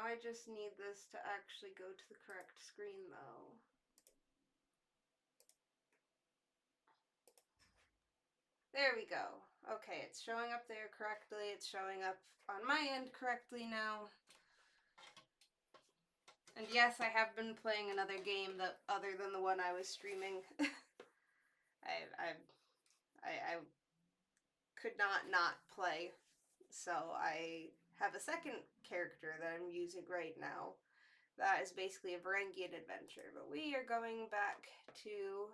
now I just need this to actually go to the correct screen, though. There we go. Okay, it's showing up there correctly. It's showing up on my end correctly now. And yes, I have been playing another game that other than the one I was streaming. I could not play, so I have a second character that I'm using right now. That is basically a Varagnian adventure, but we are going back to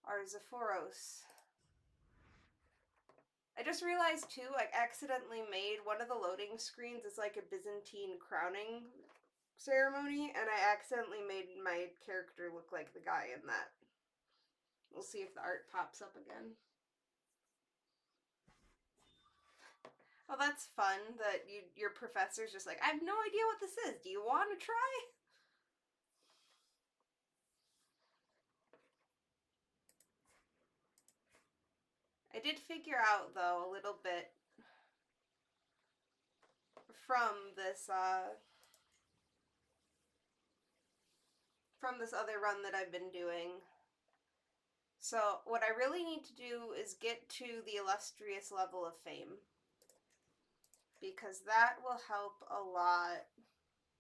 our Zephoros. I just realized too, I accidentally made one of the loading screens is like a Byzantine crowning ceremony, and I accidentally made my character look like the guy in that. We'll see if the art pops up again. Oh, that's fun that your professor's just like, I have no idea what this is. Do you want to try? I did figure out, though, a little bit from this other run that I've been doing. So what I really need to do is get to the illustrious level of fame, because that will help a lot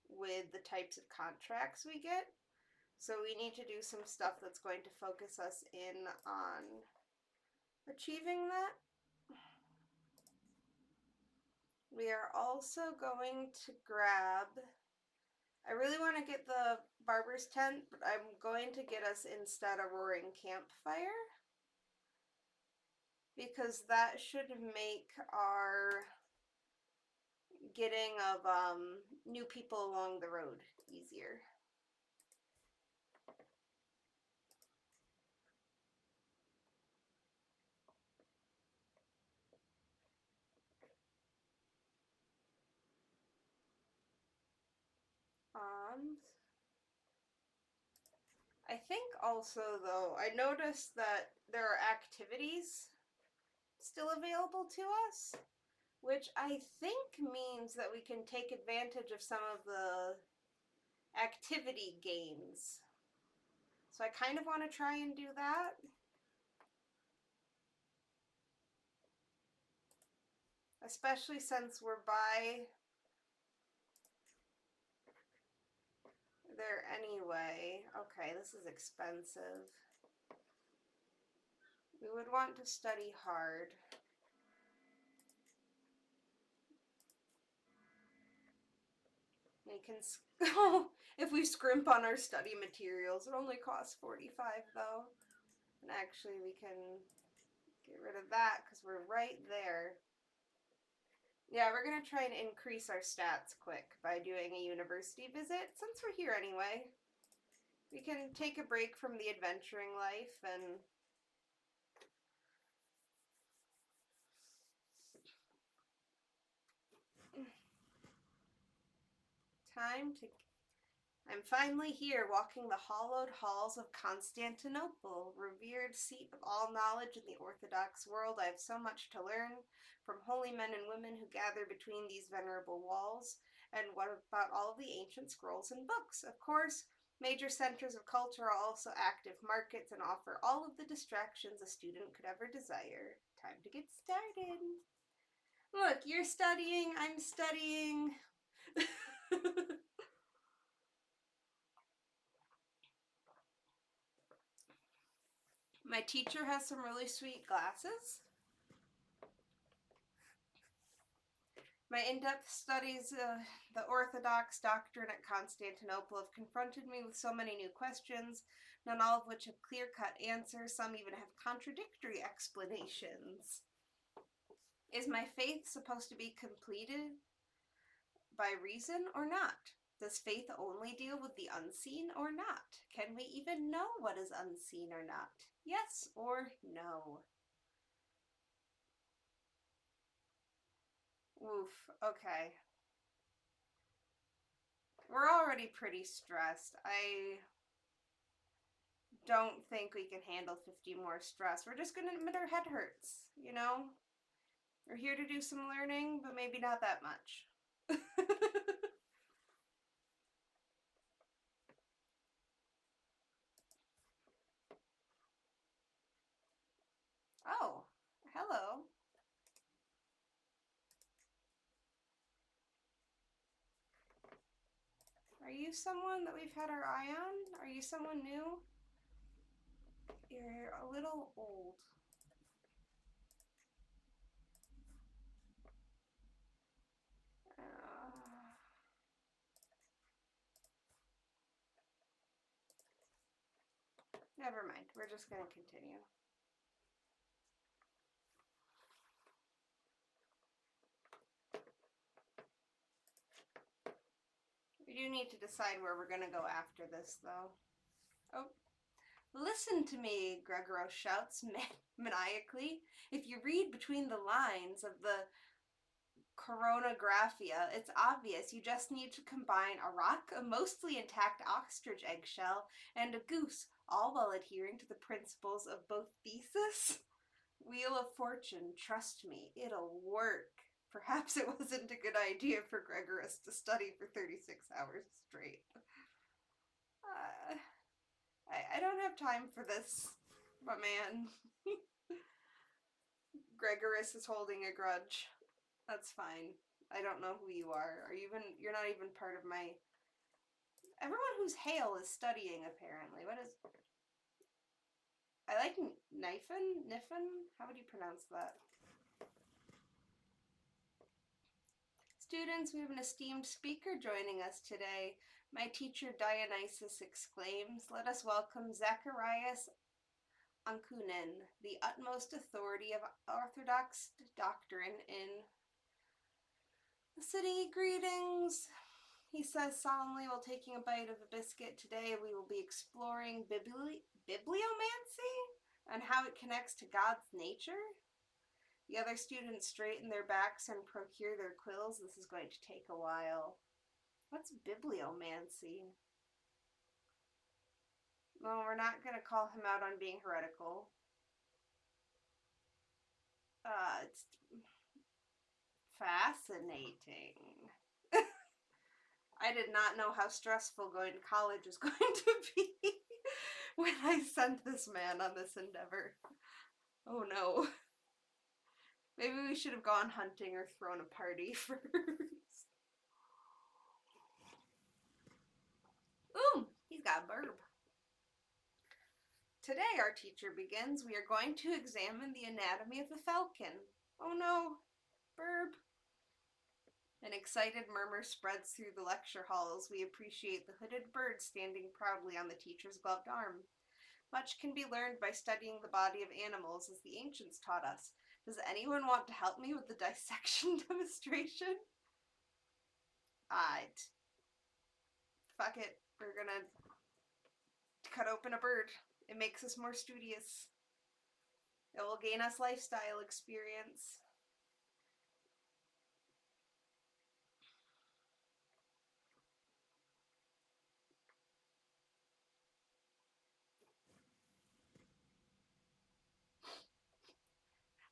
with the types of contracts we get. So we need to do some stuff that's going to focus us in on achieving that. We are also going to grab, I really want to get the barber's tent, but I'm going to get us instead a roaring campfire, because that should make our getting of new people along the road easier. I think also, though, I noticed that there are activities still available to us, which I think means that we can take advantage of some of the activity gains. So I kind of want to try and do that. Especially since we're by there anyway. Okay, this is expensive. We would want to study hard. We can, if we scrimp on our study materials, it only costs 45 though. And actually we can get rid of that because we're right there. Yeah, we're going to try and increase our stats quick by doing a university visit. Since we're here anyway, we can take a break from the adventuring life and time to... I'm finally here, walking the hallowed halls of Constantinople, revered seat of all knowledge in the Orthodox world. I have so much to learn from holy men and women who gather between these venerable walls. And what about all of the ancient scrolls and books? Of course, major centers of culture are also active markets and offer all of the distractions a student could ever desire. Time to get started. Look, you're studying, I'm studying. My teacher has some really sweet glasses. My in-depth studies of the Orthodox doctrine at Constantinople have confronted me with so many new questions, none all of which have clear-cut answers. Some even have contradictory explanations. Is my faith supposed to be completed by reason or not? Does faith only deal with the unseen or not? Can we even know what is unseen or not? Yes or no? Oof, okay. We're already pretty stressed. I don't think we can handle 50 more stress. We're just gonna admit our head hurts, you know? We're here to do some learning, but maybe not that much. Are you someone that we've had our eye on? Are you someone new? You're a little old. Never mind. We're just going to continue. We do need to decide where we're going to go after this, though. Oh. Listen to me, Gregoros shouts maniacally. If you read between the lines of the coronagraphia, it's obvious. You just need to combine a rock, a mostly intact ostrich eggshell, and a goose, all while adhering to the principles of both thesis. Wheel of Fortune, trust me, it'll work. Perhaps it wasn't a good idea for Gregoros to study for 36 hours straight. I don't have time for this, my man. Gregoros is holding a grudge. That's fine. I don't know who you are. You're not even part of my... Everyone who's Hale is studying, apparently. What is... I like Niffin? How would you pronounce that? Students, we have an esteemed speaker joining us today. My teacher Dionysus exclaims, let us welcome Zacharias Ankunin, the utmost authority of Orthodox doctrine in the city. Greetings, he says solemnly while taking a bite of a biscuit. Today we will be exploring bibliomancy and how it connects to God's nature. The other students straighten their backs and procure their quills. This is going to take a while. What's bibliomancy? Well, we're not going to call him out on being heretical. It's fascinating. I did not know how stressful going to college is going to be when I sent this man on this endeavor. Oh no. Maybe we should have gone hunting or thrown a party first. Ooh, he's got a burb. Today, our teacher begins, we are going to examine the anatomy of the falcon. Oh no, burb. An excited murmur spreads through the lecture halls. We appreciate the hooded bird standing proudly on the teacher's gloved arm. Much can be learned by studying the body of animals, as the ancients taught us. Does anyone want to help me with the dissection demonstration? Fuck it. We're gonna cut open a bird. It makes us more studious. It will gain us lifestyle experience.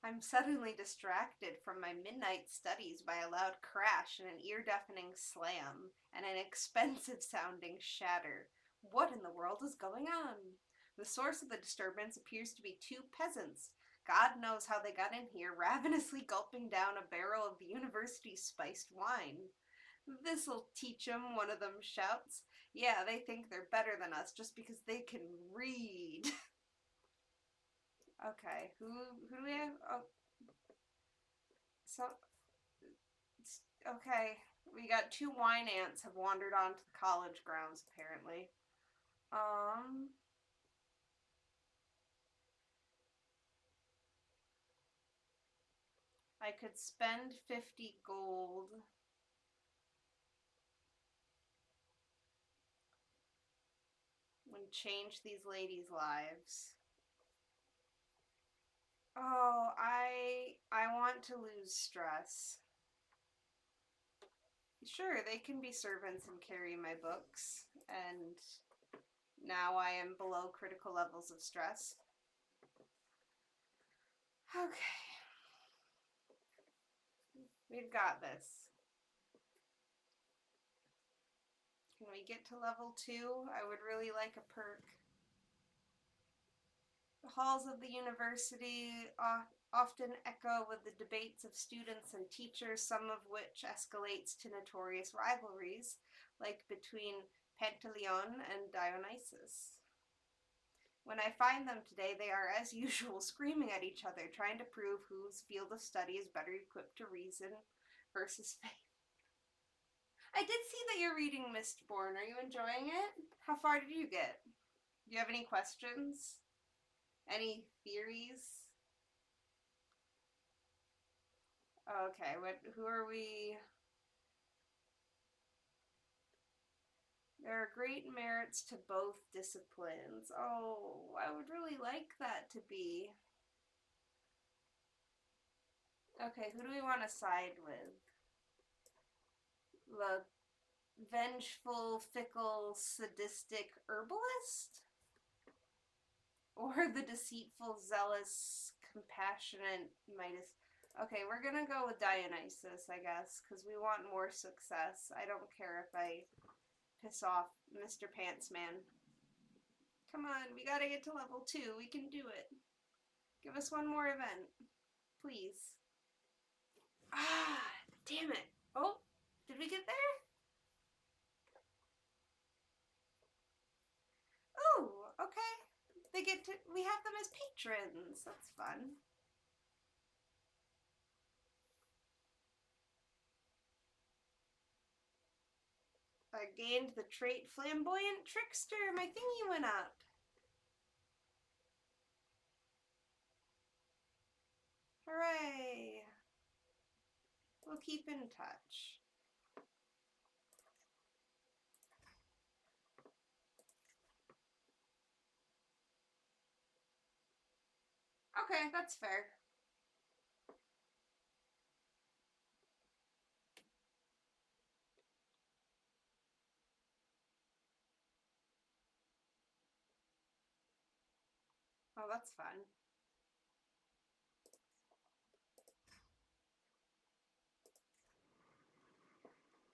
I'm suddenly distracted from my midnight studies by a loud crash and an ear-deafening slam, and an expensive-sounding shatter. What in the world is going on? The source of the disturbance appears to be two peasants. God knows how they got in here, ravenously gulping down a barrel of the university's spiced wine. This'll teach 'em, one of them shouts. Yeah, they think they're better than us just because they can read. Okay, who do we have? Oh, so, okay, we got two wine ants have wandered onto the college grounds, apparently. I could spend 50 gold. And change these ladies' lives. Oh, I want to lose stress. Sure, they can be servants and carry my books, and now I am below critical levels of stress. Okay. We've got this. Can we get to level 2? I would really like a perk. The halls of the university often echo with the debates of students and teachers, some of which escalates to notorious rivalries. like between Pantaleon and Dionysus. When I find them today, they are, as usual, screaming at each other, trying to prove whose field of study is better equipped to reason versus faith. I did see that you're reading Mistborn. Are you enjoying it? How far did you get? Do you have any questions? Any theories? Okay, who are we? There are great merits to both disciplines. Oh, I would really like that to be. Okay, who do we want to side with? The vengeful, fickle, sadistic herbalist? Or the deceitful, zealous, compassionate Midas? Okay, we're gonna go with Dionysus, I guess, because we want more success. I don't care if I piss off Mr. Pantsman. Come on, we gotta get to level 2. We can do it. Give us one more event. Please. Ah, damn it. Oh, did we get there? Oh, okay. We have them as patrons. That's fun. I gained the trait Flamboyant Trickster. My thingy went up. Hooray. We'll keep in touch. Okay, that's fair. Oh, that's fun.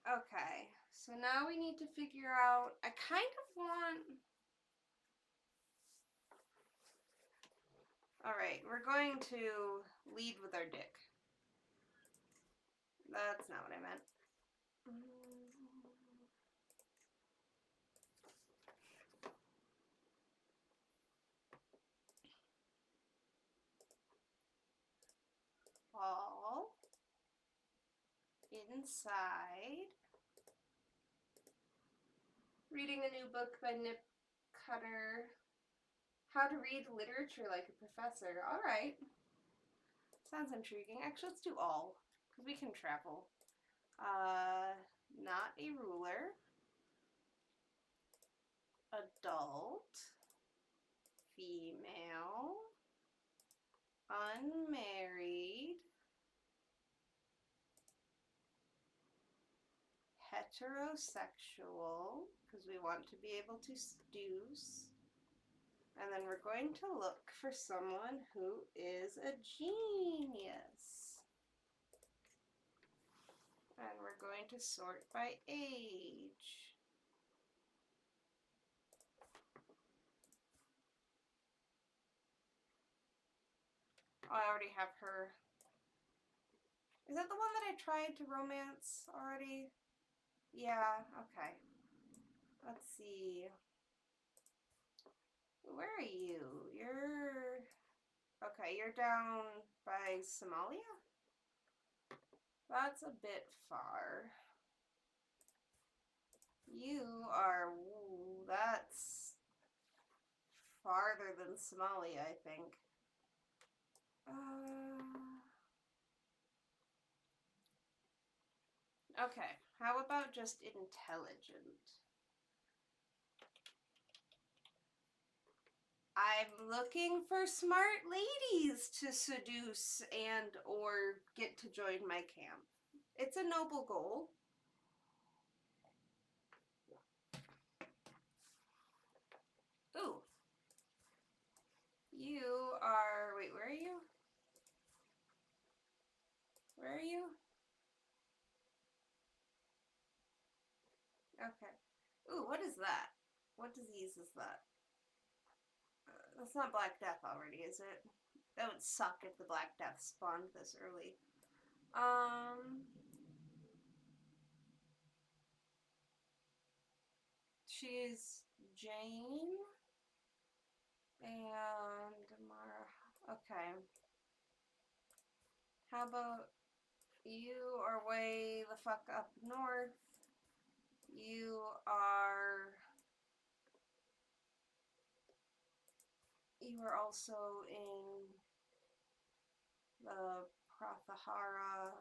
Okay, so now we need to figure out... I kind of want... Alright, we're going to lead with our dick. That's not what I meant. All inside. Reading a new book by Nip Cutter. How to read literature like a professor. Alright. Sounds intriguing. Actually, let's do all, because we can travel. Not a ruler. Adult. Female. Unmarried. Heterosexual, because we want to be able to seduce. And then we're going to look for someone who is a genius. And we're going to sort by age. Oh, I already have her. Is that the one that I tried to romance already? Yeah, okay. Let's see. Where are you? Okay, you're down by Somalia? That's a bit far. You are... Ooh, that's farther than Somalia, I think. Okay, how about just intelligent? I'm looking for smart ladies to seduce and or get to join my camp. It's a noble goal. Ooh. You are... Wait, where are you? Where are you? Okay. Ooh, what is that? What disease is that? That's not Black Death already, is it? That would suck if the Black Death spawned this early. She's Jane. And Mara. Okay. How about you are way the fuck up north. You are also in the Prathahara.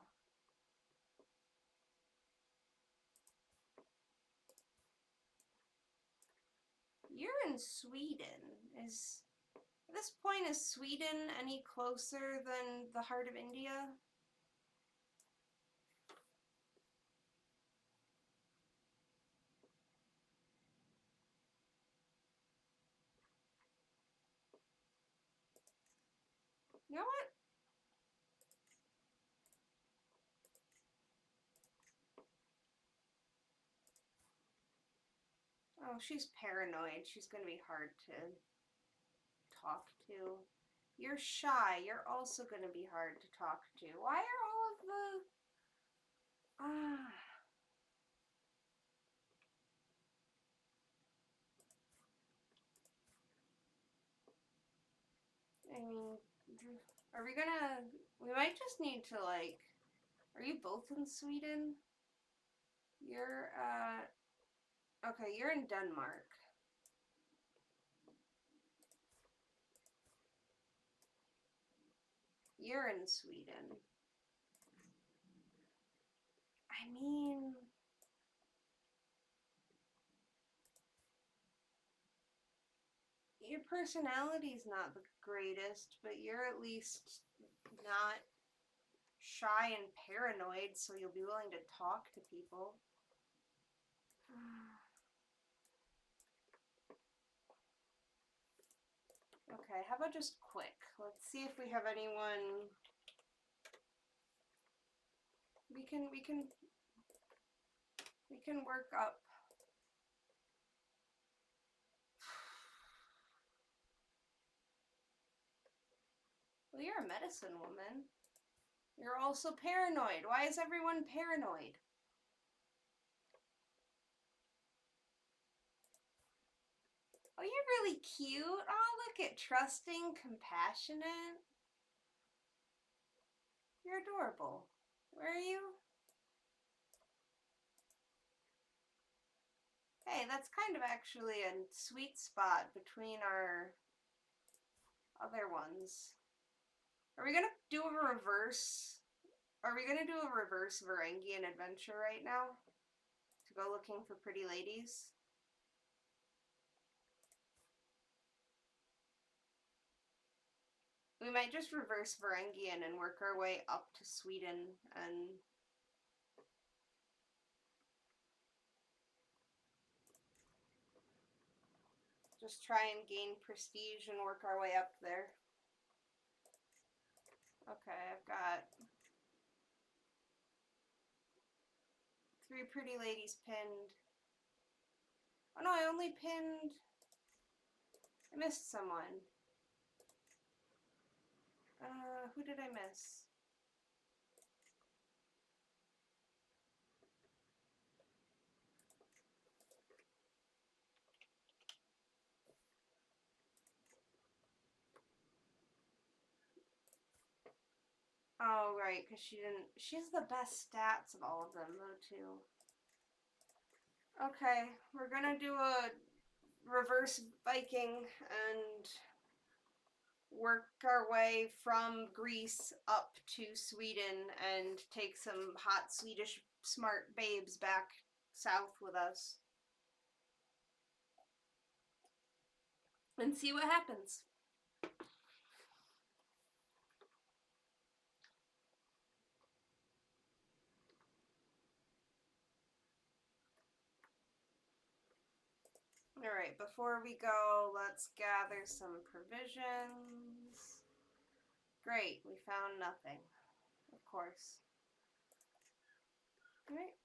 You're in Sweden. At this point, is Sweden any closer than the heart of India? You know what? Oh, she's paranoid. She's gonna be hard to talk to. You're shy. You're also gonna be hard to talk to. Why are all of the... Ah... I mean, are we gonna... We might just need to, like... Are you both in Sweden? You're, Okay, you're in Denmark. You're in Sweden. I mean... Your personality's not the greatest, but you're at least not shy and paranoid, so you'll be willing to talk to people. Okay, how about just quick? Let's see if we have anyone... We can work up. Well, you're a medicine woman. You're also paranoid. Why is everyone paranoid? Oh, you're really cute. Oh, look at trusting, compassionate. You're adorable. Where are you? Hey, that's kind of actually a sweet spot between our other ones. Are we gonna do a reverse? Are we gonna do a reverse Varangian adventure right now? To go looking for pretty ladies? We might just reverse Varangian and work our way up to Sweden and... Just try and gain prestige and work our way up there. Okay, I've got 3 pretty ladies pinned. Oh no, I only pinned... I missed someone. Who did I miss? Oh, right, because she didn't... She's the best stats of all of them, though, too. Okay, we're gonna do a reverse Viking and work our way from Greece up to Sweden and take some hot Swedish smart babes back south with us. And see what happens. Alright, before we go, let's gather some provisions. Great, we found nothing. Of course. Alright.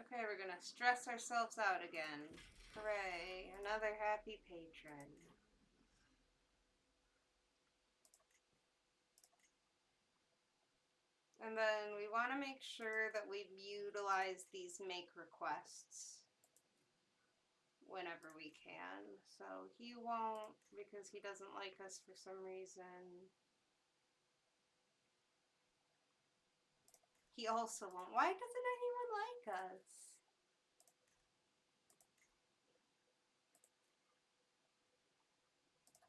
Okay, we're gonna stress ourselves out again. Hooray, another happy patron. And then we want to make sure that we've utilized these make requests whenever we can. So he won't because he doesn't like us for some reason. He also won't. Why doesn't anyone like us?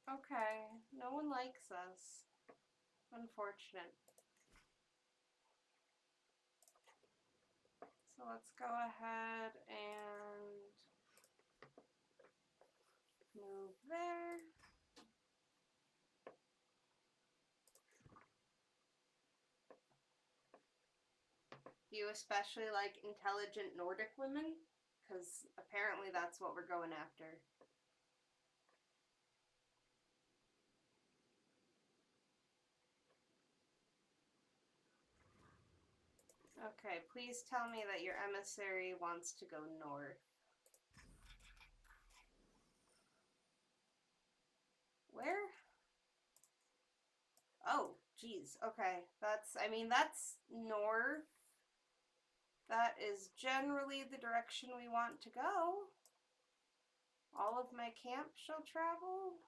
Okay, no one likes us. Unfortunate. So let's go ahead and move there. Do you especially like intelligent Nordic women? Because apparently that's what we're going after. Okay, please tell me that your emissary wants to go north. Where? Oh, geez. Okay, that's north. That is generally the direction we want to go. All of my camp shall travel.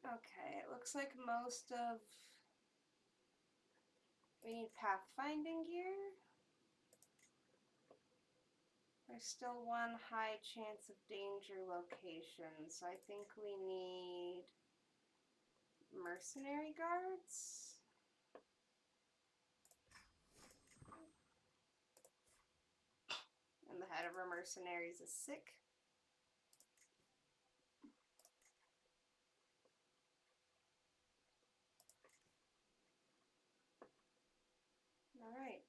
Okay, it looks like most of... We need pathfinding gear. There's still one high chance of danger location, so I think we need mercenary guards. And the head of our mercenaries is sick. Alright.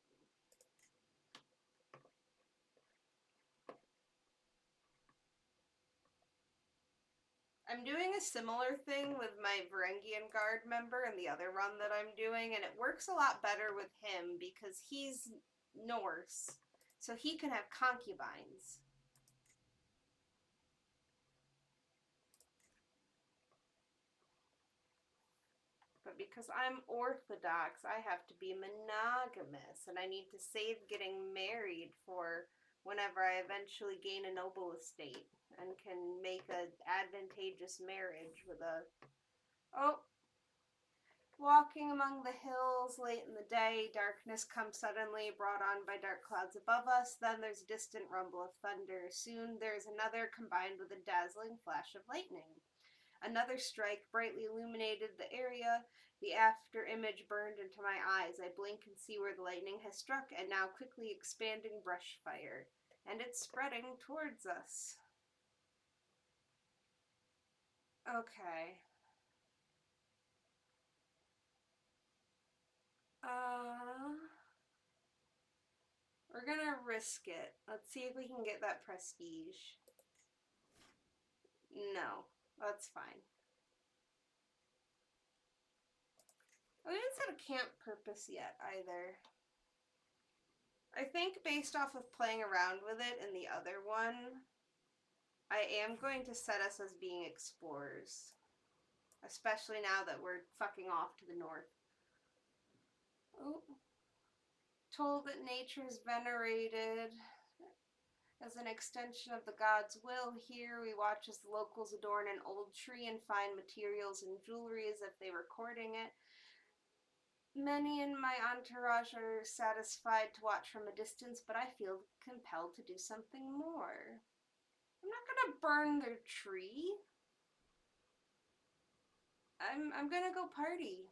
I'm doing a similar thing with my Varagnian guard member and the other run that I'm doing, and it works a lot better with him because he's Norse, so he can have concubines. But because I'm Orthodox, I have to be monogamous, and I need to save getting married for whenever I eventually gain a noble estate and can make an advantageous marriage with a... Oh! Walking among the hills late in the day, darkness comes suddenly, brought on by dark clouds above us. Then there's a distant rumble of thunder. Soon there's another, combined with a dazzling flash of lightning. Another strike brightly illuminated the area. The after image burned into my eyes. I blink and see where the lightning has struck, and now quickly expanding brush fire. And it's spreading towards us. Okay. We're gonna risk it. Let's see if we can get that prestige. No, that's fine. We haven't set a camp purpose yet either. I think based off of playing around with it in the other one, I am going to set us as being explorers. Especially now that we're fucking off to the north. Oh. Told that nature is venerated as an extension of the god's will. Here we watch as the locals adorn an old tree and find materials and jewelry as if they were courting it. Many in my entourage are satisfied to watch from a distance, but I feel compelled to do something more. I'm not gonna burn their tree. I'm gonna go party.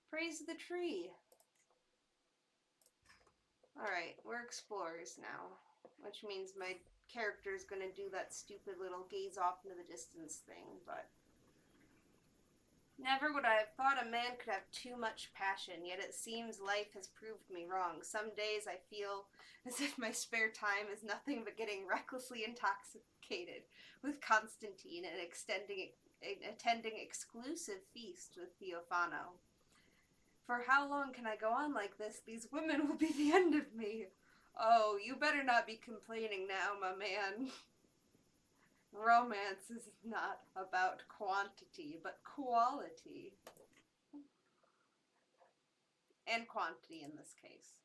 Praise the tree. Alright, we're explorers now, which means my character is gonna do that stupid little gaze off into the distance thing, but never would I have thought a man could have too much passion, yet it seems life has proved me wrong. Some days I feel as if my spare time is nothing but getting recklessly intoxicated with Constantine and attending exclusive feast with Theophano. For how long can I go on like this? These women will be the end of me. Oh, you better not be complaining now, my man. Romance is not about quantity, but quality. And quantity in this case.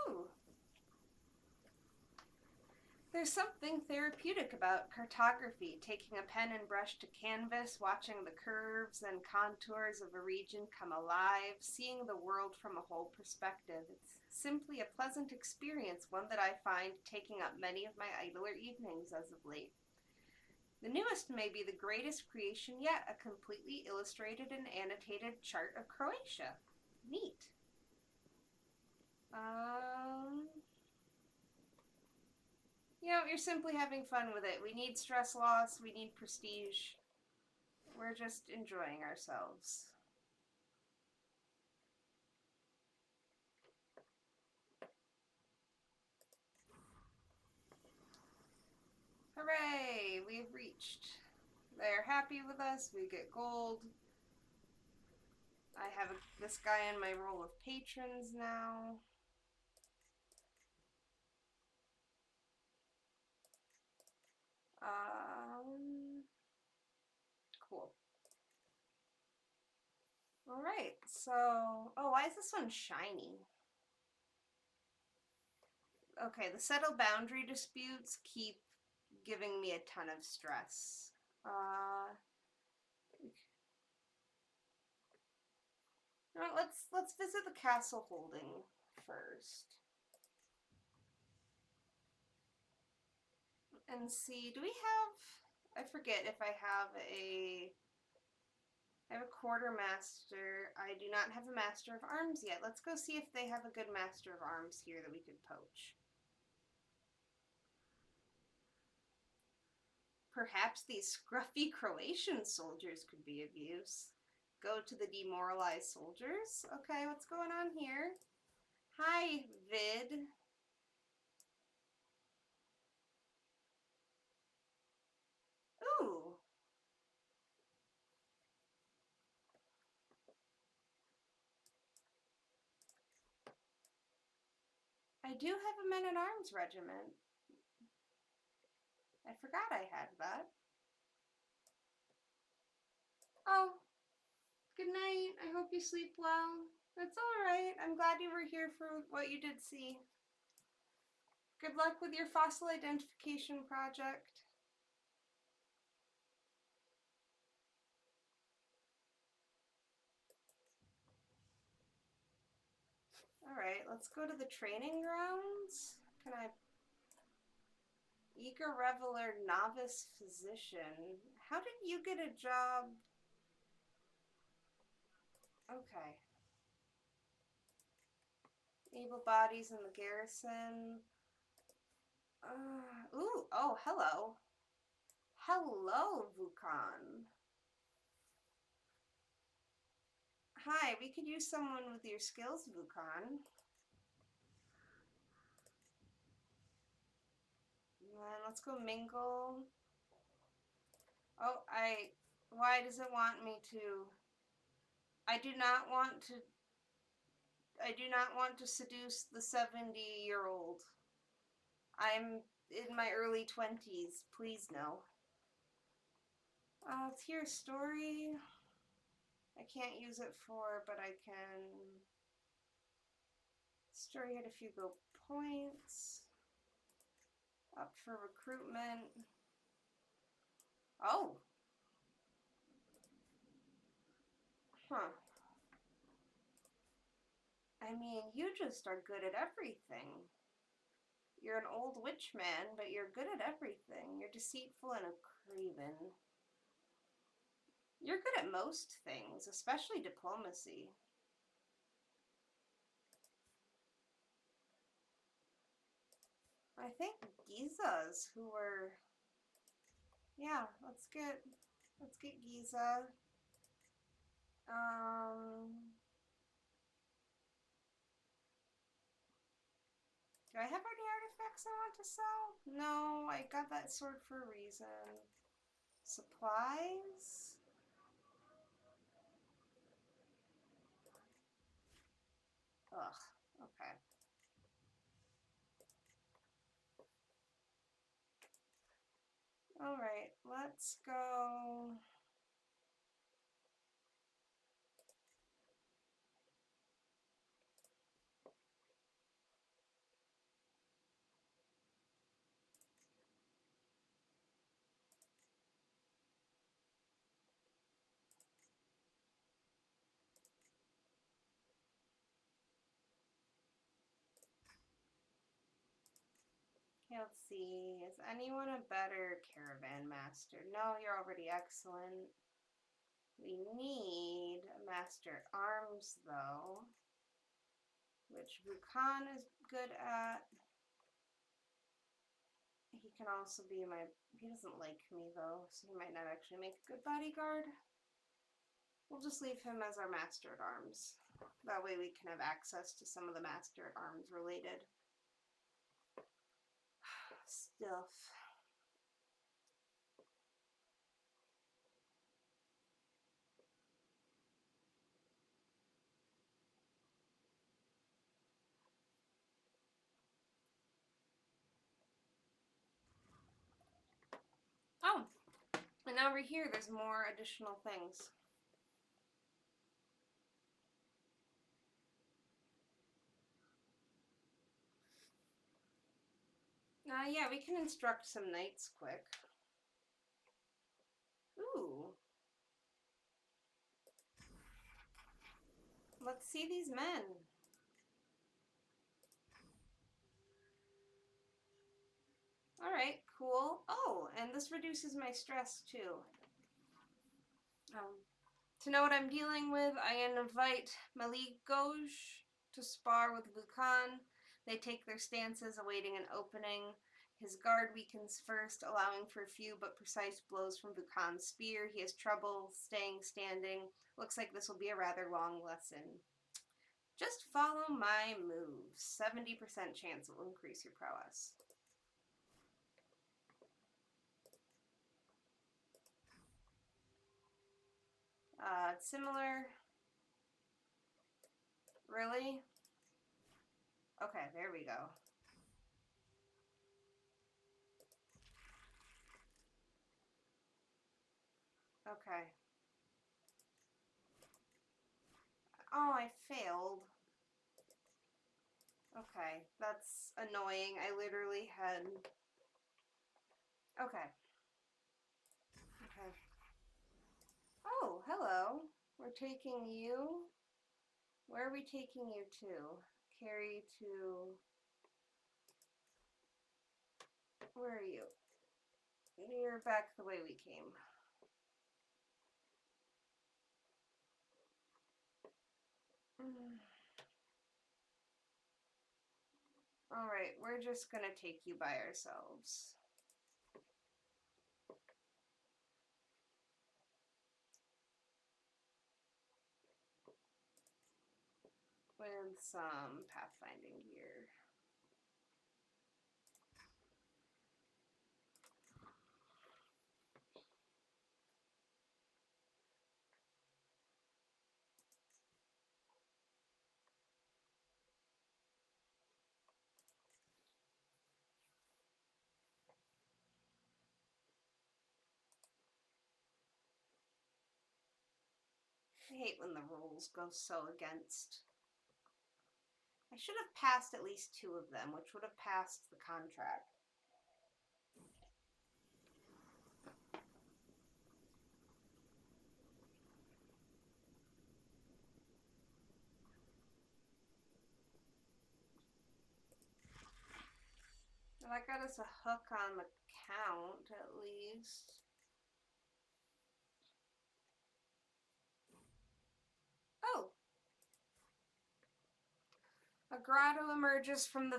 Ooh. There's something therapeutic about cartography, taking a pen and brush to canvas, watching the curves and contours of a region come alive, seeing the world from a whole perspective. It's simply a pleasant experience, one that I find taking up many of my idler evenings as of late. The newest may be the greatest creation yet, a completely illustrated and annotated chart of Croatia. Neat. You're simply having fun with it. We need stress loss, we need prestige. We're just enjoying ourselves. Hooray! We've reached. They're happy with us. We get gold. I have this guy in my role of patrons now. Cool. Alright, so... Oh, why is this one shiny? Okay, the settled boundary disputes keep giving me a ton of stress. Let's visit the castle holding first. And see, do we have... I forget if I have a quartermaster. I do not have a master of arms yet. Let's go see if they have a good master of arms here that we could poach. Perhaps these scruffy Croatian soldiers could be of use. Go to the demoralized soldiers. Okay, what's going on here? Hi, Vid. Ooh. I do have a men-at-arms regiment. I forgot I had that. Oh, good night. I hope you sleep well. That's alright. I'm glad you were here for what you did see. Good luck with your fossil identification project. Alright, let's go to the training grounds. Can I... Eager Reveler, Novice Physician. How did you get a job? Okay. Able bodies in the garrison. Oh, hello. Hello, Vukan. Hi, we could use someone with your skills, Vukan. Let's go mingle. Oh, why does it want me to? I do not want to seduce the 70-year-old. I'm in my early 20s. Please no. Let's hear a story. I can't use it for, but I can... Story had a few go points. Up for recruitment. Oh. Huh. I mean, you just are good at everything. You're an old witch man, but you're good at everything. You're deceitful and a craven. You're good at most things, especially diplomacy. I think Giza's who were... Yeah, let's get Giza. Do I have any artifacts I want to sell? No, I got that sword for a reason. Supplies? Ugh, okay. Alright, let's go. Let's see. Is anyone a better caravan master? No, you're already excellent. We need a master at arms, though, which Vukan is good at. He can also be my... He doesn't like me, though, so he might not actually make a good bodyguard. We'll just leave him as our master at arms. That way we can have access to some of the master at arms related stuff. Oh, and over here there's more additional things. Yeah, we can instruct some knights quick. Ooh. Let's see these men. Alright, cool. Oh, and this reduces my stress too. To know what I'm dealing with, I invite Maligoj to spar with Vukan. They take their stances, awaiting an opening. His guard weakens first, allowing for a few but precise blows from Vukan's spear. He has trouble staying standing. Looks like this will be a rather long lesson. Just follow my moves. 70% chance it will increase your prowess. Similar. Really? Okay, there we go. Okay. Oh, I failed. Okay, that's annoying. I literally had... Okay. Okay. Oh, hello. We're taking you... Where are we taking you to? Carry to... Where are you? You're back the way we came. Alright, we're just gonna take you by ourselves. With some pathfinding gear. I hate when the rules go so against. I should have passed at least 2 of them, which would have passed the contract. Well, that got us a hook on the count, at least. Oh! A grotto emerges from the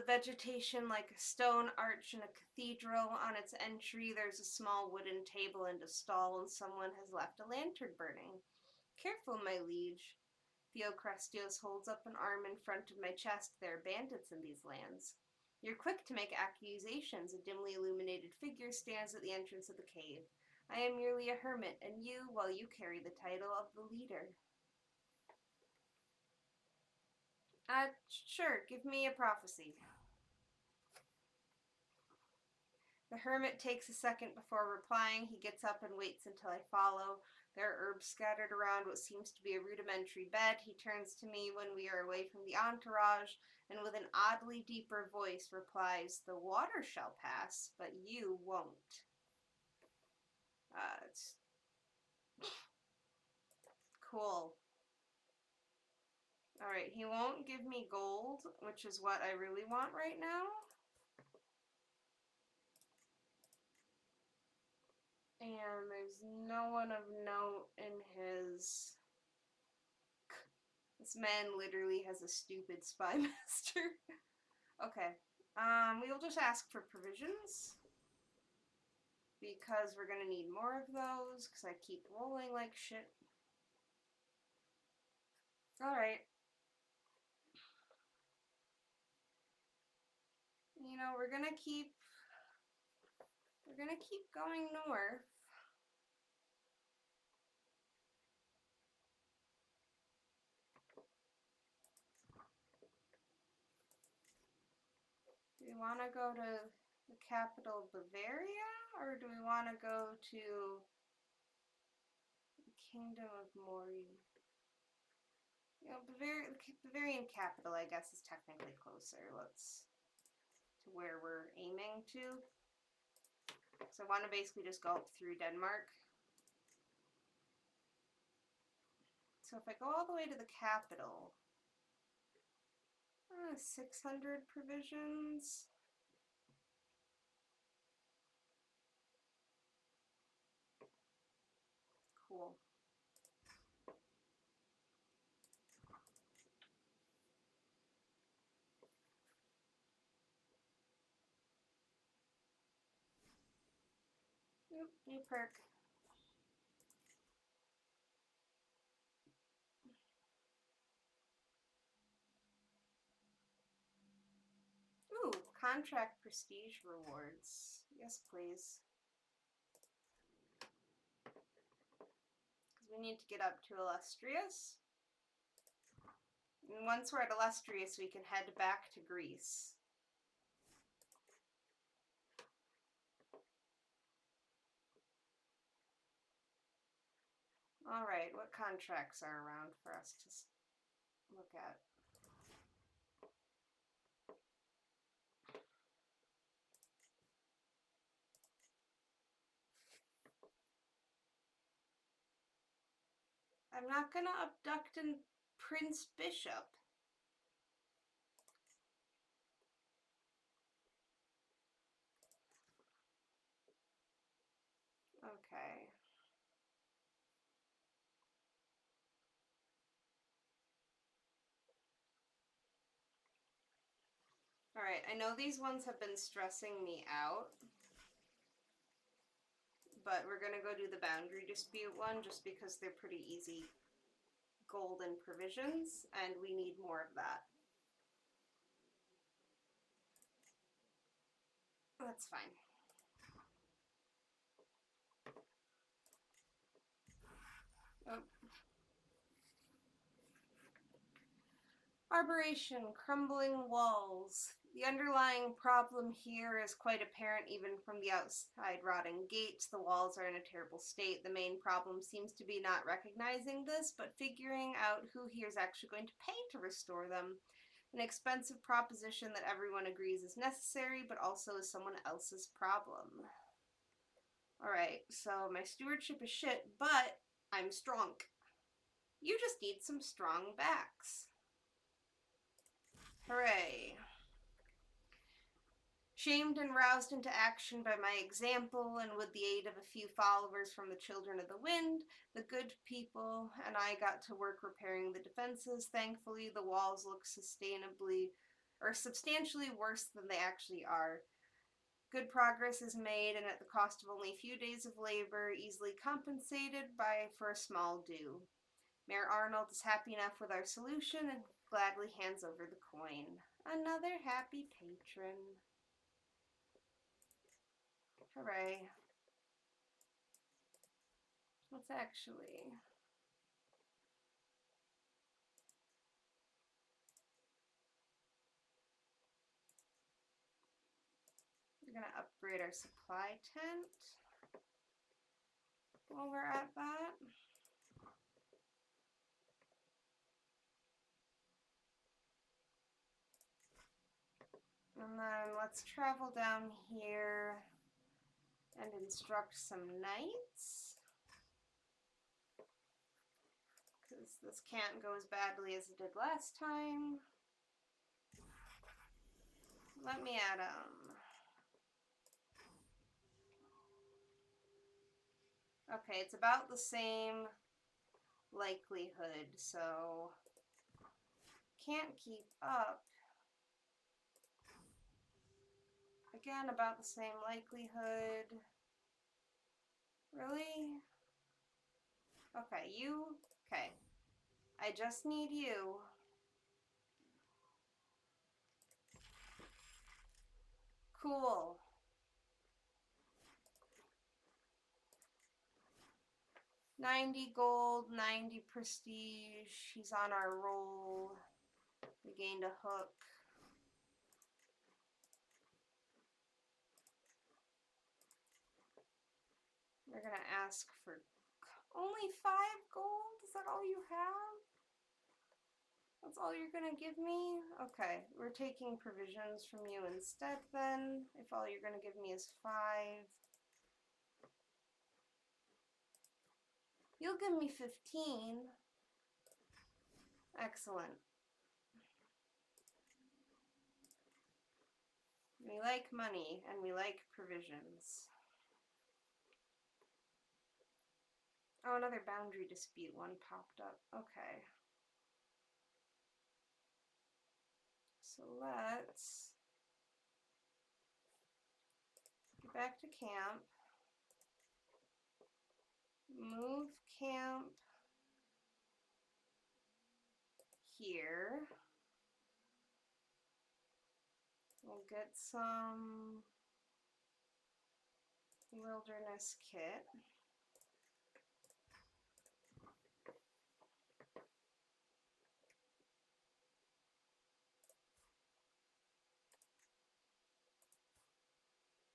vegetation like a stone arch in a cathedral. On its entry, there's a small wooden table and a stall, and someone has left a lantern burning. Careful, my liege. Theocrastios holds up an arm in front of my chest. There are bandits in these lands. You're quick to make accusations. A dimly illuminated figure stands at the entrance of the cave. I am merely a hermit, and you, well, you carry the title of the leader. Sure, give me a prophecy. The hermit takes a second before replying. He gets up and waits until I follow. There are herbs scattered around what seems to be a rudimentary bed. He turns to me when we are away from the entourage, and with an oddly deeper voice replies, "The water shall pass, but you won't." It's cool. Alright, he won't give me gold, which is what I really want right now. And there's no one of note in his... This man literally has a stupid spy master. Okay. We will just ask for provisions. Because we're gonna need more of those, because I keep rolling like shit. Alright. You know, we're gonna keep going north. Do we want to go to the capital, Bavaria, or do we want to go to the Kingdom of Mori? You know, the Bavarian capital, I guess, is technically closer. Let's to where we're aiming to. So I want to basically just go up through Denmark. So if I go all the way to the capital, 600 provisions. Cool. Yep, new perk. Ooh, contract prestige rewards. Yes, please. Because we need to get up to Illustrious. And once we're at Illustrious, we can head back to Greece. Alright, what contracts are around for us to look at? I'm not gonna abduct a Prince Bishop. Okay. Alright, I know these ones have been stressing me out, but we're gonna go do the boundary dispute one just because they're pretty easy gold and provisions, and we need more of that. That's fine. Oh. Arboration, crumbling walls. The underlying problem here is quite apparent even from the outside rotting gates. The walls are in a terrible state. The main problem seems to be not recognizing this, but figuring out who here is actually going to pay to restore them. An expensive proposition that everyone agrees is necessary, but also is someone else's problem. Alright, so my stewardship is shit, but I'm strong. You just need some strong backs. Hooray. Shamed and roused into action by my example, and with the aid of a few followers from the Children of the Wind, the good people and I got to work repairing the defenses. Thankfully, the walls look substantially worse than they actually are. Good progress is made, and at the cost of only a few days of labor, easily compensated for a small due. Mayor Arnold is happy enough with our solution and gladly hands over the coin. Another happy patron. Hooray. Let's actually... We're going to upgrade our supply tent while we're at that. And then let's travel down here and instruct some knights. Because this can't go as badly as it did last time. Let me add okay, it's about the same likelihood, so can't keep up. Again, about the same likelihood. Really? Okay, you. Okay. I just need you. Cool. $90 gold, 90 prestige. He's on our roll. We gained a hook. We're gonna ask for only 5 gold? Is that all you have? That's all you're gonna give me? Okay, we're taking provisions from you instead then, if all you're gonna give me is 5. You'll give me 15. Excellent. We like money, and we like provisions. Oh, another boundary dispute one popped up. Okay. So let's get back to camp. Move camp here. We'll get some wilderness kit.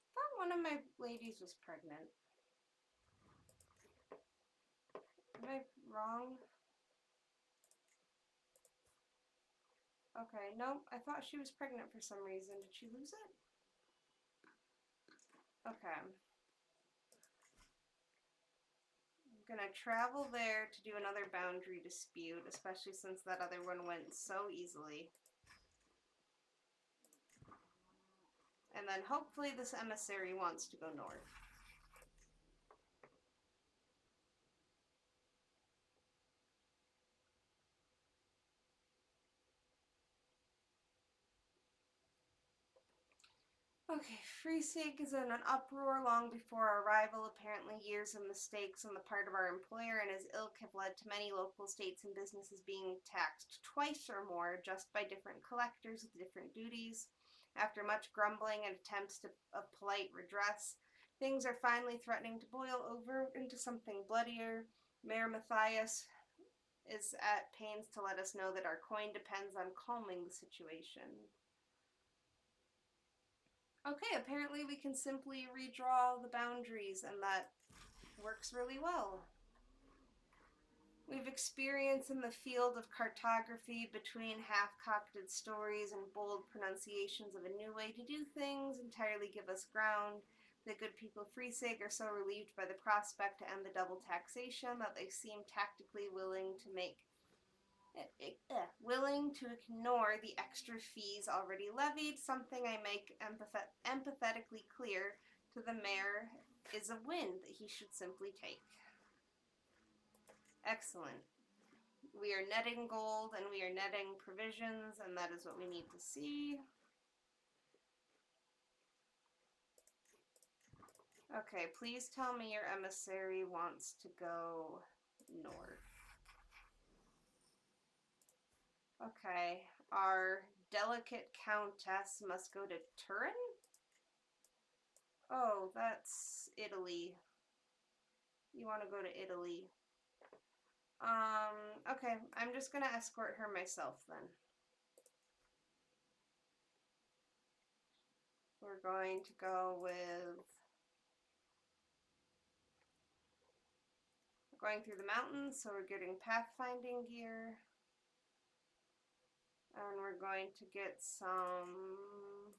I thought one of my ladies was pregnant. Am I wrong? Okay, nope. I thought she was pregnant for some reason. Did she lose it? Okay. I'm gonna travel there to do another boundary dispute, especially since that other one went so easily. And then hopefully this emissary wants to go north. Okay, Freesig is in an uproar long before our arrival. Apparently years of mistakes on the part of our employer and his ilk have led to many local states and businesses being taxed twice or more just by different collectors with different duties. After much grumbling and attempts of polite redress, things are finally threatening to boil over into something bloodier. Mayor Matthias is at pains to let us know that our coin depends on calming the situation. Okay, apparently we can simply redraw the boundaries, and that works really well. We've experience in the field of cartography between half-concocted stories and bold pronunciations of a new way to do things entirely give us ground. The good people of Freesig are so relieved by the prospect to end the double taxation that they seem tactically willing to ignore the extra fees already levied, something I make empathetically clear to the mayor is a win that he should simply take. Excellent. We are netting gold and we are netting provisions, and that is what we need to see. Okay, please tell me your emissary wants to go north. Okay, our delicate countess must go to Turin? Oh, that's Italy. You want to go to Italy. Okay, I'm just gonna escort her myself then. We're going to go with going through the mountains, so we're getting pathfinding gear. And we're going to get some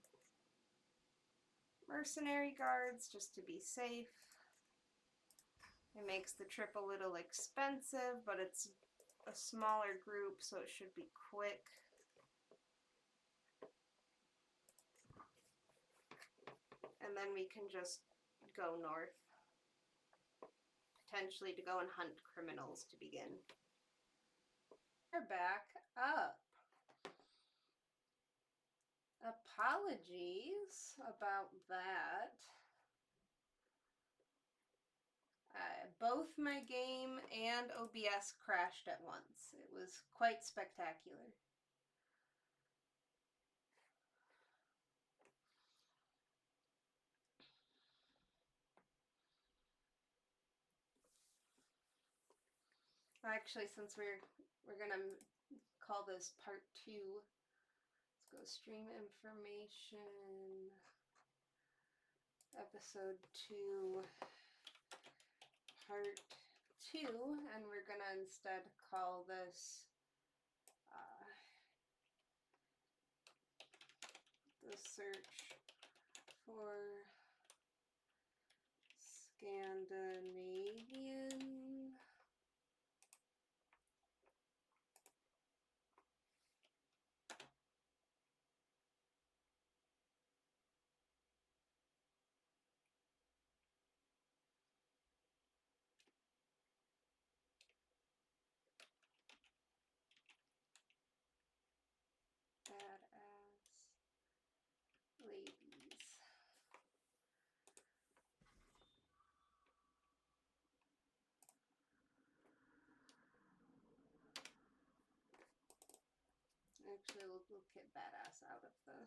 mercenary guards just to be safe. It makes the trip a little expensive, but it's a smaller group, so it should be quick. And then we can just go north. Potentially to go and hunt criminals to begin. We're back up. Apologies about that. Both my game and OBS crashed at once. It was quite spectacular. Actually, since we're gonna call this part 2, let's go stream information, episode 2, part 2, and we're gonna instead call this the search for Scandinavian badass ladies. Actually, we'll get badass out of the...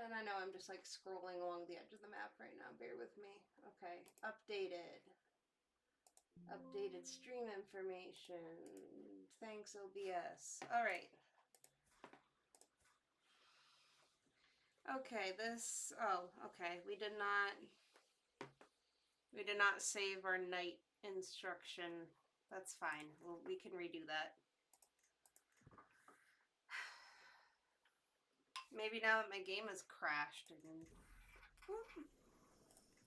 And I know I'm just like scrolling along the edge of the map right now. Bear with me. Okay, updated. Updated stream information. Thanks, OBS. Alright. Okay, this... Oh, okay. We did not save our knight instruction. That's fine. We can redo that. Maybe now that my game has crashed.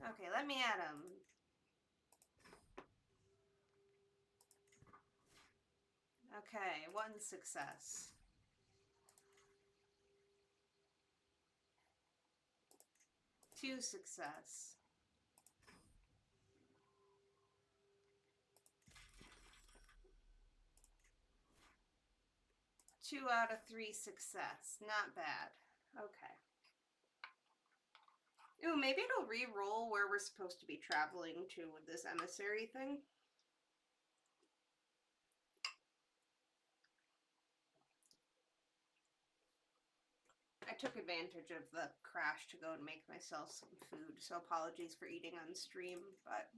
Okay, let me at him. Okay, 1 success. 2 success. 2 out of 3 success. Not bad. Okay. Ooh, maybe it'll re-roll where we're supposed to be traveling to with this emissary thing. I took advantage of the crash to go and make myself some food, so apologies for eating on stream, but...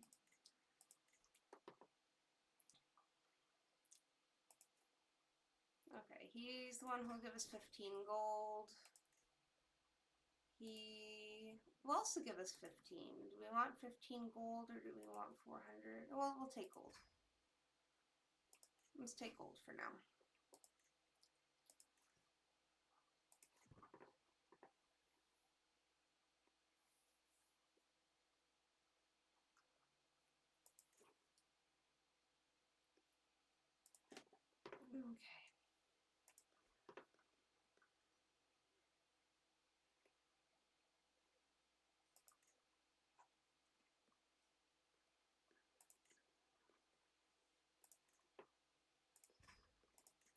Okay, he's the one who'll give us 15 gold. He will also give us 15. Do we want 15 gold or do we want 400? Well, we'll take gold. Let's take gold for now. Okay.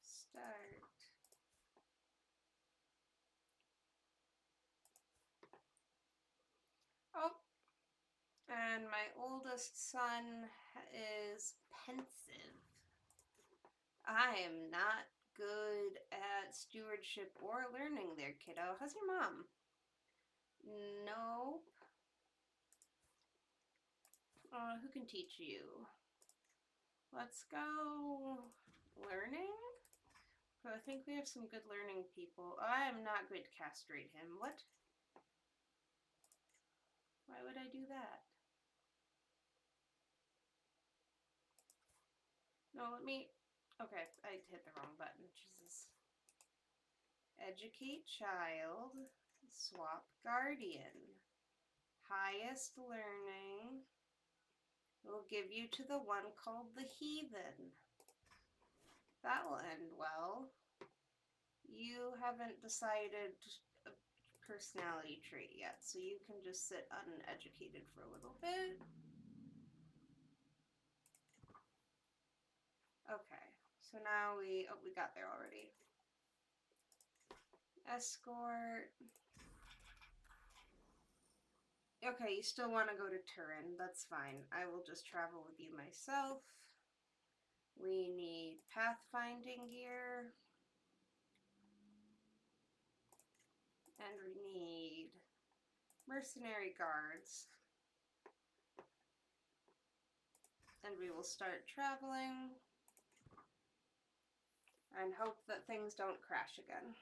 Start. Oh, and my oldest son is pensive. I am not good at stewardship or learning there, kiddo. How's your mom? Nope. Who can teach you? Let's go learning? I think we have some good learning people. I am not going to castrate him. What? Why would I do that? No, let me... Okay, I hit the wrong button. Jesus. Educate child. Swap guardian. Highest learning. We'll give you to the one called the heathen. That will end well. You haven't decided a personality trait yet, so you can just sit uneducated for a little bit. Okay, so now we got there already. Escort. Okay, you still want to go to Turin. That's fine. I will just travel with you myself. We need pathfinding gear. And we need mercenary guards. And we will start traveling and hope that things don't crash again.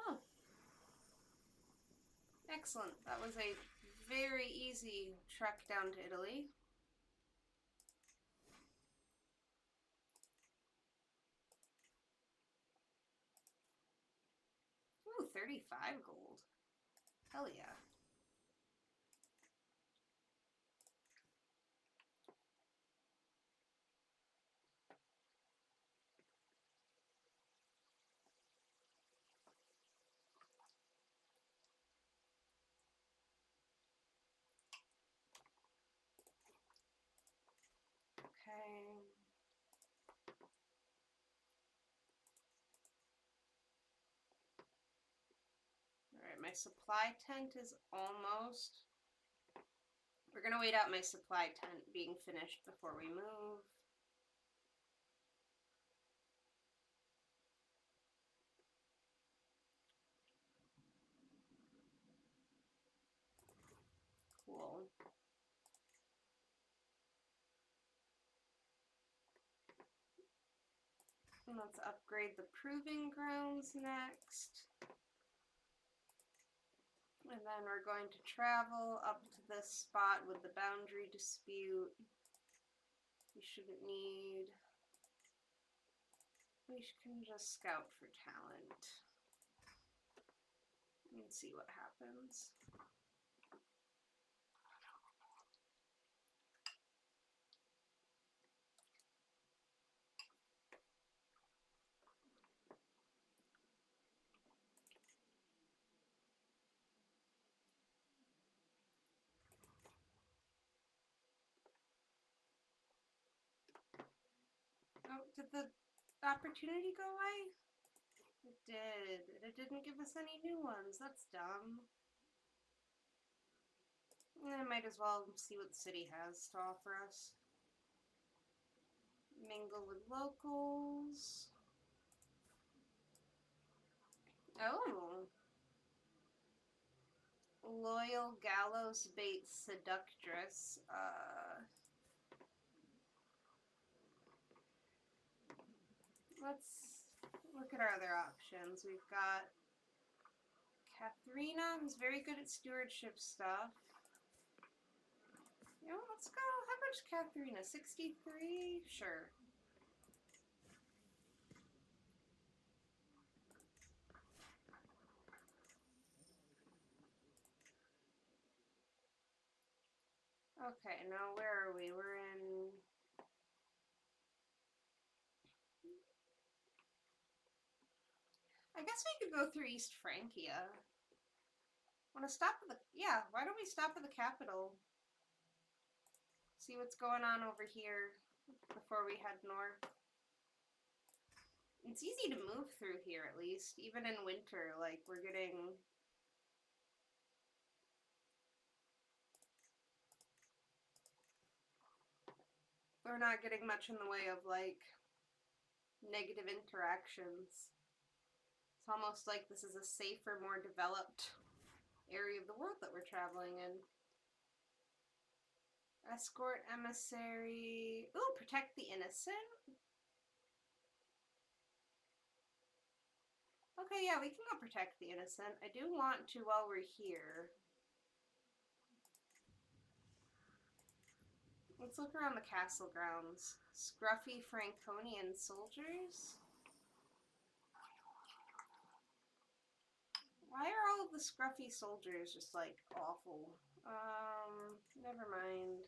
Oh, excellent. That was a very easy trek down to Italy. Ooh, 35 gold. Hell yeah. Okay. Alright, my supply tent is almost... We're gonna wait out my supply tent being finished before we move. Cool. And let's upgrade the proving grounds next. And then we're going to travel up to this spot with the boundary dispute. We shouldn't need... We can just scout for talent. And see what happens. Oh, did the opportunity go away? It did. It didn't give us any new ones. That's dumb. I might as well see what the city has to offer us. Mingle with locals. Oh. Loyal gallows bait seductress. Let's look at our other options. We've got Katharina, who's very good at stewardship stuff. You know, let's go. How much Katharina? 63? Sure. Okay, now where are we? We're in... I guess we could go through East Francia. Want to stop at the... Yeah, why don't we stop at the capital? See what's going on over here before we head north. It's easy to move through here, at least. Even in winter, like, we're getting... We're not getting much in the way of, like, negative interactions. It's almost like this is a safer, more developed area of the world that we're traveling in. Escort, emissary... Ooh, protect the innocent? Okay, yeah, we can go protect the innocent. I do want to while we're here. Let's look around the castle grounds. Scruffy Franconian soldiers? Why are all of the scruffy soldiers just, like, awful? Never mind.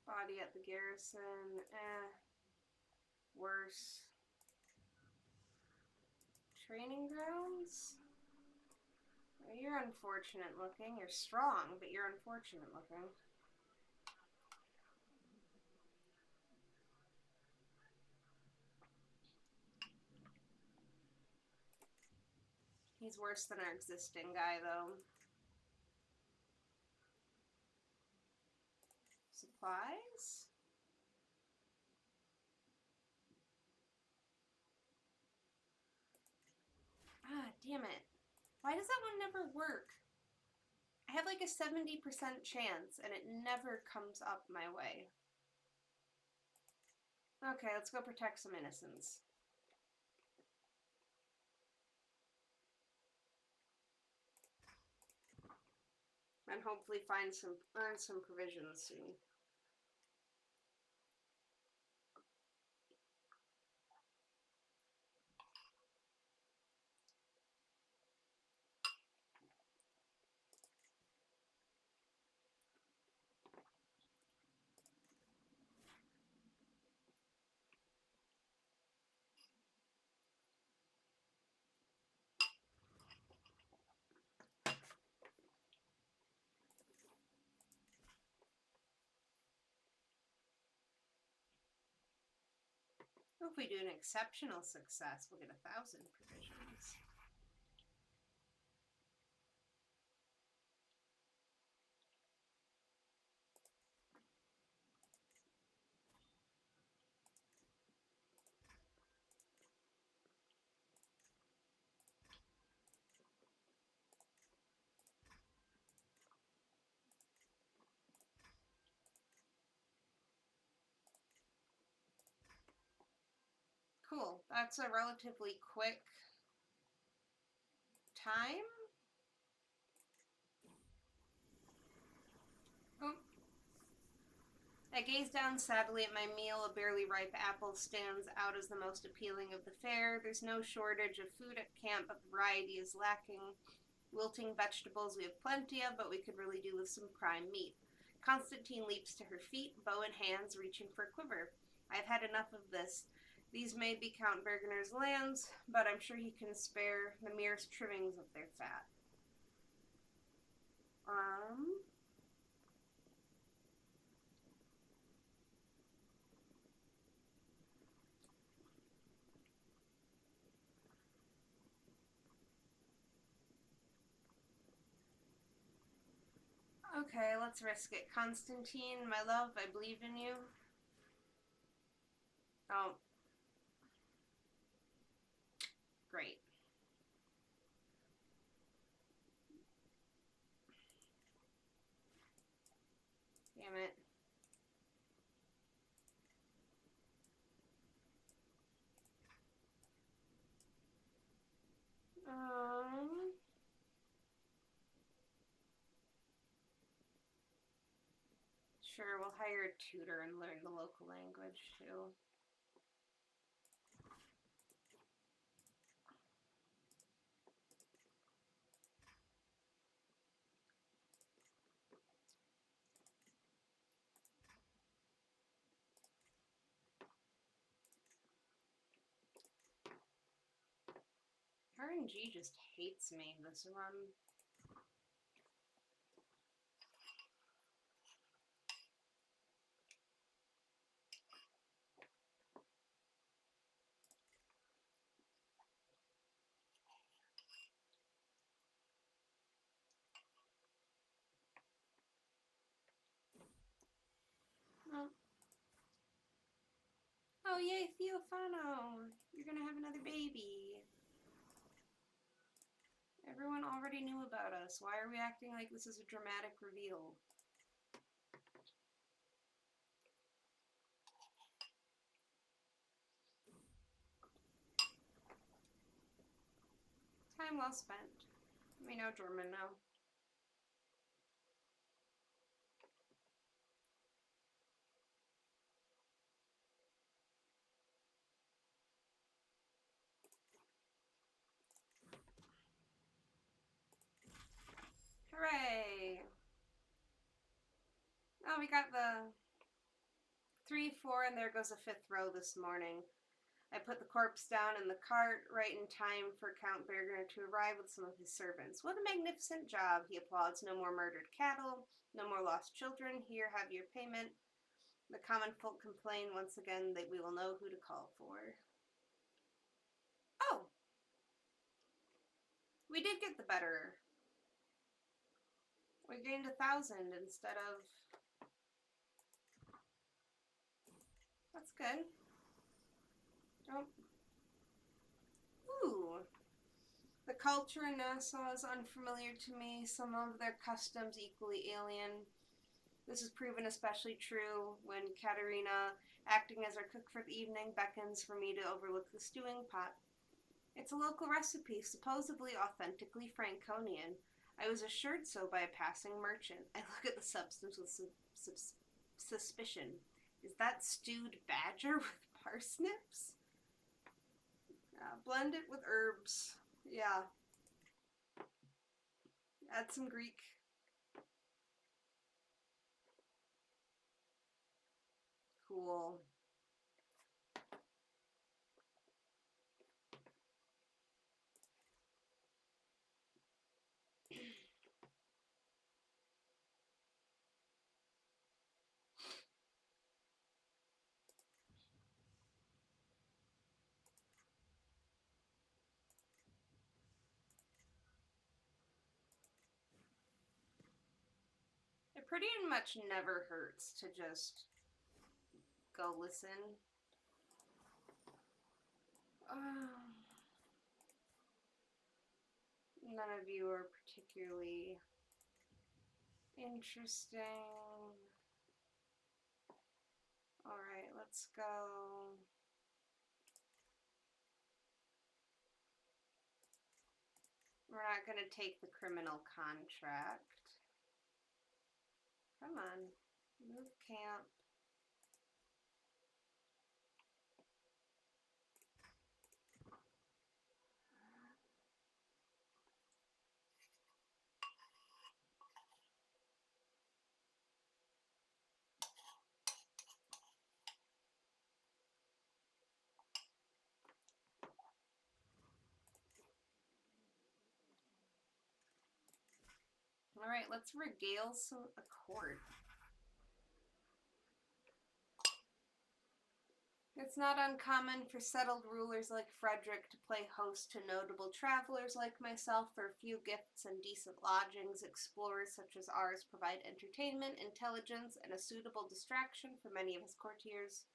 Body at the garrison, worse. Training grounds? Well, you're unfortunate looking. You're strong, but you're unfortunate looking. He's worse than our existing guy, though. Supplies? Ah, damn it. Why does that one never work? I have like a 70% chance, and it never comes up my way. Okay, let's go protect some innocents. And hopefully earn some provisions soon. If we do an exceptional success, we'll get 1,000 provisions. Cool. That's a relatively quick time. Oh. I gaze down sadly at my meal. A barely ripe apple stands out as the most appealing of the fare. There's no shortage of food at camp, but variety is lacking. Wilting vegetables we have plenty of, but we could really do with some prime meat. Constantine leaps to her feet, bow in hands, reaching for a quiver. I've had enough of this. These may be Count Bergener's lands, but I'm sure he can spare the merest trimmings of their fat. Okay, let's risk it. Constantine, my love, I believe in you. Oh. Great. Damn it. Sure, we'll hire a tutor and learn the local language, too. RNG just hates me this run. Oh. Oh, yay, Theophano! You're gonna have another baby. Everyone already knew about us. Why are we acting like this is a dramatic reveal? Time well spent. We know German now. Hooray! Oh, we got the 3, 4, and there goes a 5th row this morning. I put the corpse down in the cart right in time for Count Bergner to arrive with some of his servants. What a magnificent job, he applauds. No more murdered cattle, no more lost children. Here, have your payment. The common folk complain once again that we will know who to call for. Oh! We did get the better. We gained 1,000 instead of... That's good. Don't... Ooh! The culture in Nassau is unfamiliar to me, some of their customs equally alien. This is proven especially true when Katerina, acting as our cook for the evening, beckons for me to overlook the stewing pot. It's a local recipe, supposedly authentically Franconian. I was assured so by a passing merchant. I look at the substance with suspicion. Is that stewed badger with parsnips? Blend it with herbs. Yeah. Add some Greek. Cool. It pretty much never hurts to just go listen. None of you are particularly interesting. Alright, let's go. We're not going to take the criminal contract. Come on. Move camp. Alright, let's regale a court. It's not uncommon for settled rulers like Frederick to play host to notable travelers like myself for a few gifts and decent lodgings. Explorers such as ours provide entertainment, intelligence, and a suitable distraction for many of his courtiers.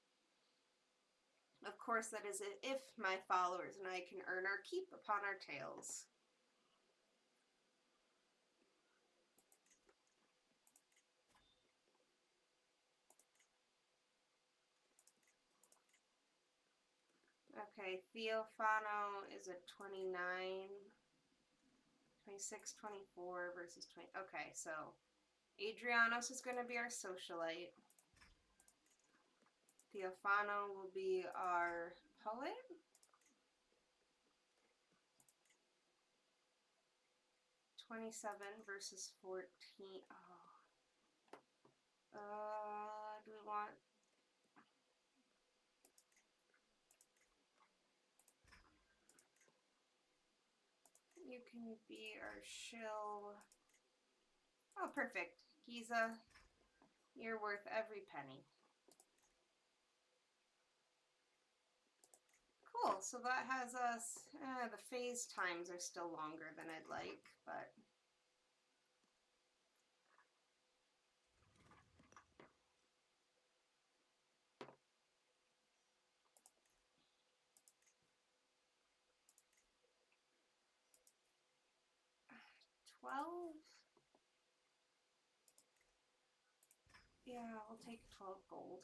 Of course, that is if my followers and I can earn our keep upon our tales. Okay, Theophano is a 29, 26, 24 versus 20. Okay, so Adrianos is going to be our socialite. Theophano will be our poet. $27 versus 14. Oh. Do we want... You can be our shill. Oh, perfect. Giza, you're worth every penny. Cool, so that has us, the phase times are still longer than I'd like, but... $12? Yeah, I'll take 12 gold.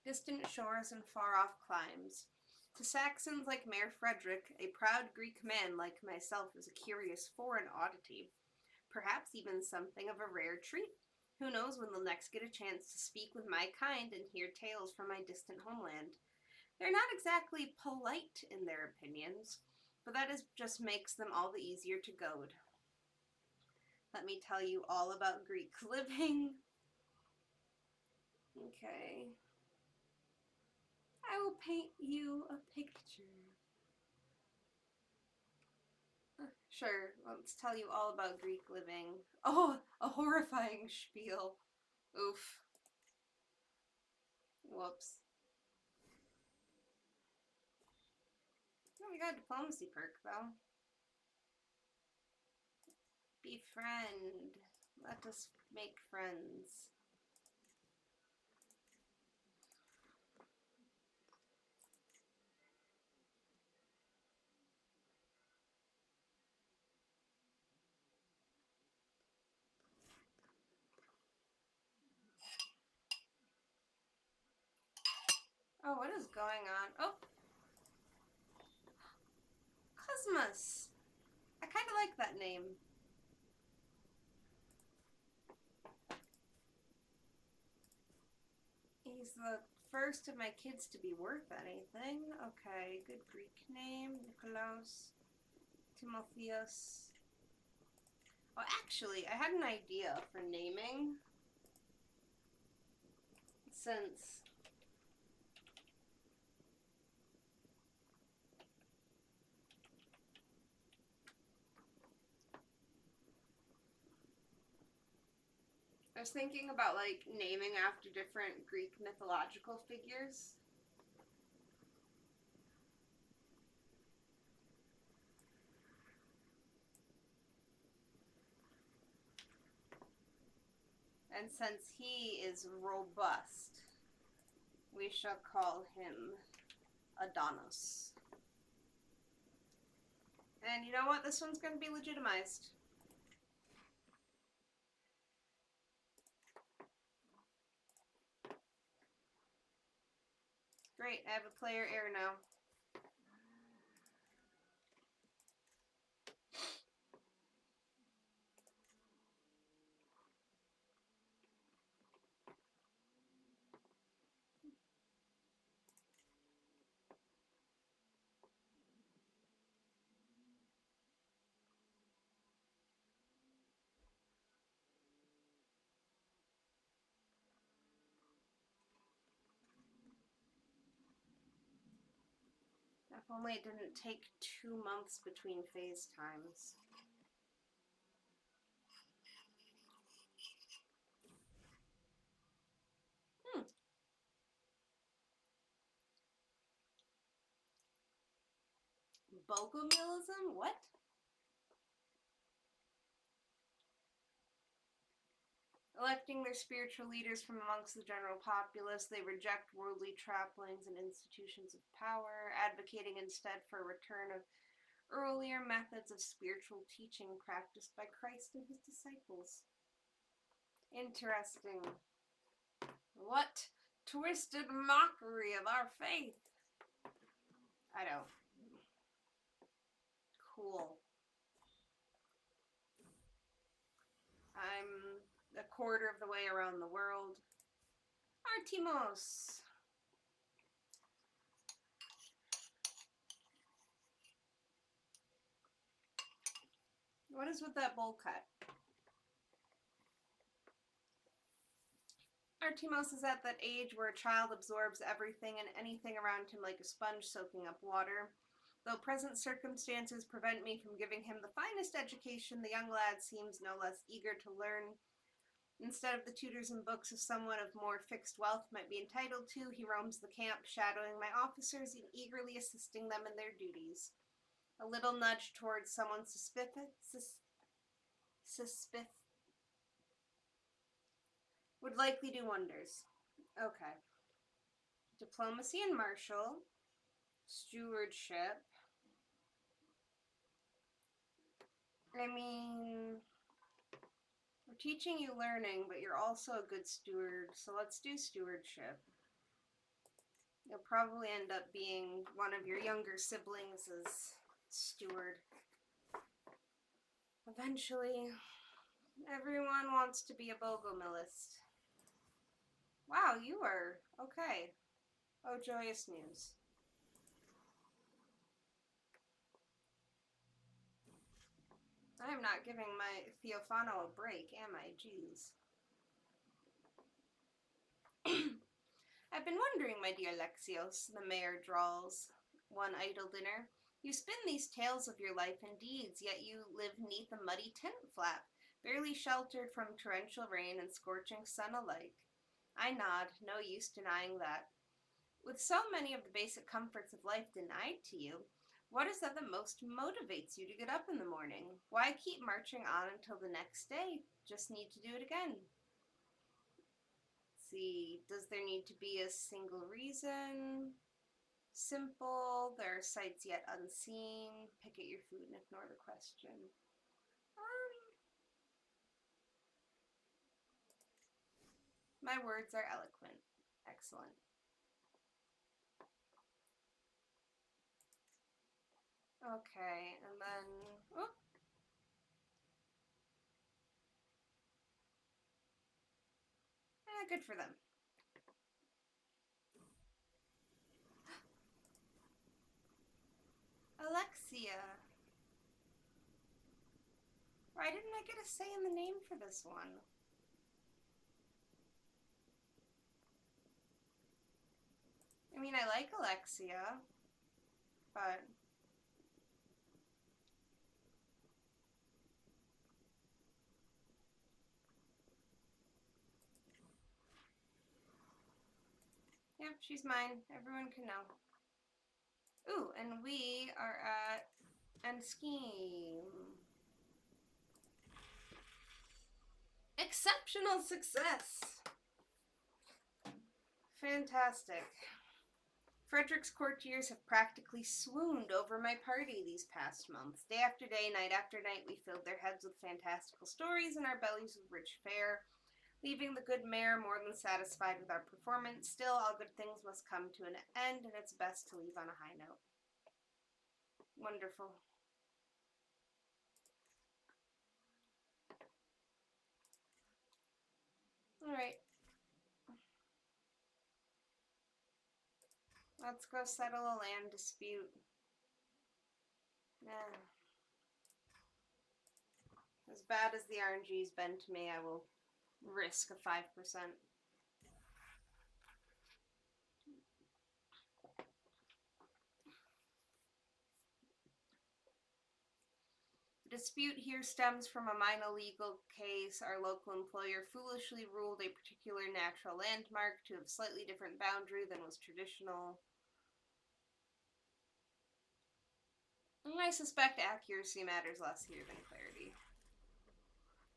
Distant shores and far-off climes. To Saxons like Mayor Frederick, a proud Greek man like myself is a curious foreign oddity. Perhaps even something of a rare treat. Who knows when they'll next get a chance to speak with my kind and hear tales from my distant homeland. They're not exactly polite in their opinions, but that just makes them all the easier to goad. Let me tell you all about Greek living. Okay. I will paint you a picture. Sure, let's tell you all about Greek living. Oh, a horrifying spiel. Oof. Whoops. Oh, we got a diplomacy perk, though. Befriend. Let us make friends. Oh, what is going on? Oh! Cosmos! I kind of like that name. He's the first of my kids to be worth anything. Okay, good Greek name. Nikolaos. Timotheos. Oh, actually, I had an idea for naming. Since I was thinking about, like, naming after different Greek mythological figures. And since he is robust, we shall call him Adonis. And you know what? This one's going to be legitimized. Great, I have a player heir now. If only it didn't take 2 months between phase times. Bogomilism? What? Electing their spiritual leaders from amongst the general populace, they reject worldly trappings and institutions of power, advocating instead for a return of earlier methods of spiritual teaching practiced by Christ and his disciples. Interesting. What twisted mockery of our faith? I don't. Cool. I'm a quarter of the way around the world. Artimos! What is with that bowl cut? Artimos is at that age where a child absorbs everything and anything around him like a sponge soaking up water. Though present circumstances prevent me from giving him the finest education, the young lad seems no less eager to learn. Instead of the tutors and books of someone of more fixed wealth might be entitled to, he roams the camp, shadowing my officers and eagerly assisting them in their duties. A little nudge towards someone would likely do wonders. Okay. Diplomacy and martial. Stewardship. I mean, we're teaching you learning, but you're also a good steward, so let's do stewardship. You'll probably end up being one of your younger siblings as steward. Eventually, everyone wants to be a bogomilist. Wow, you are. Okay. Oh, joyous news. I'm not giving my Theophano a break, am I? Jeez. I've been wondering, my dear Alexios, the mayor drawls one idle dinner. You spin these tales of your life and deeds, yet you live neath a muddy tent flap, barely sheltered from torrential rain and scorching sun alike. I nod, no use denying that. With so many of the basic comforts of life denied to you, what is that most motivates you to get up in the morning? Why keep marching on until the next day? Just need to do it again. See, does there need to be a single reason? Simple, there are sights yet unseen. Pick at your food and ignore the question. My words are eloquent. Excellent. Okay, and then... Oh. Good for them. Alexia. Why didn't I get a say in the name for this one? I mean, I like Alexia, but... Yep, she's mine. Everyone can know. Ooh, and we are at End Scheme. Exceptional success! Fantastic. Frederick's courtiers have practically swooned over my party these past months. Day after day, night after night, we filled their heads with fantastical stories and our bellies with rich fare, leaving the good mayor more than satisfied with our performance. Still, all good things must come to an end, and it's best to leave on a high note. Wonderful. Alright. Let's go settle a land dispute. Yeah. As bad as the RNG's been to me, I will risk a 5%. The dispute here stems from a minor legal case. Our local employer foolishly ruled a particular natural landmark to have slightly different boundary than was traditional. And I suspect accuracy matters less here than clarity.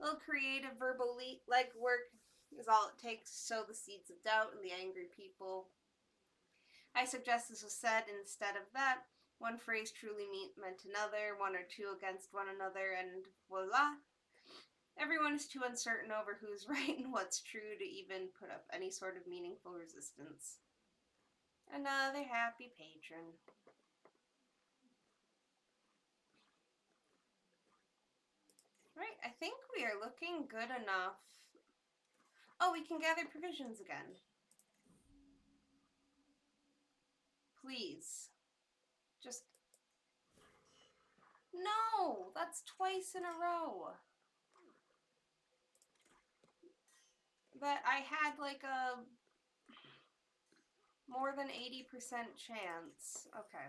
A little creative verbal legwork is all it takes to sow the seeds of doubt in the angry people. I suggest this was said instead of that. One phrase truly meant another, one or two against one another, and voila. Everyone is too uncertain over who's right and what's true to even put up any sort of meaningful resistance. Another happy patron. Right, I think we are looking good enough. Oh, we can gather provisions again. Please. Just... No! That's twice in a row. that I had like a more than 80% chance. Okay.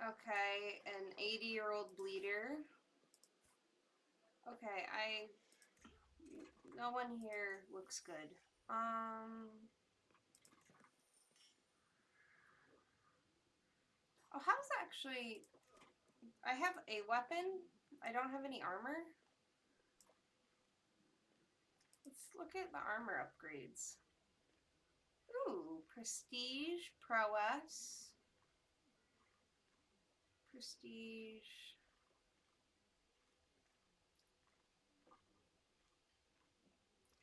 Okay, an 80-year-old bleeder. Okay, no one here looks good. Oh, how's actually, I have a weapon. I don't have any armor. Let's look at the armor upgrades. Ooh, prestige, prowess, prestige.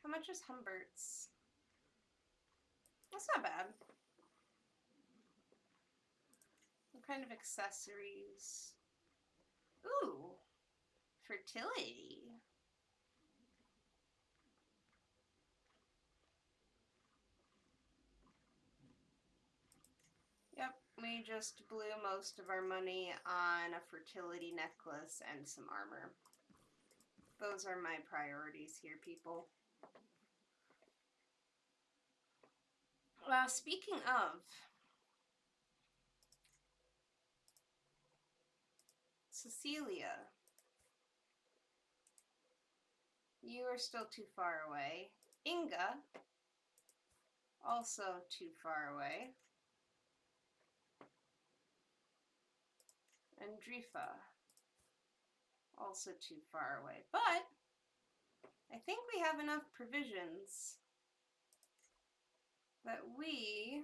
How much is Humbert's? That's not bad. What kind of accessories? Ooh, fertility. Yep, we just blew most of our money on a fertility necklace and some armor. Those are my priorities here, people. Well, speaking of, Cecilia, you are still too far away. Inga, also too far away. And Drifa, also too far away. But I think we have enough provisions that we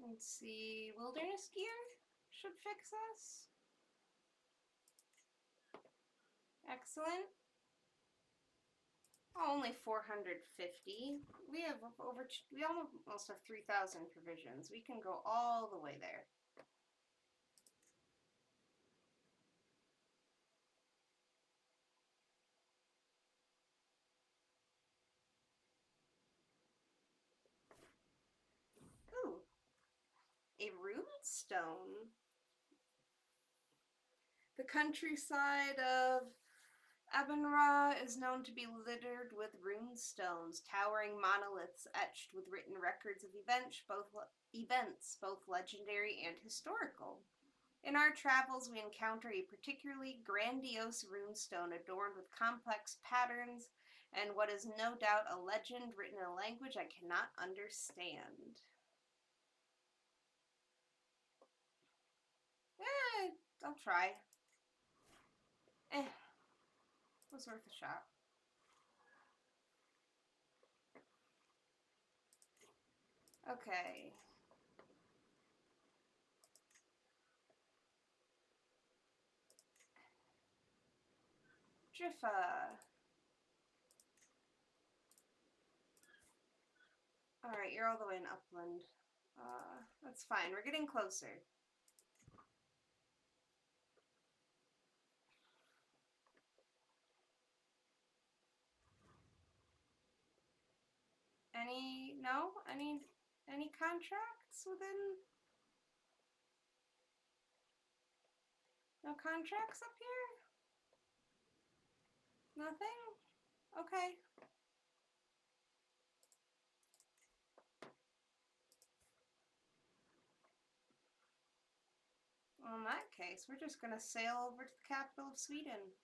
let's see, wilderness gear should fix us. Excellent. Oh, only 450. We have we almost have 3,000 provisions. We can go all the way there. Ooh, a rune stone. The countryside of Abenra is known to be littered with rune stones, towering monoliths etched with written records of events, both legendary and historical. In our travels, we encounter a particularly grandiose runestone adorned with complex patterns and what is no doubt a legend written in a language I cannot understand. I'll try. Was worth a shot. Okay. Jiffa. Alright, you're all the way in Upland. That's fine. We're getting closer. Any contracts within? No contracts up here? Nothing? Okay. Well, in that case, we're just gonna sail over to the capital of Sweden.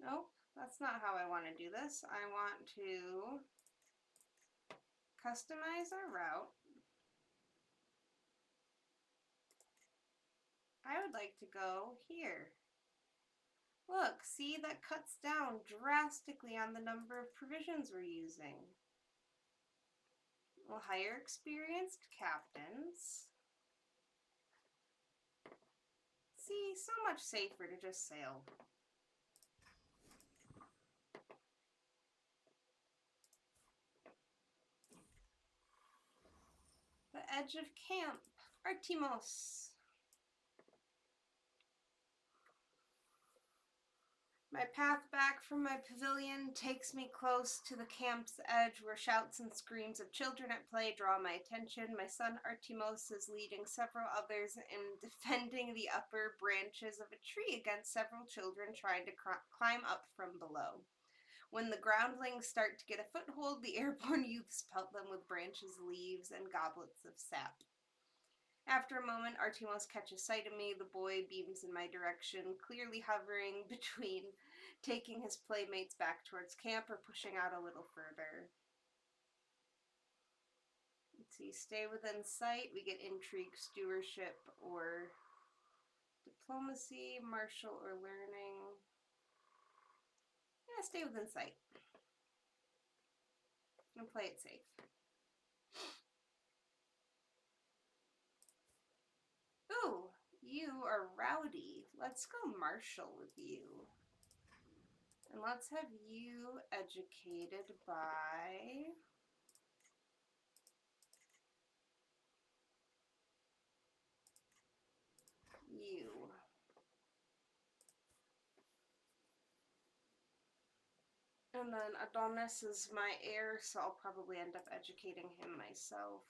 Nope, that's not how I want to do this. I want to customize our route. I would like to go here. Look, see, that cuts down drastically on the number of provisions we're using. We'll hire experienced captains. See, so much safer to just sail. edge of camp. Artimos. My path back from my pavilion takes me close to the camp's edge where shouts and screams of children at play draw my attention. My son Artimos is leading several others in defending the upper branches of a tree against several children trying to climb up from below. When the groundlings start to get a foothold, the airborne youths pelt them with branches, leaves, and goblets of sap. After a moment, Artimos catches sight of me. The boy beams in my direction, clearly hovering between taking his playmates back towards camp or pushing out a little further. Let's see, stay within sight. We get intrigue, stewardship, or diplomacy, martial, or learning. Yeah, stay within sight. And play it safe. Ooh, you are rowdy. Let's go martial with you. And let's have you educated by you. And then Adonis is my heir, so I'll probably end up educating him myself.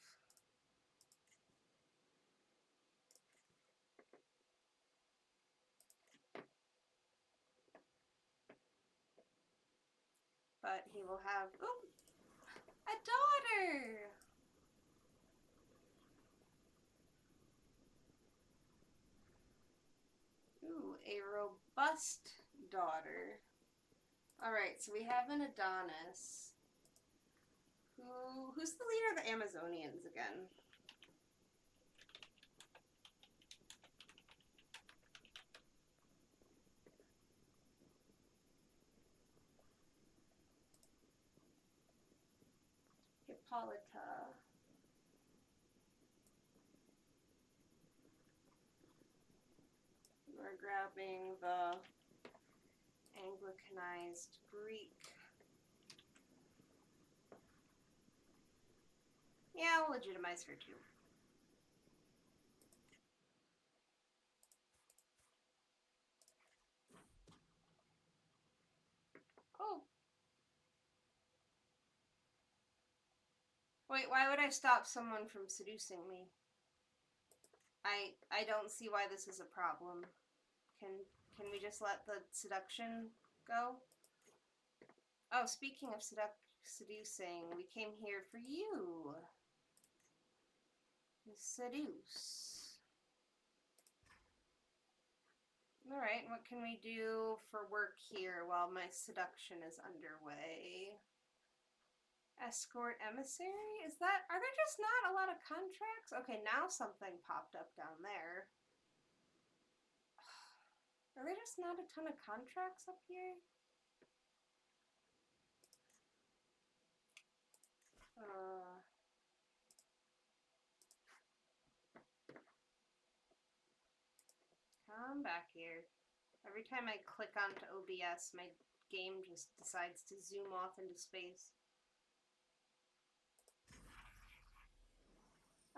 But he will have, ooh, a daughter! Ooh, a robust daughter. Alright, so we have an Adonis. Who's the leader of the Amazonians again? Hippolyta. We're grabbing the Anglicanized Greek. Yeah, I'll legitimize her too. Oh. Wait, why would I stop someone from seducing me? I don't see why this is a problem. Can we just let the seduction go? Oh, speaking of seducing, we came here for you. Seduce. Alright, what can we do for work here while my seduction is underway? Escort emissary? Are there just not a lot of contracts? Okay, now something popped up down there. Are there just not a ton of contracts up here? Come back here. Every time I click onto OBS, my game just decides to zoom off into space.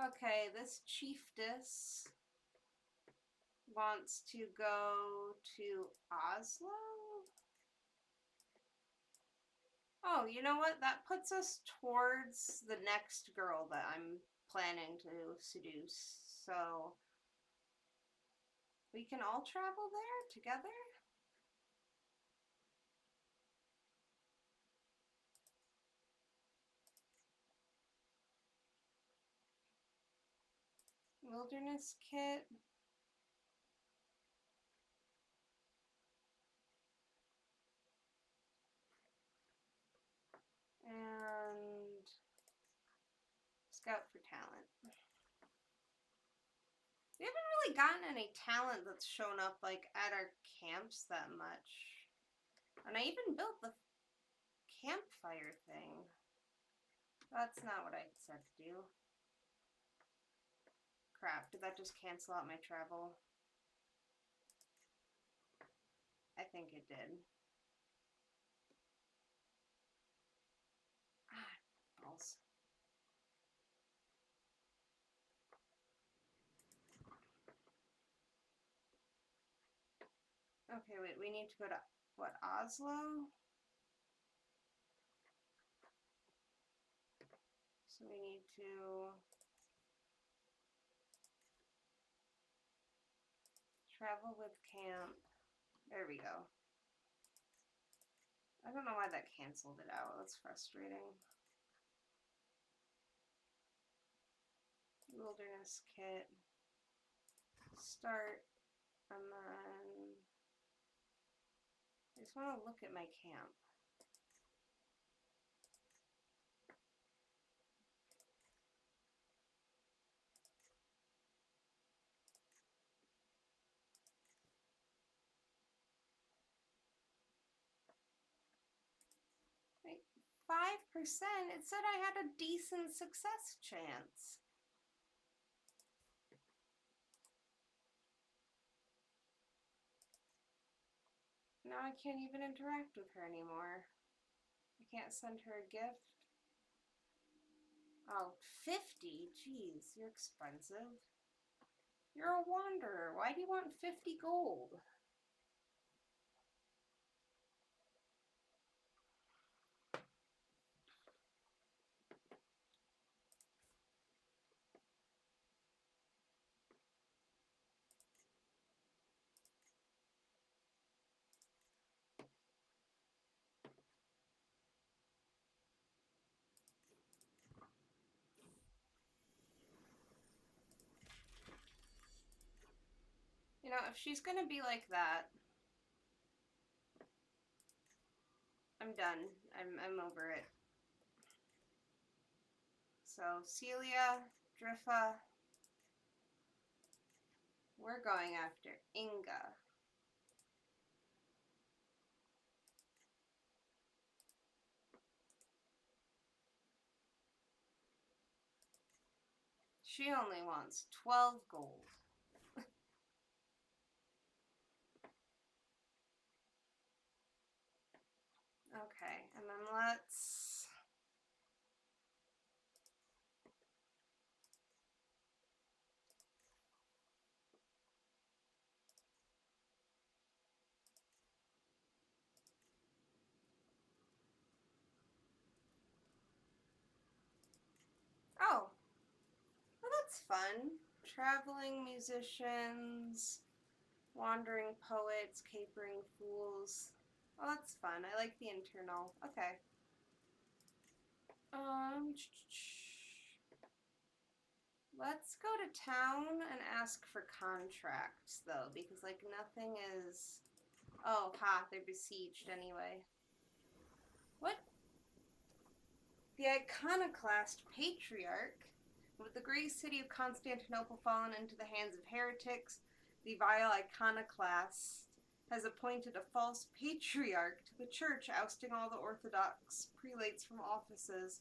Okay, this chiefess wants to go to Oslo? Oh, you know what? That puts us towards the next girl that I'm planning to seduce. So we can all travel there together? Wilderness kit. And scout for talent. We haven't really gotten any talent that's shown up like at our camps that much. And I even built the campfire thing. That's not what I said to do. Crap, did that just cancel out my travel? I think it did. Ah, balls. Okay, wait, we need to go to, what, Oslo? So we need to travel with camp. There we go. I don't know why that canceled it out. That's frustrating. Wilderness kit. Start. And then I just want to look at my camp. Wait, 5%? It said I had a decent success chance. Now I can't even interact with her anymore. I can't send her a gift. Oh, 50? Jeez, you're expensive. You're a wanderer. Why do you want 50 gold? You know, if she's gonna be like that, I'm done. I'm over it. So, Celia, Driffa, we're going after Inga. She only wants 12 gold. Okay, and then let's... Oh, well, that's fun. Traveling musicians, wandering poets, capering fools. Oh, that's fun. I like the internal. Okay. Let's go to town and ask for contracts, though, because, like, nothing is... Oh, ha, they're besieged anyway. What? The iconoclast patriarch, with the great city of Constantinople fallen into the hands of heretics, the vile iconoclast has appointed a false patriarch to the church, ousting all the Orthodox prelates from offices.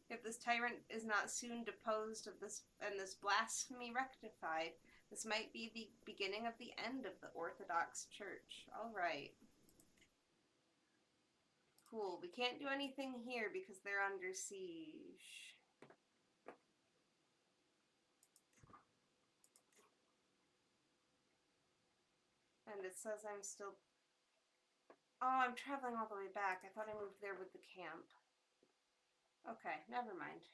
If this tyrant is not soon deposed of this and this blasphemy rectified, this might be the beginning of the end of the Orthodox Church. All right. Cool. We can't do anything here because they're under siege. And it says I'm still... Oh, I'm traveling all the way back. I thought I moved there with the camp. Okay, never mind.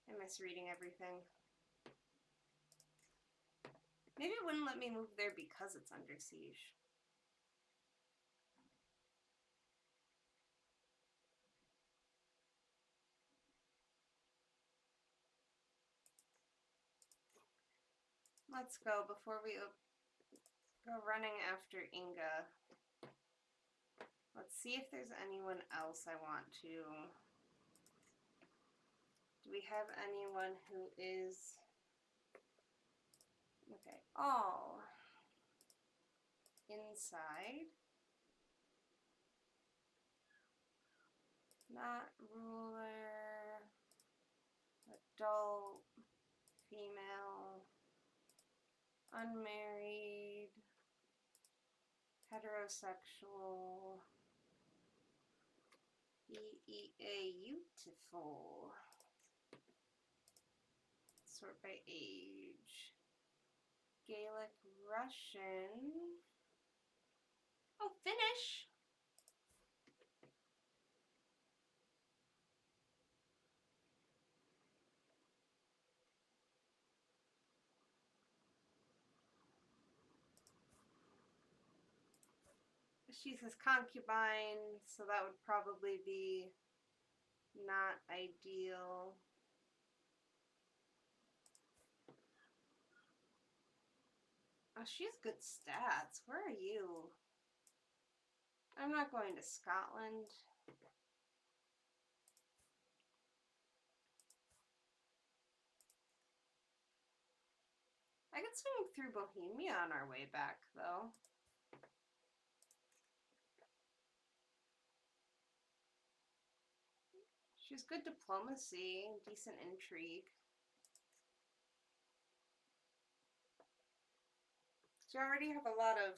I misreading everything. Maybe it wouldn't let me move there because it's under siege. Let's go before we go running after Inga. Let's see if there's anyone else I want to... Do we have anyone who is... Okay. Oh. Inside. Not ruler. Adult. Female. Unmarried. Heterosexual. Beautiful. Sort by age. Gaelic Russian. Oh, finish! She's his concubine, so that would probably be not ideal. Oh, she has good stats. Where are you? I'm not going to Scotland. I could swing through Bohemia on our way back, though. She has good diplomacy, decent intrigue. So you already have a lot of...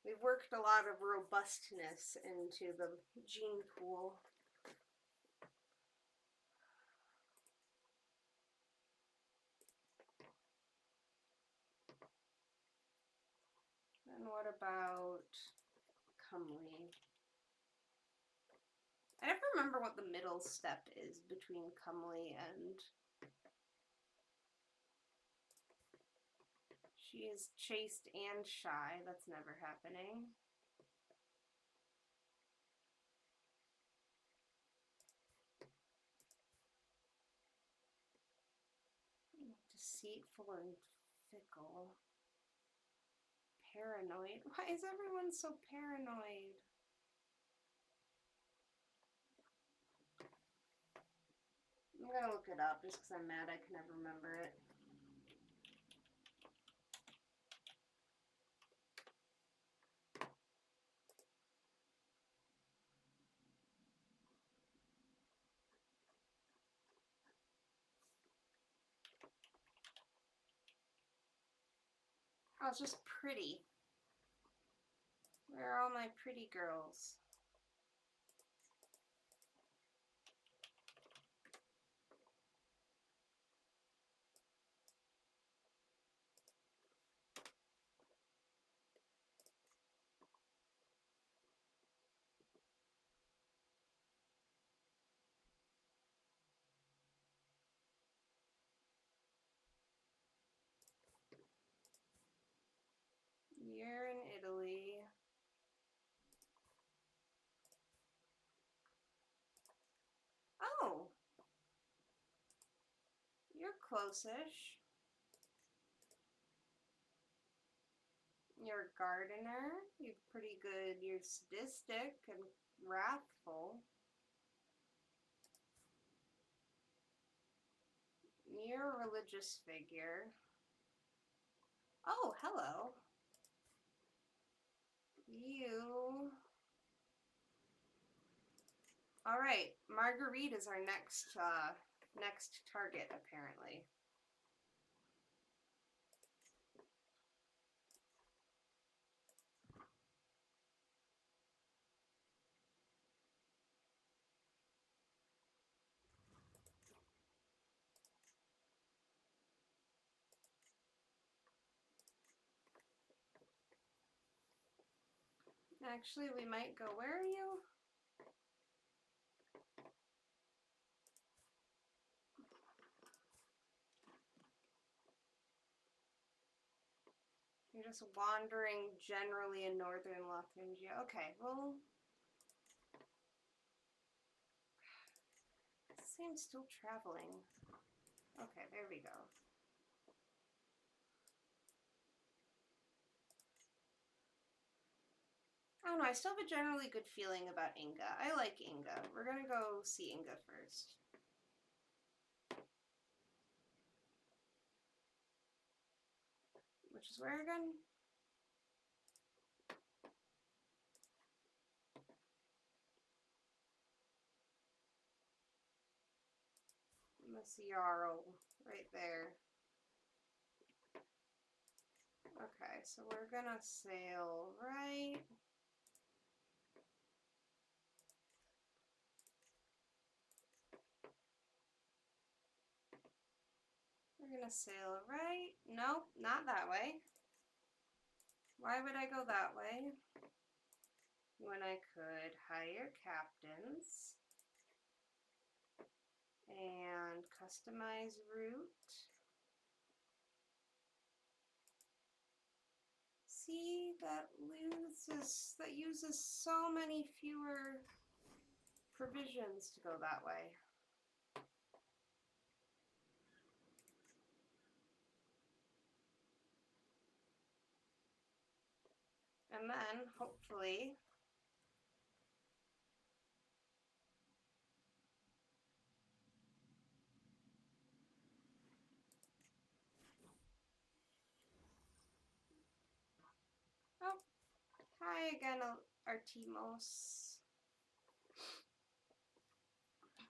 We've worked a lot of robustness into the gene pool. And what about comely? I never remember what the middle step is between comely and... She is chaste and shy. That's never happening. Deceitful and fickle. Paranoid. Why is everyone so paranoid? I'm gonna look it up just because I'm mad I can never remember it. Oh, it's just pretty. Where are all my pretty girls? You're in Italy. Oh! You're close-ish. You're a gardener. You're pretty good. You're sadistic and wrathful. You're a religious figure. Oh, hello. You... Alright, Marguerite is our next target, apparently. Actually, we might go... Where are you? You're just wandering generally in northern Lotharingia. Okay, well... I'm still traveling. Okay, there we go. I don't know, I still have a generally good feeling about Inga. I like Inga. We're gonna go see Inga first. Which is where again? Miss Jarl, right there. Okay, so we're gonna sail right. We're gonna sail right. Nope, not that way. Why would I go that way? when I could hire captains and customize route. See, that uses so many fewer provisions to go that way. And then, hopefully, oh, hi again, Artemos.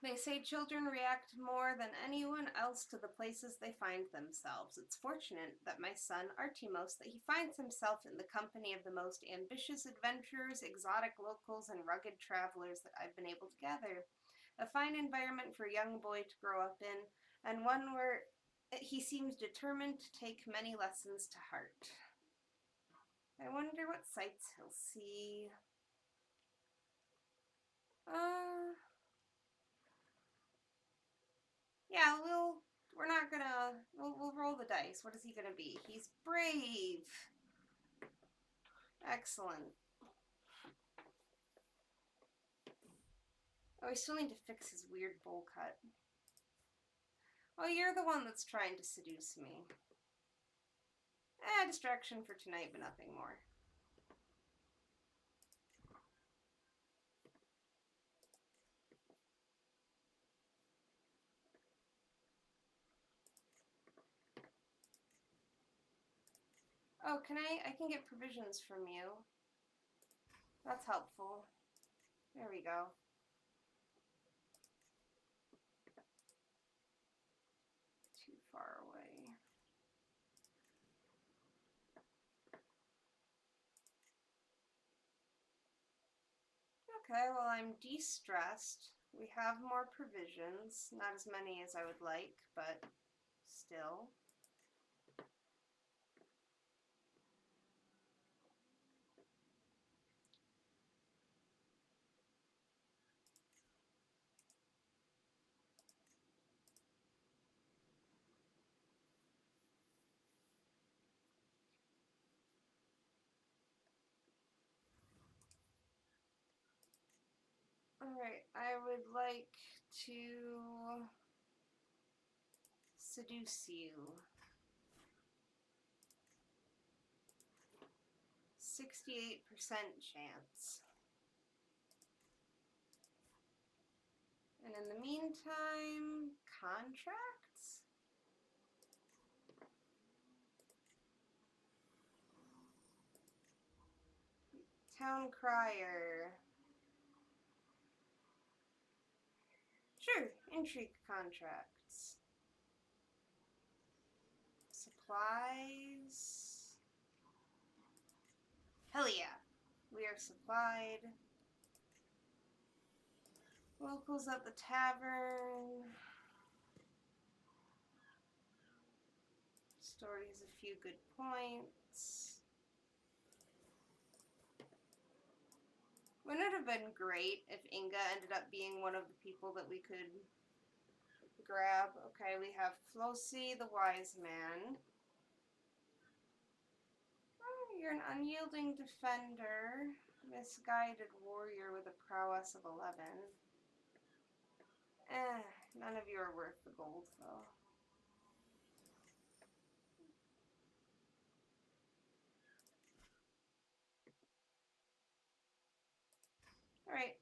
They say children react more than anyone else to the places they find themselves. It's fortunate that my son, Artemos, that he finds himself in the company of the most ambitious adventurers, exotic locals, and rugged travelers that I've been able to gather. A fine environment for a young boy to grow up in, and one where he seems determined to take many lessons to heart. I wonder what sights he'll see. Yeah, we'll roll the dice. What is he gonna be? He's brave. Excellent. Oh, we still need to fix his weird bowl cut. Oh, you're the one that's trying to seduce me. Distraction for tonight, but nothing more. Oh, I can get provisions from you. That's helpful. There we go. Too far away. Okay, well, I'm de-stressed. We have more provisions. Not as many as I would like, but still. Alright, I would like to seduce you. 68% chance. And in the meantime, contracts? Town crier. Sure, intrigue contracts. Supplies. Hell yeah. We are supplied. Locals at the tavern. Stories a few good points. Wouldn't it have been great if Inga ended up being one of the people that we could grab? Okay, we have Flosi, the wise man. Oh, you're an unyielding defender. Misguided warrior with a prowess of 11. None of you are worth the gold, though. Alright.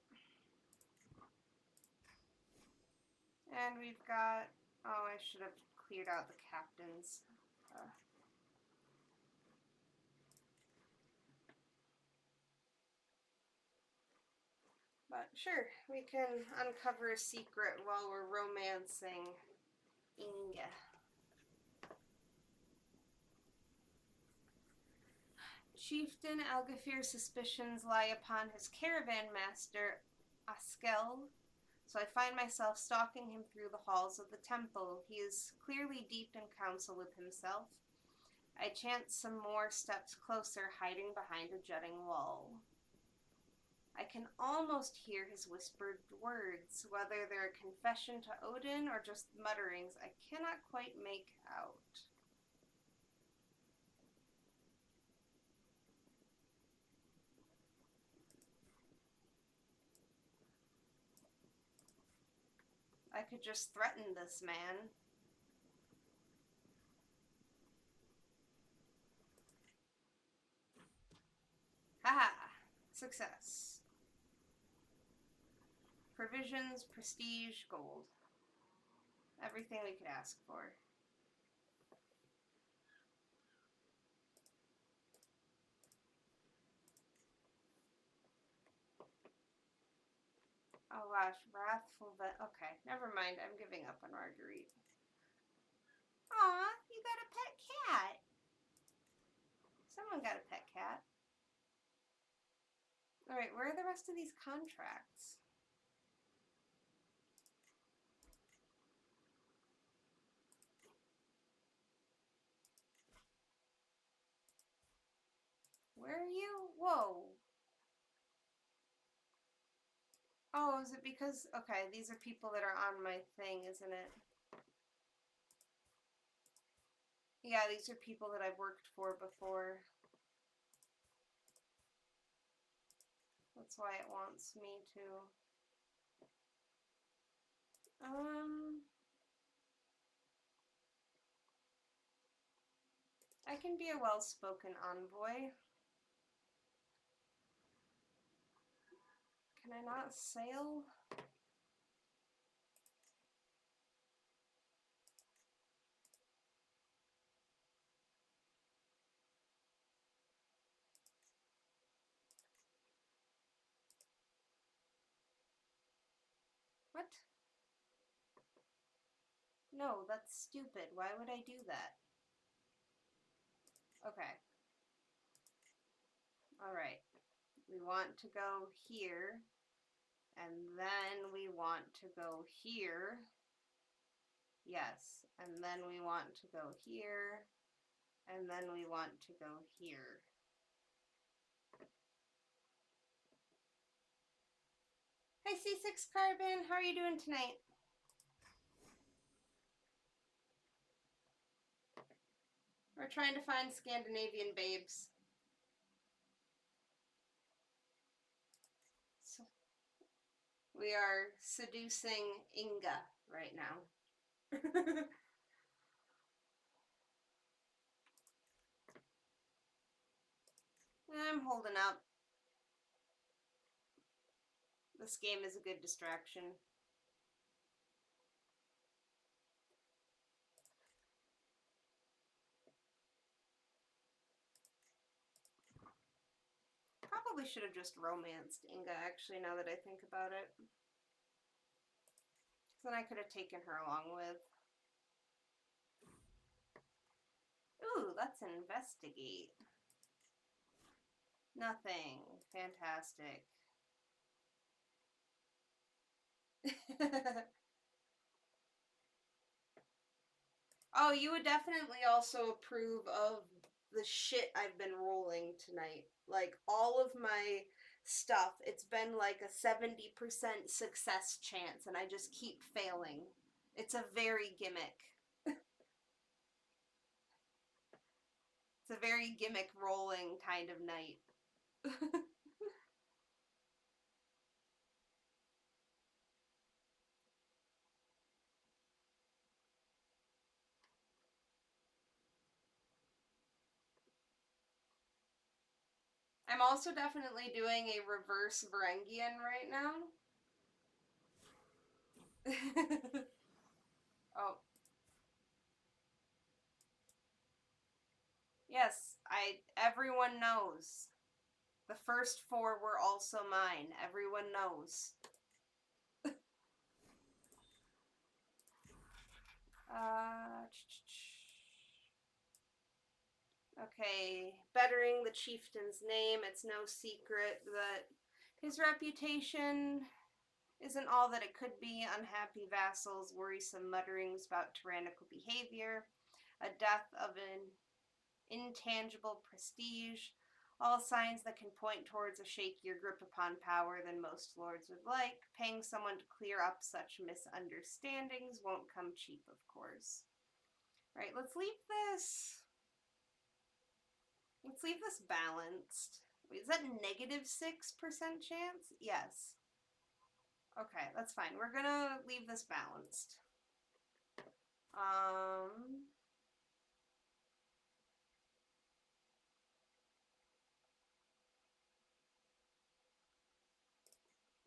And we've got... Oh, I should have cleared out the captains. But sure, we can uncover a secret while we're romancing Inga. Chieftain Algafir's suspicions lie upon his caravan master, Askel, so I find myself stalking him through the halls of the temple. He is clearly deep in counsel with himself. I chance some more steps closer, hiding behind a jutting wall. I can almost hear his whispered words, whether they're a confession to Odin or just mutterings I cannot quite make out. I could just threaten this man. Haha! Success. Provisions, prestige, gold. Everything we could ask for. Oh gosh, wrathful okay, never mind. I'm giving up on Marguerite. Aw, you got a pet cat. Someone got a pet cat. Alright, where are the rest of these contracts? Where are you? Whoa. Oh, is it because... Okay, these are people that are on my thing, isn't it? Yeah, these are people that I've worked for before. That's why it wants me to... I can be a well-spoken envoy. Can I not sail? What? No, that's stupid. Why would I do that? Okay. Alright. We want to go here. And then we want to go here. Yes. And then we want to go here. And then we want to go here. Hi C6 Carbon, how are you doing tonight? We're trying to find Scandinavian babes. So we are seducing Inga right now. I'm holding up. This game is a good distraction. Probably should have just romanced Inga, actually, now that I think about it. Because then I could have taken her along with. Ooh, let's investigate. Nothing. Fantastic. Oh, you would definitely also approve of the shit I've been rolling tonight. Like, all of my stuff, it's been like a 70% success chance, and I just keep failing. It's a very gimmick. It's a very gimmick rolling kind of night. I'm also definitely doing a reverse Varagnian right now. Oh. Yes, everyone knows. The first four were also mine. Everyone knows. Okay, bettering the chieftain's name. It's no secret that his reputation isn't all that it could be. Unhappy vassals, worrisome mutterings about tyrannical behavior, a death of an intangible prestige, All signs that can point towards a shakier grip upon power than most lords would like. Paying someone to clear up such misunderstandings won't come cheap, of course. Right, let's leave this... Let's leave this balanced. Wait, is that -6% chance? Yes. Okay, that's fine. We're gonna leave this balanced.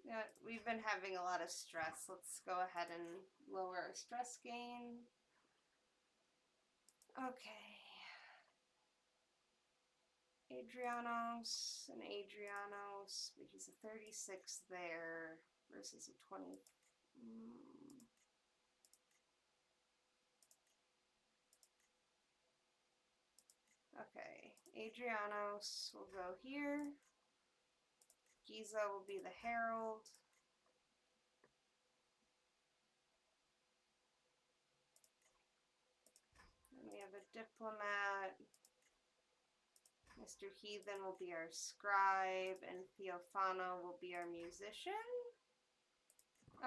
Yeah, we've been having a lot of stress. Let's go ahead and lower our stress gain. Okay. Adrianos and Adrianos, but he's a 36 there versus a 20. Okay, Adrianos will go here. Giza will be the herald. And we have a diplomat. Mr. Heathen will be our scribe, and Theophano will be our musician.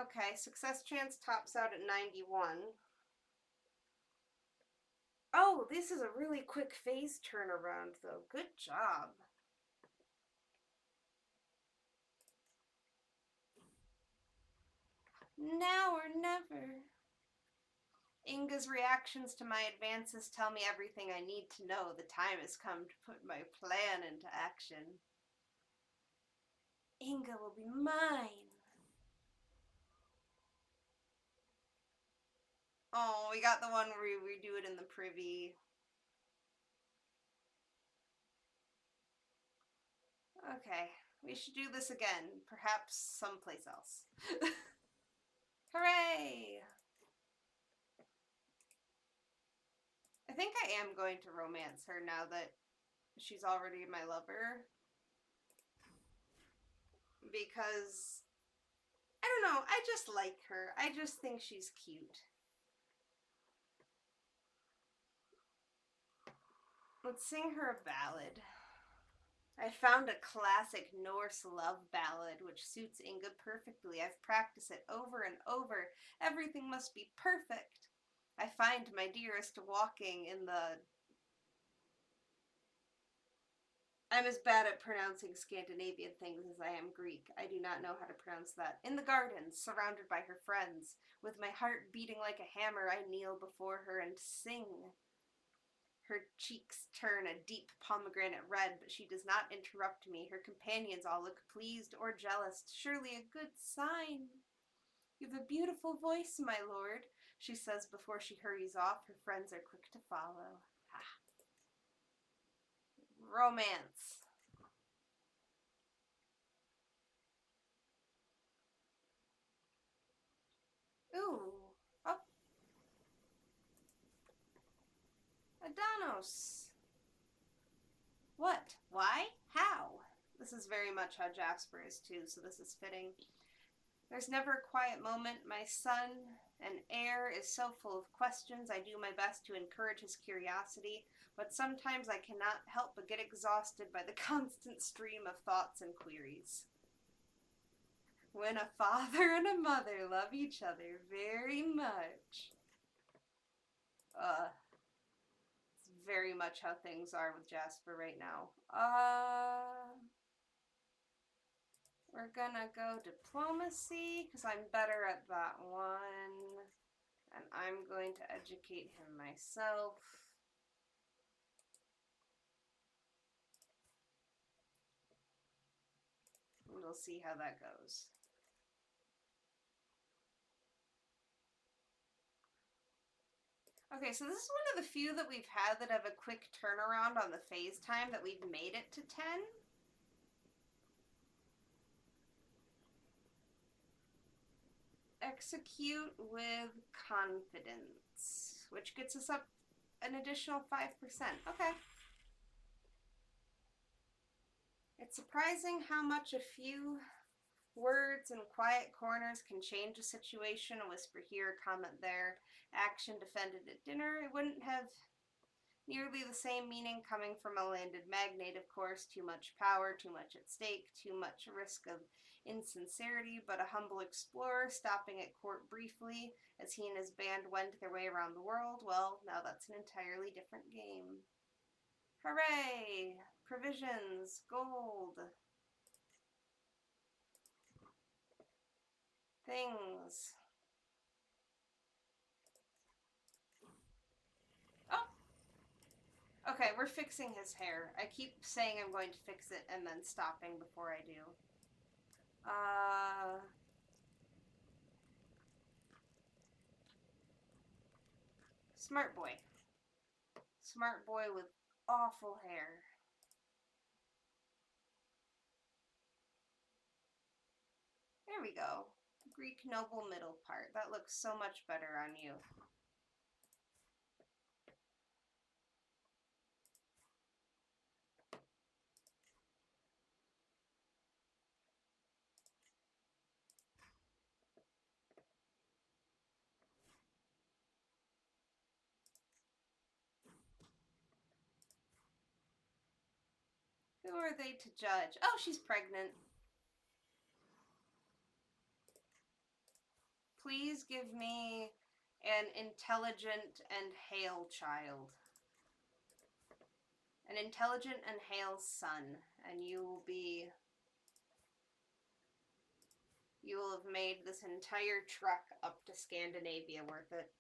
Okay, success chance tops out at 91. Oh, this is a really quick phase turnaround, though. Good job. Now or never. Inga's reactions to my advances tell me everything I need to know. The time has come to put my plan into action. Inga will be mine. Oh, we got the one where we do it in the privy. Okay, we should do this again. Perhaps someplace else. Hooray! I think I am going to romance her now that she's already my lover. Because, I don't know, I just like her. I just think she's cute. Let's sing her a ballad. I found a classic Norse love ballad which suits Inga perfectly. I've practiced it over and over. Everything must be perfect. I find my dearest walking in the... I'm as bad at pronouncing Scandinavian things as I am Greek. I do not know how to pronounce that. In the gardens, surrounded by her friends. With my heart beating like a hammer, I kneel before her and sing. Her cheeks turn a deep pomegranate red, but she does not interrupt me. Her companions all look pleased or jealous. Surely a good sign. You have a beautiful voice, my lord, she says before she hurries off. Her friends are quick to follow. Ah. Romance. Ooh. Oh. Adanos. What? Why? How? This is very much how Jasper is too, so this is fitting. There's never a quiet moment. My son and heir is so full of questions. I do my best to encourage his curiosity, but sometimes I cannot help but get exhausted by the constant stream of thoughts and queries. When a father and a mother love each other very much. It's very much how things are with Jasper right now. We're gonna go diplomacy, because I'm better at that one. And I'm going to educate him myself. And we'll see how that goes. Okay, so this is one of the few that we've had that have a quick turnaround on the phase time that we've made it to 10. Execute with confidence, which gets us up an additional 5%. Okay. It's surprising how much a few words and quiet corners can change a situation. A whisper here, a comment there. Action defended at dinner. It wouldn't have Nearly the same meaning coming from a landed magnate, of course. Too much power, too much at stake, too much risk of insincerity, but a humble explorer stopping at court briefly as he and his band wend their way around the world. Well, now that's an entirely different game. Hooray! Provisions, gold, things. Oh! Okay, we're fixing his hair. I keep saying I'm going to fix it and then stopping before I do. Smart boy. Smart boy with awful hair. There we go. Greek noble middle part. That looks so much better on you. Who are they to judge? Oh, she's pregnant. Please give me an intelligent and hale child. An intelligent and hale son, and you will have made this entire trek up to Scandinavia worth it.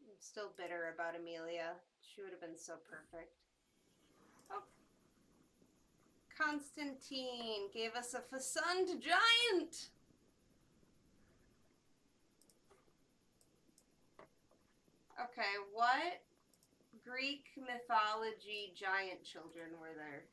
I'm still bitter about Amelia. She would have been so perfect. Oh. Constantine gave us a Fasund giant! Okay, what Greek mythology giant children were there?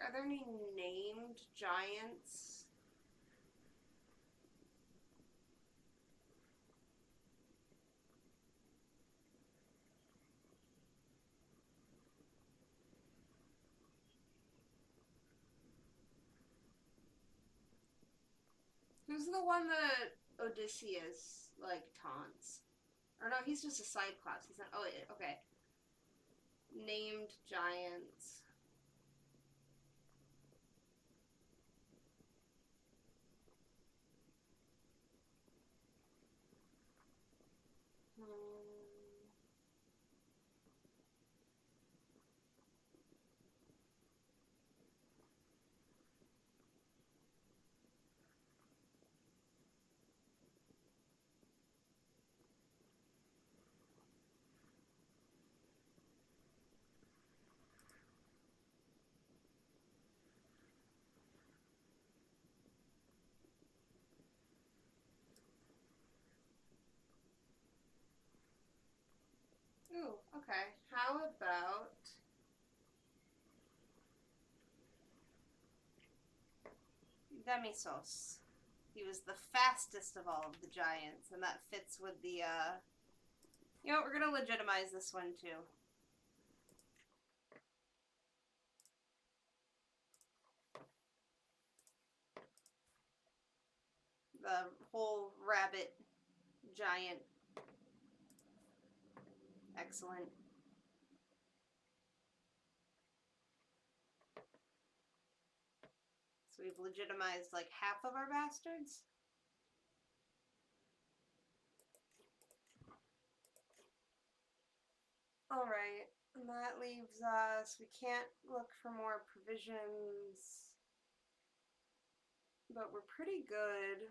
Are there any named giants? Who's the one that Odysseus, like, taunts? Or no, he's just a side class. He's not. Oh, okay. Named giants. Ooh, okay. How about Demisos? He was the fastest of all of the giants, and that fits with the, You know what, we're gonna legitimize this one, too. The whole rabbit giant. Excellent. So we've legitimized like half of our bastards. Alright. And that leaves us, we can't look for more provisions, but we're pretty good.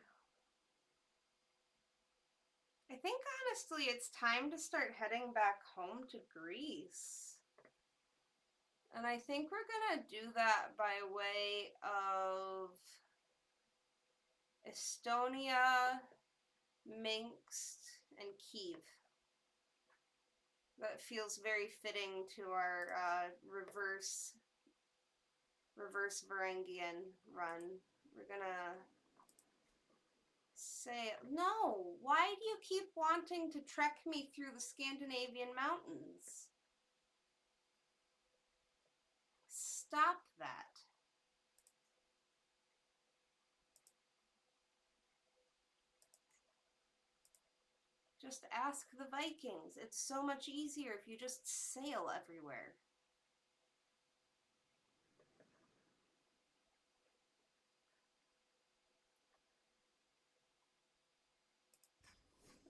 I think honestly it's time to start heading back home to Greece. And I think we're gonna do that by way of Estonia, Minsk, and Kiev. That feels very fitting to our reverse Varagnian run. We're gonna say no. Why do you keep wanting to trek me through the Scandinavian mountains? Stop that. Just ask the Vikings. It's so much easier if you just sail everywhere.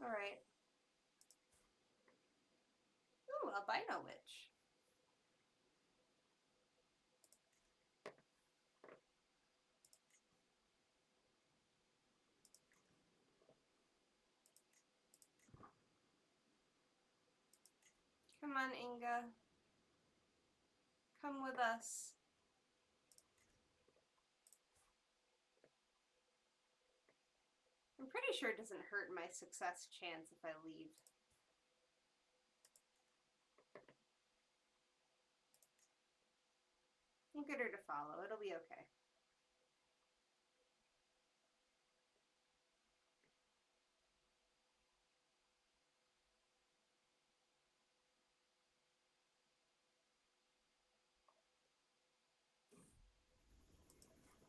Alright. Ooh, albino witch. Come on, Inga. Come with us. I'm pretty sure it doesn't hurt my success chance if I leave. I'll get her to follow. It'll be okay.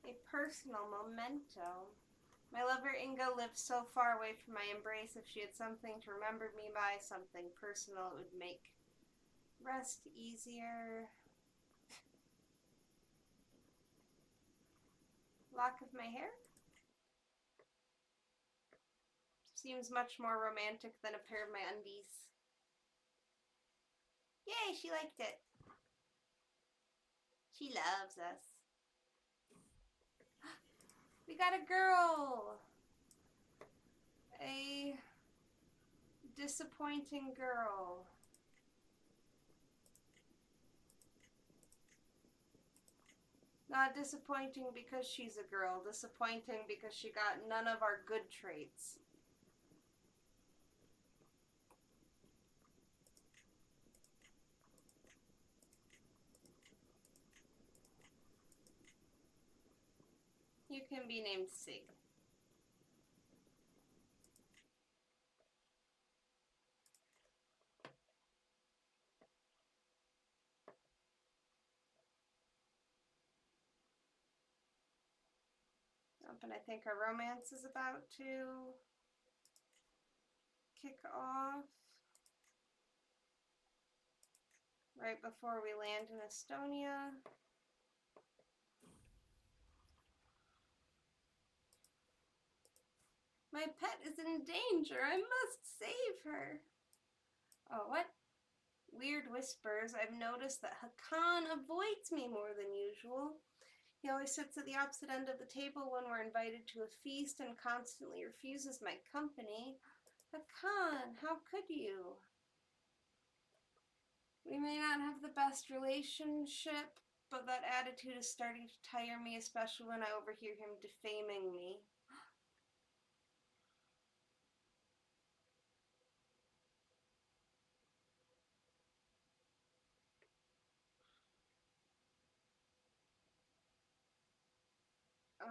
A personal memento. My lover Inga lived so far away from my embrace. If she had something to remember me by, something personal, it would make rest easier. Lock of my hair? Seems much more romantic than a pair of my undies. Yay, she liked it. She loves us. We got a girl! A disappointing girl. Not disappointing because she's a girl. Disappointing because she got none of our good traits. You can be named Sig. And I think our romance is about to kick off right before we land in Estonia. My pet is in danger. I must save her. Oh, what? Weird whispers. I've noticed that Hakan avoids me more than usual. He always sits at the opposite end of the table when we're invited to a feast and constantly refuses my company. Hakan, how could you? We may not have the best relationship, but that attitude is starting to tire me, especially when I overhear him defaming me.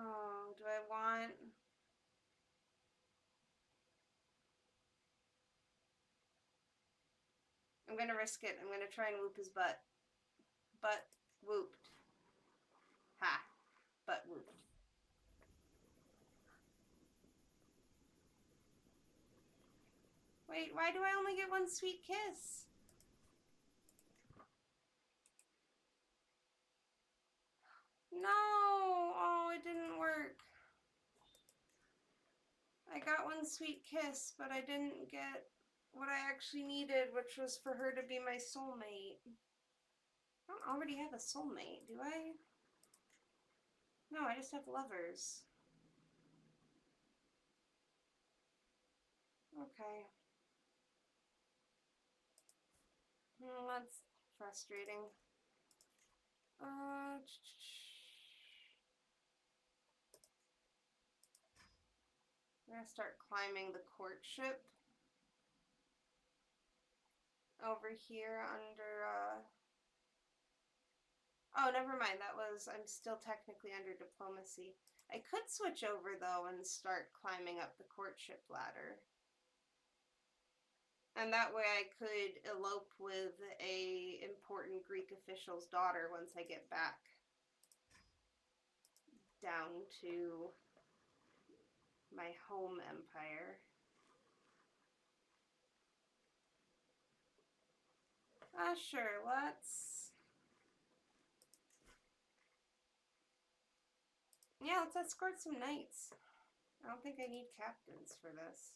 Oh, do I want... I'm gonna risk it. I'm gonna try and whoop his butt. Butt whooped. Ha. Butt whooped. Wait, why do I only get one sweet kiss? No! Oh, it didn't work. I got one sweet kiss, but I didn't get what I actually needed, which was for her to be my soulmate. I don't already have a soulmate, do I? No, I just have lovers. Okay. That's frustrating. I'm gonna start climbing the courtship over here under, oh, never mind, I'm still technically under diplomacy. I could switch over, though, and start climbing up the courtship ladder. And that way I could elope with a important Greek official's daughter once I get back down to my home empire. Sure, let's escort some knights. I don't think I need captains for this.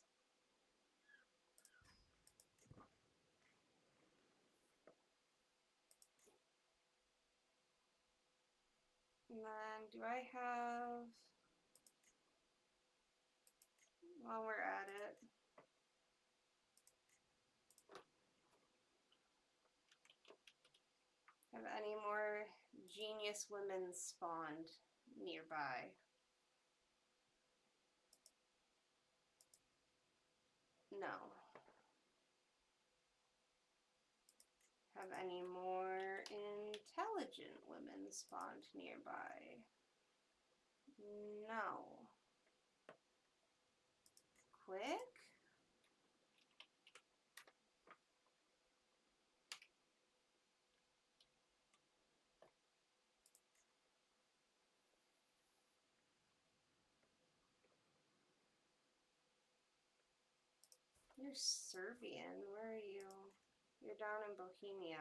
And then, do I have, while we're at it, have any more genius women spawned nearby? No. Have any more intelligent women spawned nearby? No. Quick? You're Serbian. Where are you? You're down in Bohemia.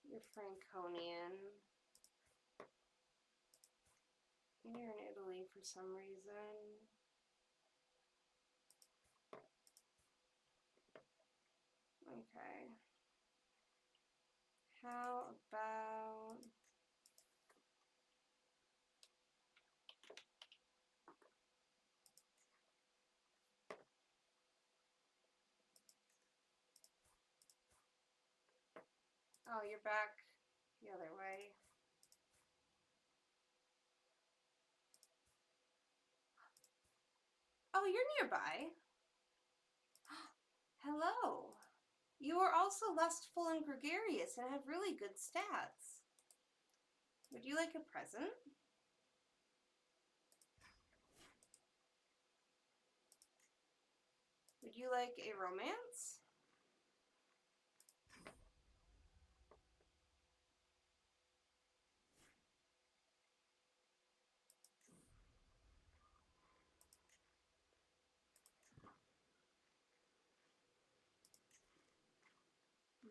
You're Franconian. You're in Italy for some reason. Okay. How about... Oh, you're back the other way. Oh, you're nearby. Hello. You are also lustful and gregarious and have really good stats. Would you like a present? Would you like a romance?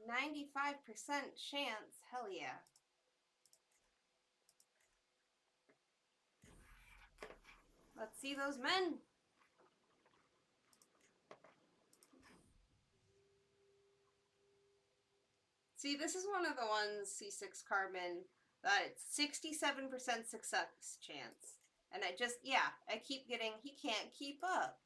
%95 chance. Hell yeah. Let's see those men. See, this is one of the ones, C6 carbon, that it's 67% success chance. And I just, yeah, I keep getting, he can't keep up.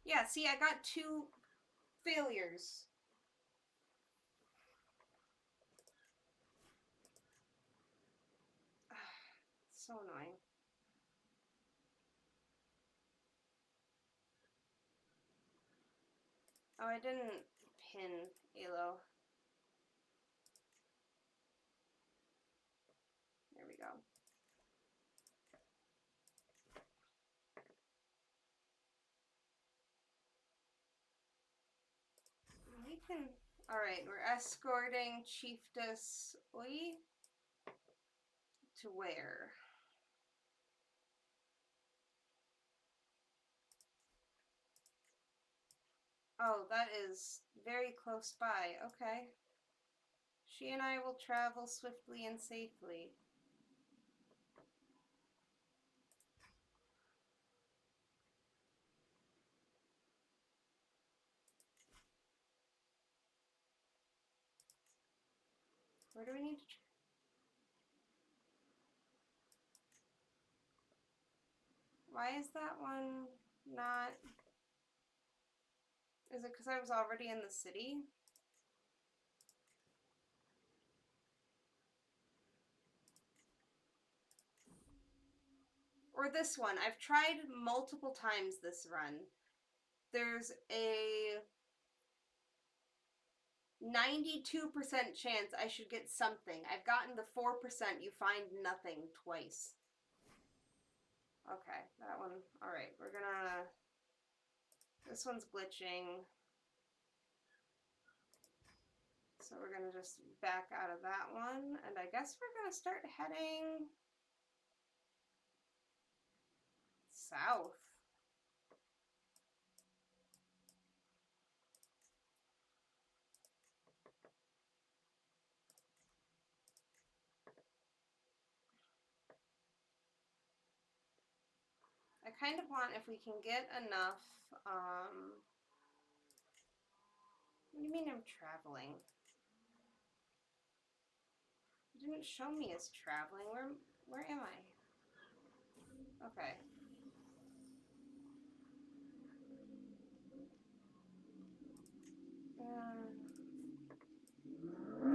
Yeah, see, I got 2 failures. So annoying. Oh, I didn't pin Alo. There we go. We can... Alright, we're escorting Chiefess Oi to where? Oh, that is very close by. Okay. She and I will travel swiftly and safely. Where do we need to... Why is that one not... Is it because I was already in the city? Or this one. I've tried multiple times this run. There's a 92% chance I should get something. I've gotten the 4% you find nothing twice. Okay, that one. Alright, we're gonna... This one's glitching. So we're gonna just back out of that one. And I guess we're gonna start heading... south. I kind of want, if we can get enough, what do you mean I'm traveling? It didn't show me as traveling. Where am I? Okay.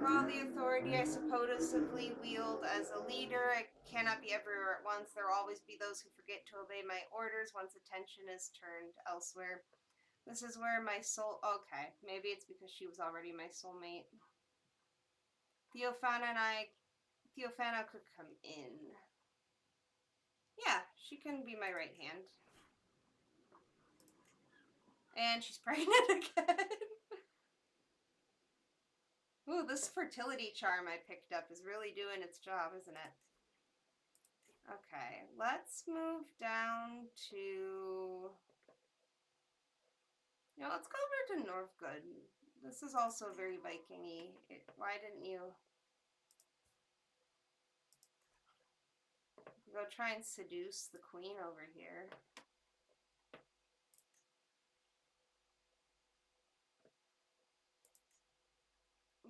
While the authority I supposedly wield as a leader, I cannot be everywhere at once. There will always be those who forget to obey my orders once attention is turned elsewhere. This is where my soul... Okay, maybe it's because she was already my soulmate. Theophana could come in. Yeah, she can be my right hand. And she's pregnant again. Ooh, this fertility charm I picked up is really doing its job, isn't it? Okay, let's move down to... You know, let's go over to Northgood. This is also very Viking-y. Why didn't you... Go try and seduce the queen over here.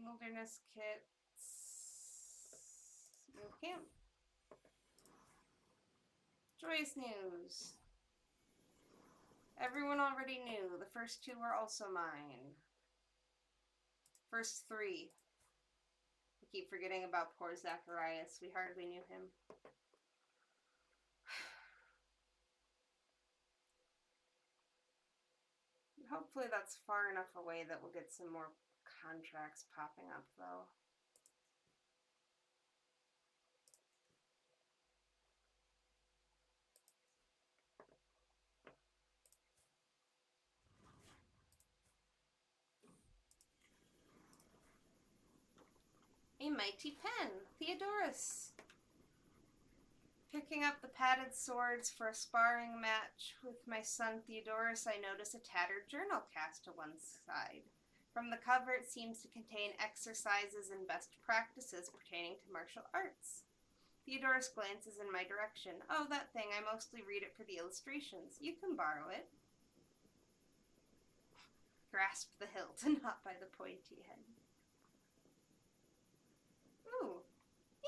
Wilderness kits. Move camp. Joyous news. Everyone already knew. The first two were also mine. First three. I keep forgetting about poor Zacharias. We hardly knew him. Hopefully that's far enough away that we'll get some more contracts popping up, though. A mighty pen, Theodorus. Picking up the padded swords for a sparring match with my son Theodorus, I notice a tattered journal cast to one side. From the cover, it seems to contain exercises and best practices pertaining to martial arts. Theodorus glances in my direction. Oh, that thing. I mostly read it for the illustrations. You can borrow it. Grasp the hilt, not by the pointy head. Ooh.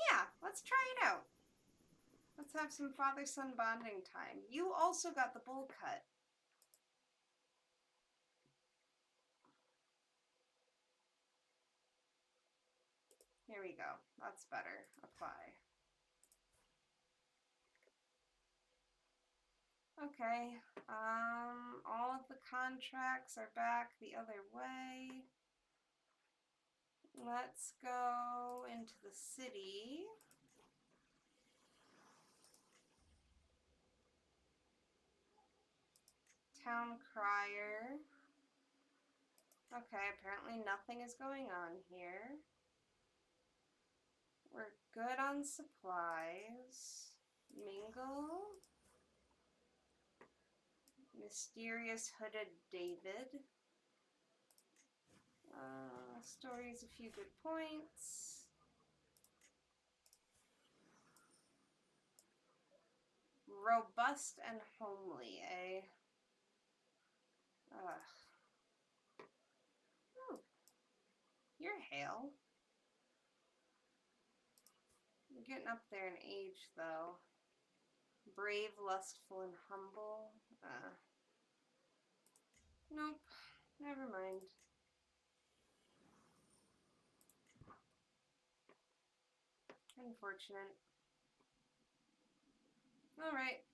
Yeah, let's try it out. Let's have some father-son bonding time. You also got the bowl cut. Here we go. That's better. Apply. Okay. All of the contracts are back the other way. Let's go into the city. Town crier. Okay, apparently nothing is going on here. We're good on supplies. Mingle. Mysterious hooded David. Stories, a few good points. Robust and homely, eh? Ugh. Ooh. You're hale. I'm getting up there in age, though. Brave, lustful, and humble. Nope. Never mind. Unfortunate. Alright.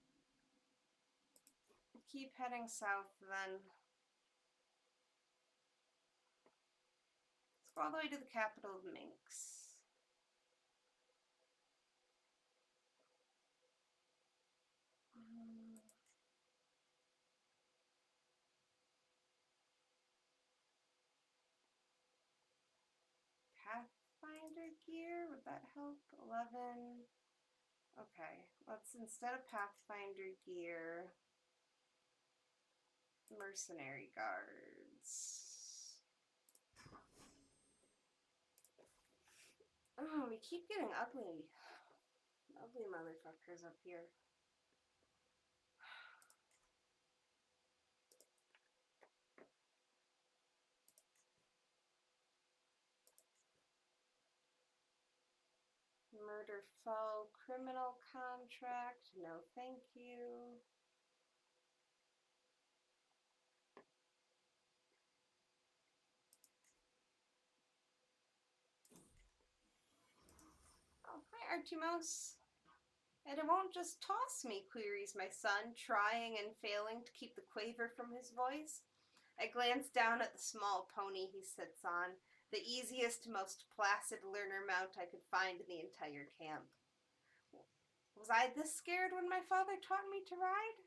Keep heading south, then. Let's go all the way to the capital of Minx. Pathfinder gear? Would that help? 11. Okay, let's, instead of Pathfinder gear, mercenary guards. Oh, we keep getting ugly motherfuckers up here. Murder foe, criminal contract, no thank you. Oh, hi Artimos. And it won't just toss me, queries my son, trying and failing to keep the quaver from his voice. I glance down at the small pony he sits on, the easiest, most placid learner mount I could find in the entire camp. Was I this scared when my father taught me to ride?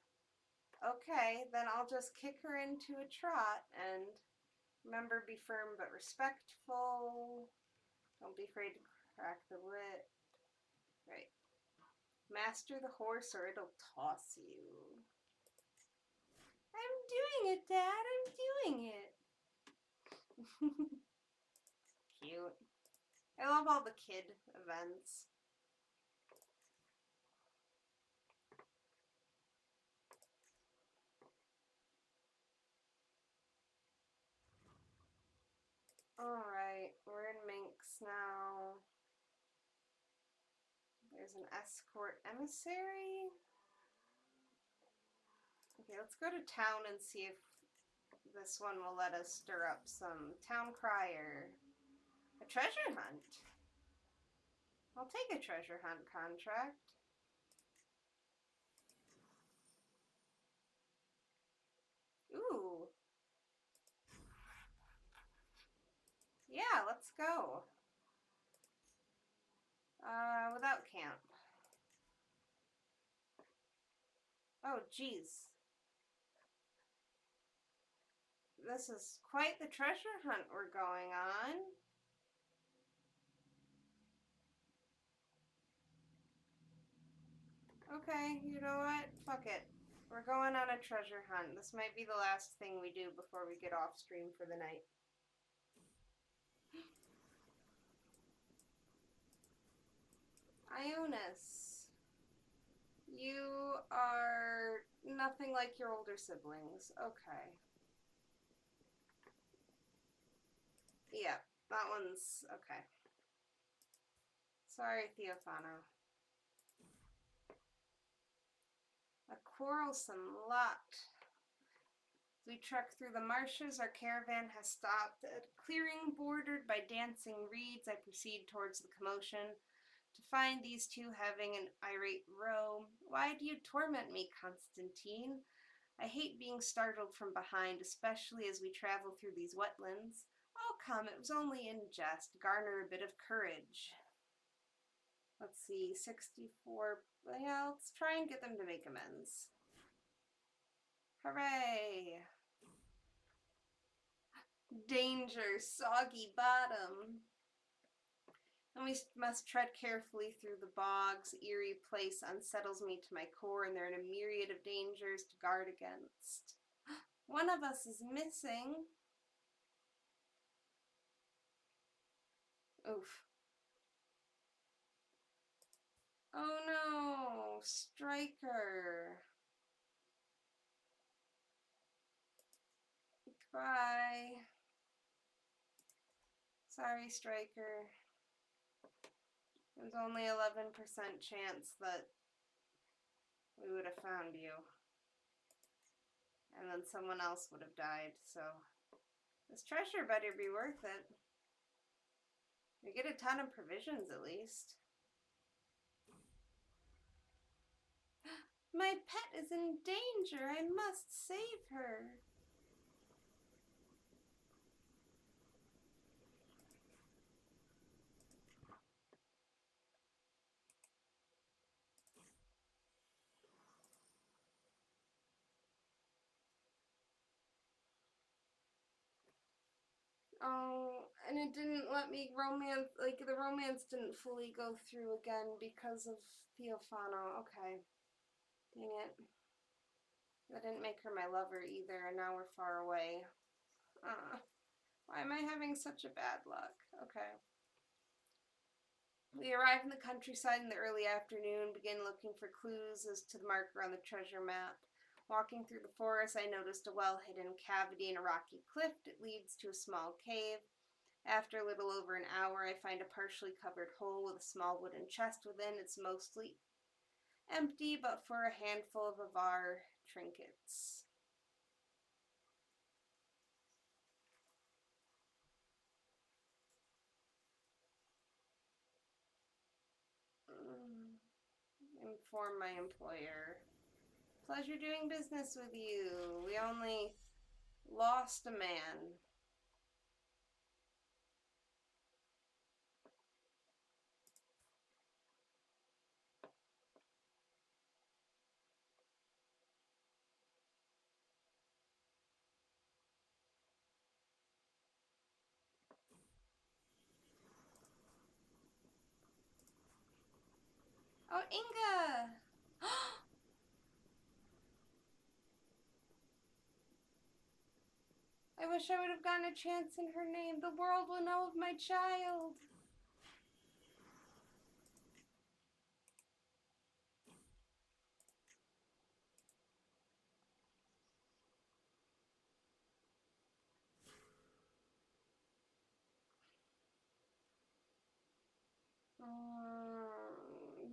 Okay, then I'll just kick her into a trot and remember, be firm but respectful. Don't be afraid to crack the whip. Right. Master the horse or it'll toss you. I'm doing it, Dad. I'm doing it. Cute. I love all the kid events. Alright, we're in Minx now. There's an escort emissary. Okay, let's go to town and see if this one will let us stir up some town crier. A treasure hunt. I'll take a treasure hunt contract. Ooh. Yeah, let's go. Without camp. Oh, geez. This is quite the treasure hunt we're going on. Okay, you know what? Fuck it. We're going on a treasure hunt. This might be the last thing we do before we get off stream for the night. Ionis. You are nothing like your older siblings. Okay. Yeah, that one's okay. Sorry, Theophano. A quarrelsome lot. As we trek through the marshes, our caravan has stopped at a clearing bordered by dancing reeds. I proceed towards the commotion to find these two having an irate row. Why do you torment me, Constantine? I hate being startled from behind, especially as we travel through these wetlands. Oh, come, it was only in jest. Garner a bit of courage. Let's see, 64. Yeah, let's try and get them to make amends. Hooray! Danger, soggy bottom. And we must tread carefully through the bogs. Eerie place unsettles me to my core, and there are a myriad of dangers to guard against. One of us is missing. Oof. Oh no, Striker. Goodbye. Sorry, Striker. There's only 11% chance that we would have found you. And then someone else would have died, so this treasure better be worth it. We get a ton of provisions at least. My pet is in danger. I must save her. Oh, and it didn't let me romance, like the romance didn't fully go through again because of Theophano. Okay. Dang it. That didn't make her my lover either, and now we're far away. Why am I having such a bad luck? Okay. We arrive in the countryside in the early afternoon, begin looking for clues as to the marker on the treasure map. Walking through the forest, I noticed a well-hidden cavity in a rocky cliff. It leads to a small cave. After a little over an hour, I find a partially covered hole with a small wooden chest within. It's mostly empty, but for a handful of Avar trinkets. Inform my employer. Pleasure doing business with you. We only lost a man. Oh, Inga! I wish I would have gotten a chance in her name. The world will know of my child.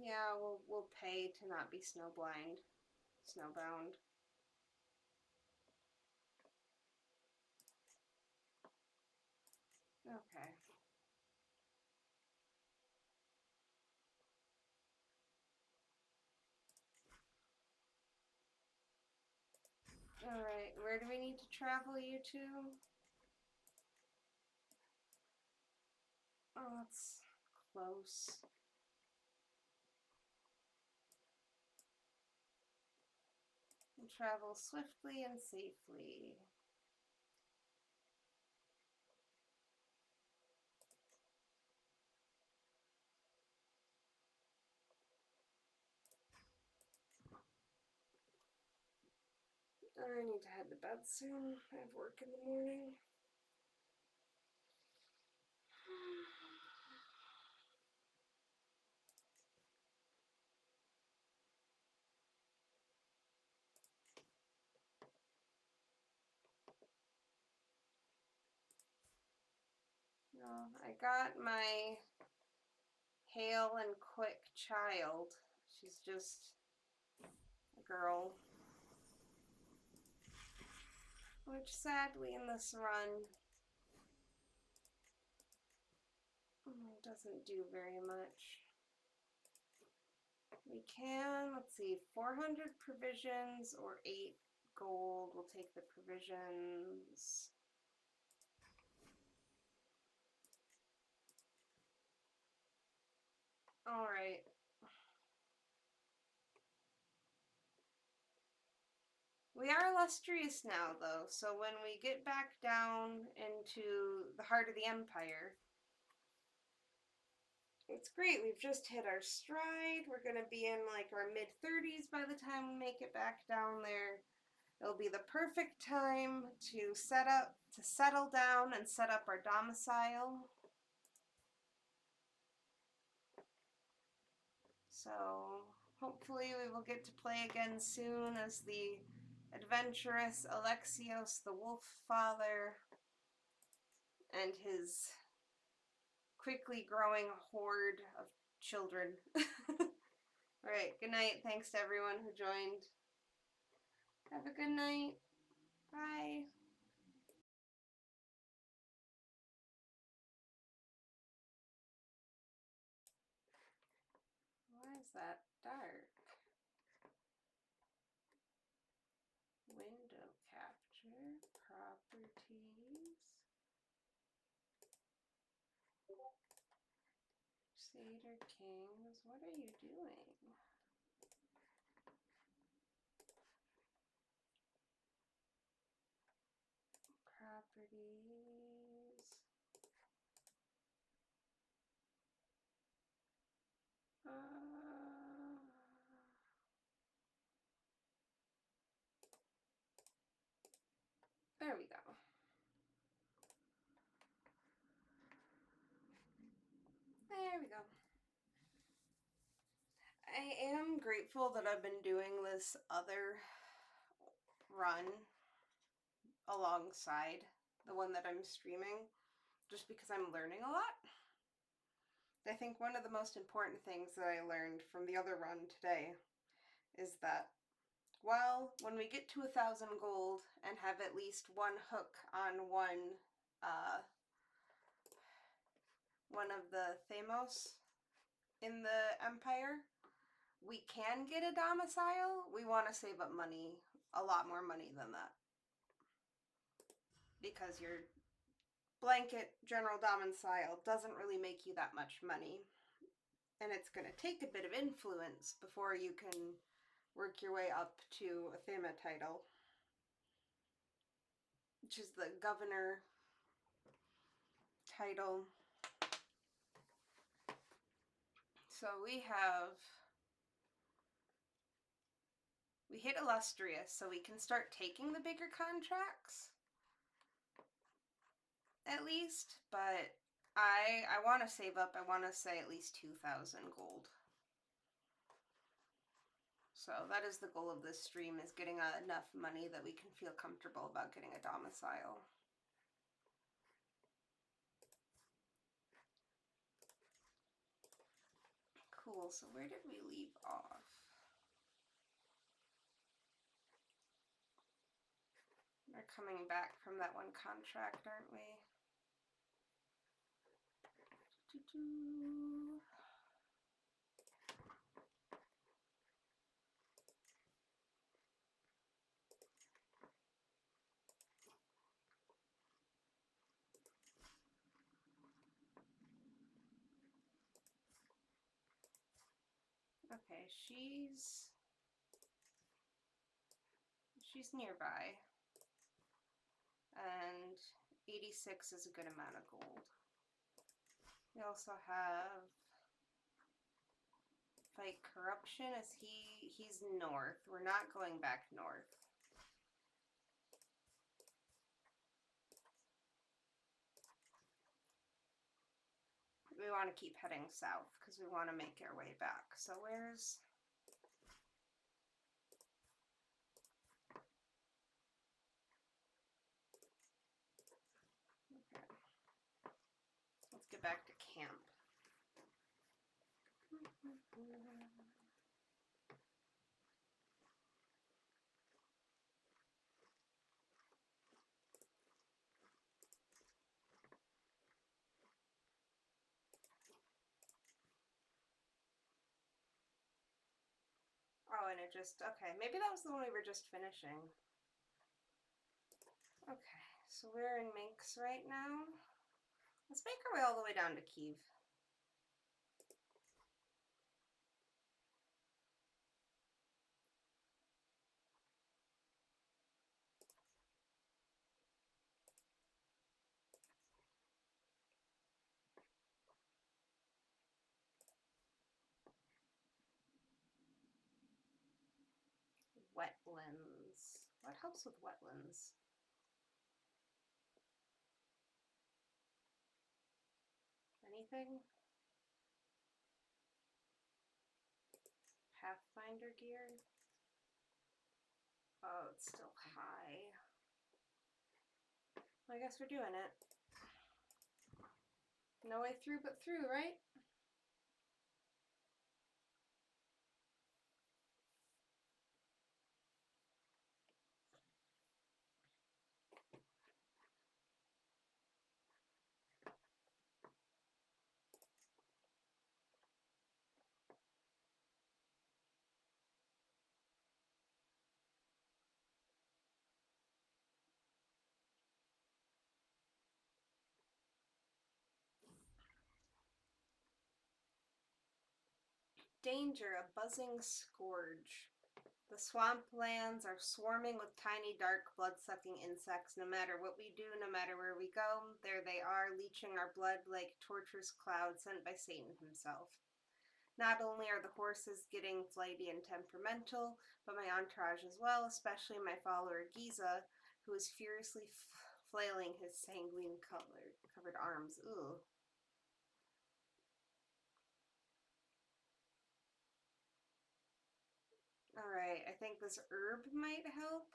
Yeah, we'll pay to not be snowbound. Okay. Alright, where do we need to travel you to? Oh, that's close. We'll travel swiftly and safely. I need to head to bed soon. I have work in the morning. No, I got my hale and quick child. She's just a girl. Which sadly in this run doesn't do very much. We can, let's see, 400 provisions or 8 gold. We'll take the provisions. Alright. We are illustrious now, though, so when we get back down into the heart of the Empire, it's great. We've just hit our stride. We're going to be in like our mid-30s by the time we make it back down there. It'll be the perfect time to settle down and set up our domicile. So hopefully we will get to play again soon as the adventurous Alexios, the wolf father, and his quickly growing horde of children. Alright, good night. Thanks to everyone who joined. Have a good night. Bye. Why is that dark? Window capture, properties, Crusader Kings, what are you doing? Properties. There we go. There we go. I am grateful that I've been doing this other run alongside the one that I'm streaming, just because I'm learning a lot. I think one of the most important things that I learned from the other run today is that, well, when we get to 1,000 gold and have at least one hook on one of the Thamos in the Empire, we can get a domicile. We want to save up money, a lot more money than that, because your blanket general domicile doesn't really make you that much money, and it's going to take a bit of influence before you can work your way up to a Thema title, which is the governor title. So we hit illustrious, so we can start taking the bigger contracts, at least, but I want to save up. I want to say at least 2,000 gold. So that is the goal of this stream, is getting enough money that we can feel comfortable about getting a domicile. Cool, so where did we leave off? We're coming back from that one contract, aren't we? Okay, she's nearby, and 86 is a good amount of gold. We also have fight corruption. He's north. We're not going back north. We want to keep heading south because we want to make our way back. So where's... Okay. Let's get back to camp. Oh, and it just... Okay, maybe that was the one we were just finishing. Okay, so we're in Minx right now. Let's make our way all the way down to Kiev. Wetlands. What helps with wetlands? Anything? Pathfinder gear? Oh, it's still high. Well, I guess we're doing it. No way through but through, right? Danger, a buzzing scourge. The swamplands are swarming with tiny, dark, blood-sucking insects. No matter what we do, no matter where we go, there they are, leeching our blood like torturous clouds sent by Satan himself. Not only are the horses getting flighty and temperamental, but my entourage as well, especially my follower Giza, who is furiously flailing his sanguine-covered arms. Ooh. Alright, I think this herb might help.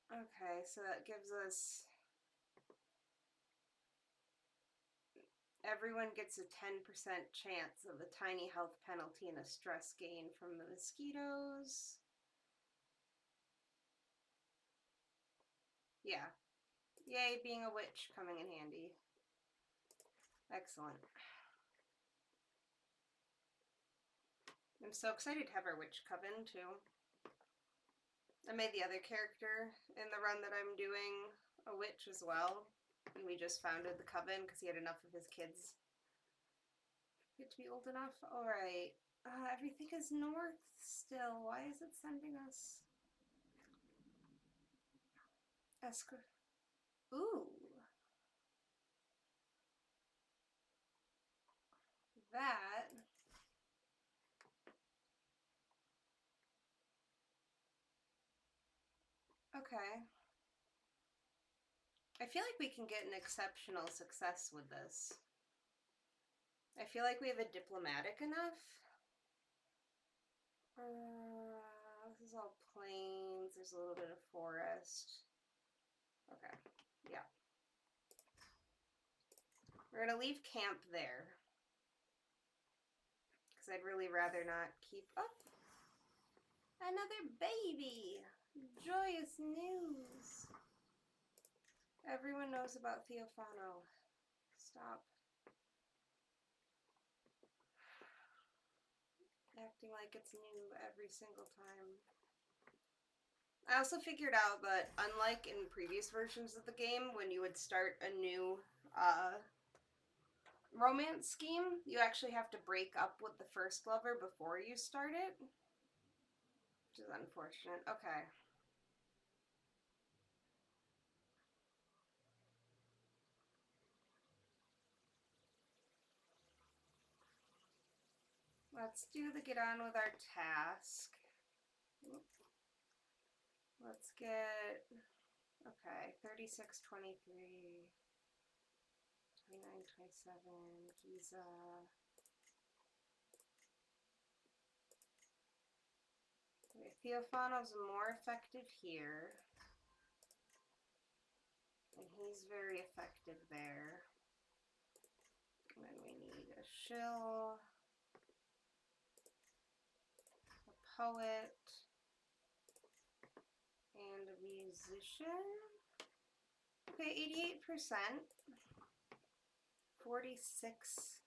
Okay, so that gives us... Everyone gets a 10% chance of a tiny health penalty and a stress gain from the mosquitoes. Yeah. Yay, being a witch coming in handy. Excellent. I'm so excited to have our witch coven, too. I made the other character in the run that I'm doing a witch as well. And we just founded the coven because he had enough of his kids get to be old enough. Alright. Everything is north still. Why is it sending us? Ooh. That. Okay. I feel like we can get an exceptional success with this. I feel like we have a diplomatic enough. This is all plains. There's a little bit of forest. Okay. Yeah. We're gonna leave camp there. Because I'd really rather not keep... Oh! Another baby! Joyous news! Everyone knows about Theophano. Stop. Acting like it's new every single time. I also figured out that unlike in previous versions of the game, when you would start a new romance scheme, you actually have to break up with the first lover before you start it. Which is unfortunate. Okay. Let's do the get on with our task. Let's get... Okay, 36, 23, 29, 27, Giza. Okay, Theophano's more effective here. And he's very effective there. And then we need a shill, a poet, and a musician. Okay, 88%. 46.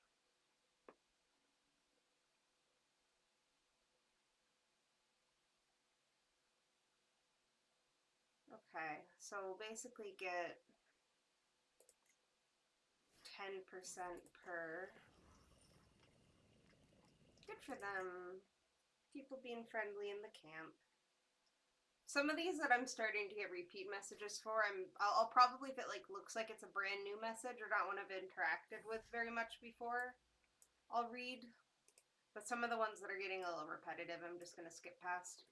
Okay, so we'll basically get 10% per. Good for them. People being friendly in the camp. Some of these that I'm starting to get repeat messages for, I'll probably, if it like looks like it's a brand new message or not one I've interacted with very much before, I'll read. But some of the ones that are getting a little repetitive, I'm just gonna skip past.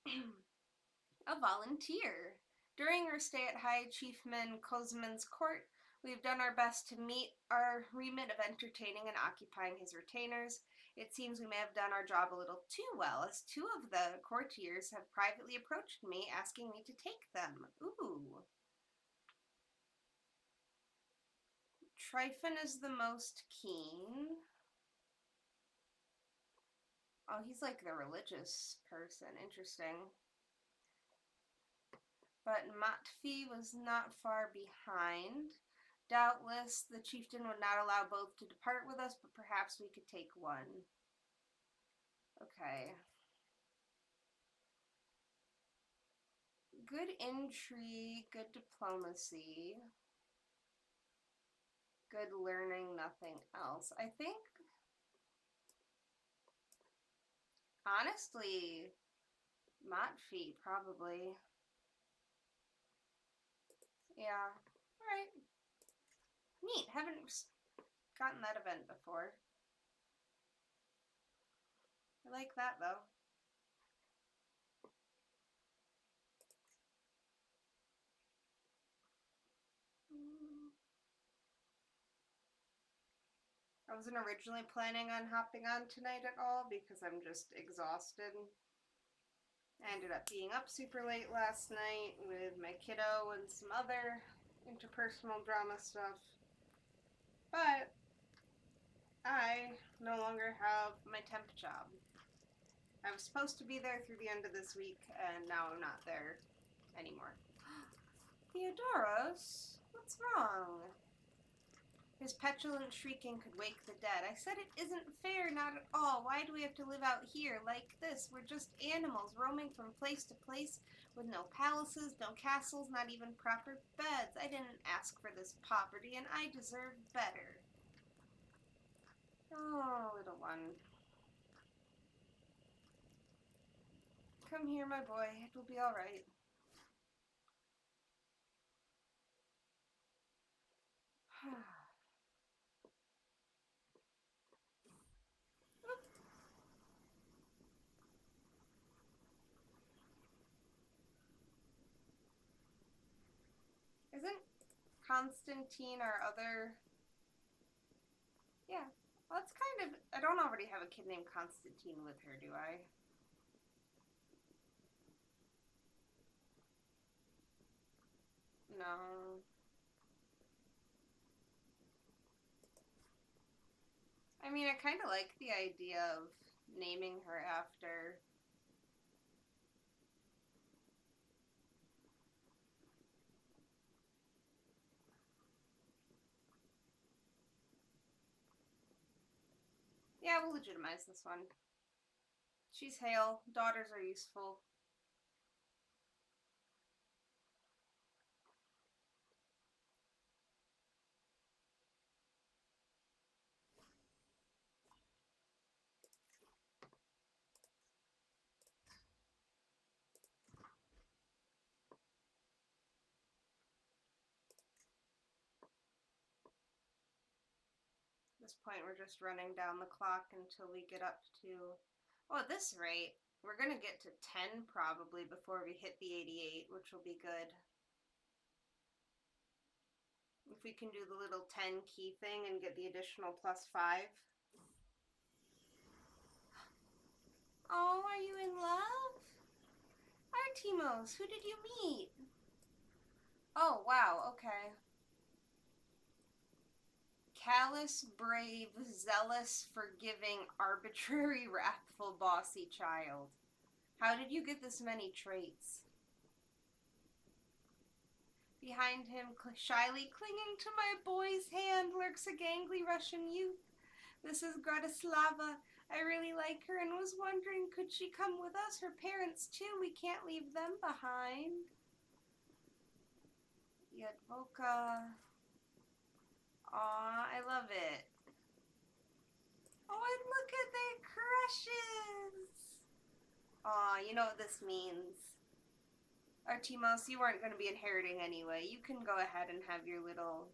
A volunteer. During our stay at High Chiefman Cosman's court, we've done our best to meet our remit of entertaining and occupying his retainers. It seems we may have done our job a little too well, as 2 of the courtiers have privately approached me, asking me to take them. Ooh. Tryphon is the most keen. Oh, he's like the religious person. Interesting. But Matfi was not far behind. Doubtless, the chieftain would not allow both to depart with us, but perhaps we could take one. Okay. Good intrigue, good diplomacy, Good learning, nothing else. I think, honestly, Matfi, probably. Yeah. Alright. Neat. Haven't gotten that event before. I like that, though. I wasn't originally planning on hopping on tonight at all because I'm just exhausted. I ended up being up super late last night with my kiddo and some other interpersonal drama stuff. But I no longer have my temp job. I was supposed to be there through the end of this week, and now I'm not there anymore. Theodoros, what's wrong? His petulant shrieking could wake the dead. I said it isn't fair, not at all. Why do we have to live out here like this? We're just animals roaming from place to place with no palaces, no castles, not even proper beds. I didn't ask for this poverty, and I deserve better. Oh, little one. Come here, my boy. It will be all right. Isn't Constantine our other... Yeah. Well, that's kind of... I don't already have a kid named Constantine with her, do I? No. I mean, I kind of like the idea of naming her after... Yeah, we'll legitimize this one. She's hale. Daughters are useful. At this point, we're just running down the clock until we get up to... Oh, at this rate, we're going to get to 10 probably before we hit the 88, which will be good. If we can do the little 10 key thing and get the additional +5. Oh, are you in love? Artimos, who did you meet? Oh, wow, okay. Callous, brave, zealous, forgiving, arbitrary, wrathful, bossy child. How did you get this many traits? Behind him, shyly clinging to my boy's hand, lurks a gangly Russian youth. This is Gratislava. I really like her and was wondering, could she come with us? Her parents, too. We can't leave them behind. Yadvoka. Aw, I love it. Oh, and look at their crushes. Aw, you know what this means. Artimos, you weren't going to be inheriting anyway. You can go ahead and have your little...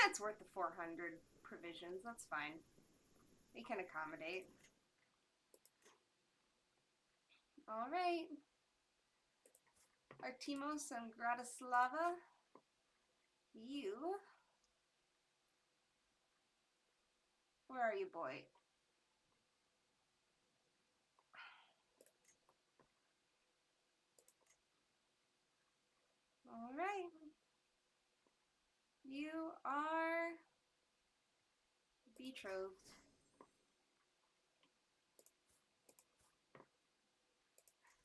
it's worth the 400 provisions. That's fine. We can accommodate. Alright. Artimos and Gratislava. You... Where are you, boy? Alright. You are betrothed.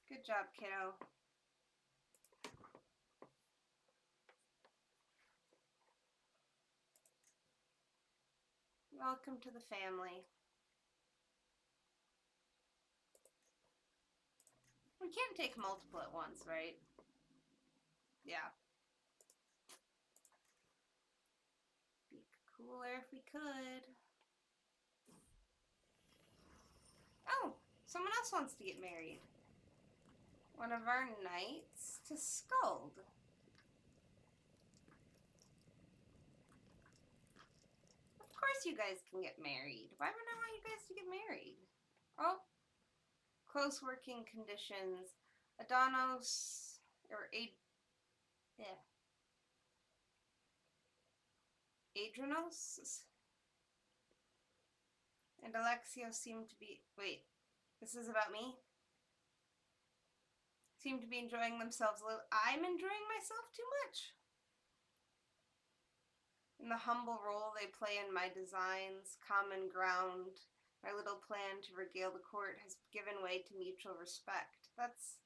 Good job, kiddo. Welcome to the family. We can't take multiple at once, right? Yeah. cooler if we could. Oh, someone else wants to get married. One of our knights to Skuld. Of course you guys can get married. Why would I want you guys to get married? Oh, close working conditions. Adonos, or Adrianos and Alexios seem to be... Wait, this is about me? Seem to be enjoying themselves a little. I'm enjoying myself too much. In the humble role they play in my designs, common ground, my little plan to regale the court has given way to mutual respect. That's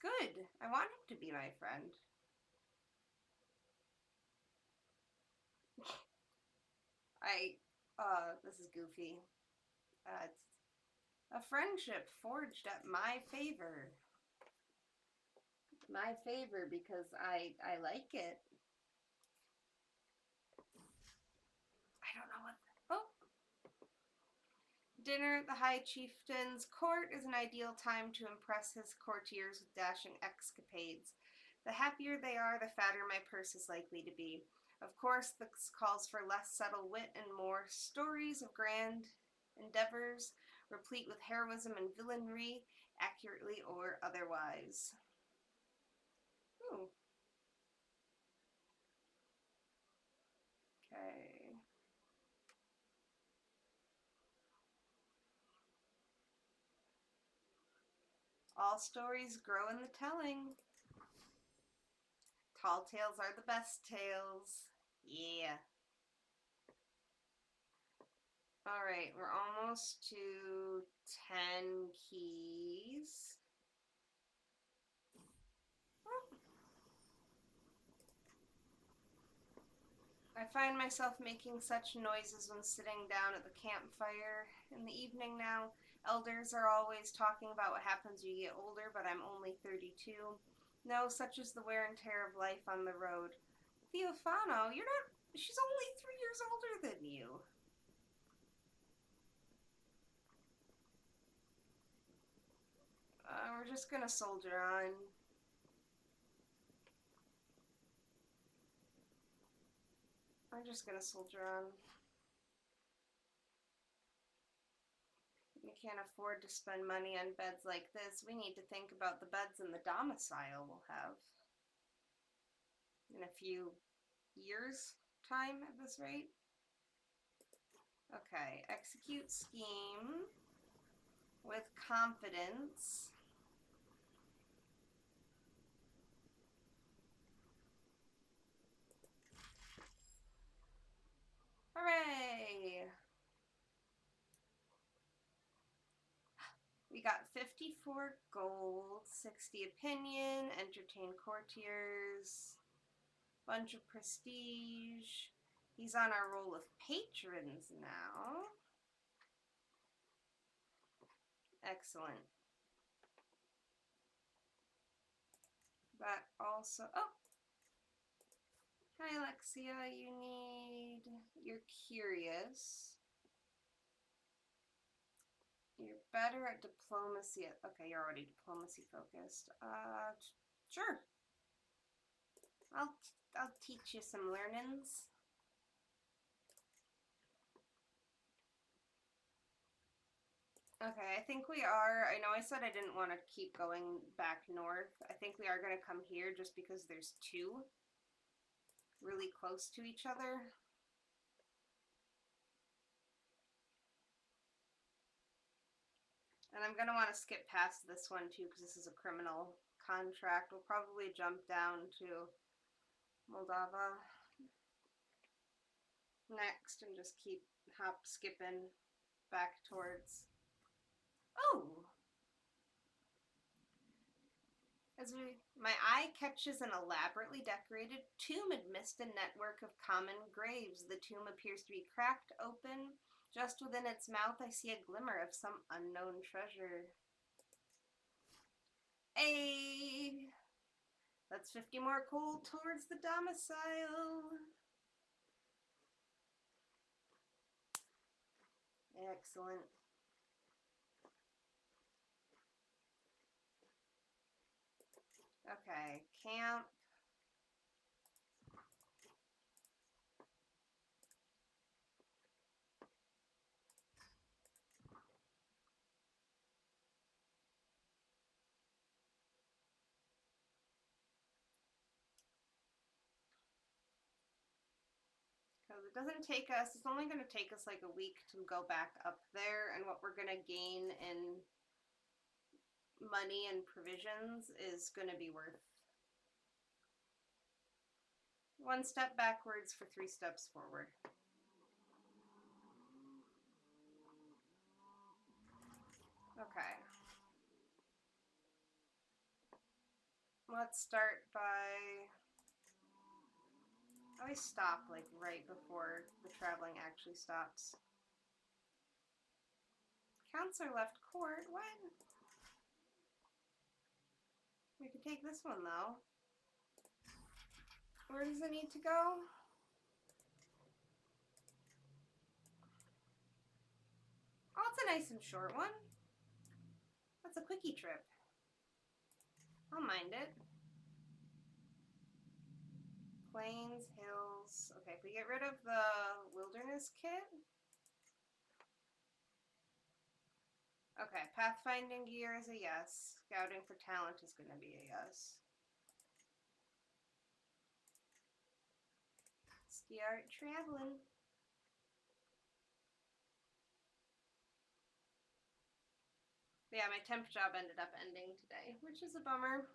good. I want him to be my friend. This is goofy. It's a friendship forged at my favor. My favor because I like it. I don't know what... Oh! Dinner at the High Chieftain's court is an ideal time to impress his courtiers with dashing escapades. The happier they are, the fatter my purse is likely to be. Of course, this calls for less subtle wit and more stories of grand endeavors, replete with heroism and villainy, accurately or otherwise. Ooh. Okay. All stories grow in the telling. Tall tales are the best tales. Yeah. Alright, we're almost to 10 keys. I find myself making such noises when sitting down at the campfire in the evening now. Elders are always talking about what happens when you get older, but I'm only 32. No, such is the wear and tear of life on the road. Theophano, you're not... She's only 3 years older than you. We're just gonna soldier on. We're just gonna soldier on. We can't afford to spend money on beds like this. We need to think about the beds in the domicile we'll have in a few years' time at this rate. Okay, execute scheme with confidence. Hooray! We got 54 gold, 60 opinion, entertain courtiers, bunch of prestige. He's on our roll of patrons now. Excellent. That also... Oh! Hi, Alexia. You're curious. You're better at diplomacy. Okay, you're already diplomacy focused. Sure. I'll teach you some learnings. Okay, I think we are. I know I said I didn't want to keep going back north. I think we are going to come here just because there's two really close to each other. And I'm going to want to skip past this one too because this is a criminal contract. We'll probably jump down to Moldova next and just keep skipping back towards... Oh! My eye catches an elaborately decorated tomb amidst a network of common graves. The tomb appears to be cracked open. Just within its mouth, I see a glimmer of some unknown treasure. Hey! That's 50 more coal towards the domicile. Excellent. Okay, camp. Because it doesn't take us, it's only going to take us like a week to go back up there, and what we're going to gain in money and provisions is going to be worth one step backwards for 3 steps forward. Okay. Let's start by... I always stop like right before the traveling actually stops. Counselor left court? What? We could take this one though. Where does it need to go? Oh, it's a nice and short one. That's a quickie trip. I'll mind it. Plains, hills. Okay, if we get rid of the wilderness kit. Okay, pathfinding gear is a yes. Scouting for talent is going to be a yes. Start traveling. Yeah, my temp job ended up ending today, which is a bummer.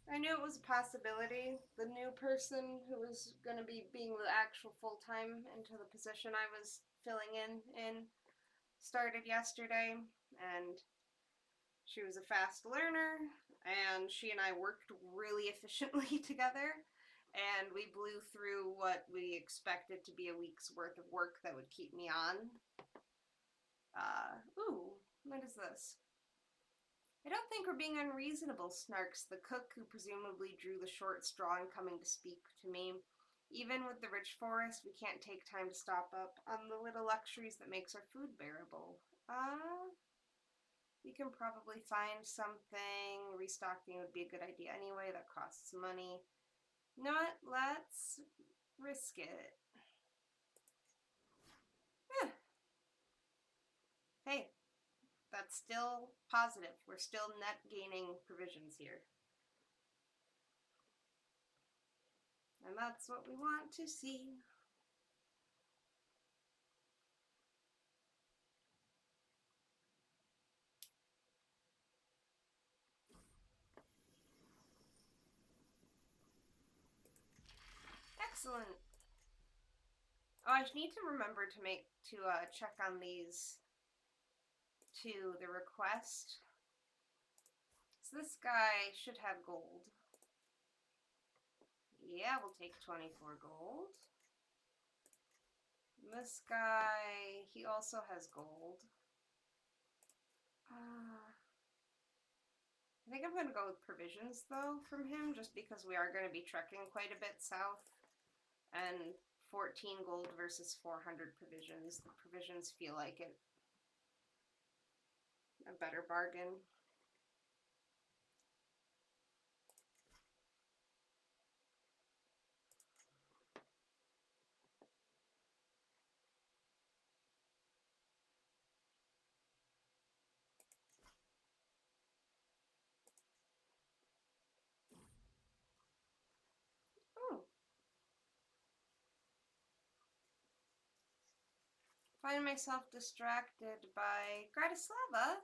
I knew it was a possibility. The new person who was going to be being the actual full-time into the position I was filling in started yesterday, and she was a fast learner, and she and I worked really efficiently together, and we blew through what we expected to be a week's worth of work that would keep me on. Ooh, what is this? I don't think we're being unreasonable, snarks the cook, who presumably drew the short straw in coming to speak to me. Even with the rich forest, we can't take time to stop up on the little luxuries that makes our food bearable. We can probably find something. Restocking would be a good idea anyway. That costs money. You know what? Let's risk it. Yeah. Hey, that's still positive. We're still net gaining provisions here. And that's what we want to see. Excellent. Oh, I need to remember to check on these to the request. So this guy should have gold. Yeah, we'll take 24 gold. This guy, he also has gold. I think I'm going to go with provisions, though, from him, just because we are going to be trekking quite a bit south. And 14 gold versus 400 provisions. The provisions feel like it. A better bargain. Ooh. Find myself distracted by Gratislava.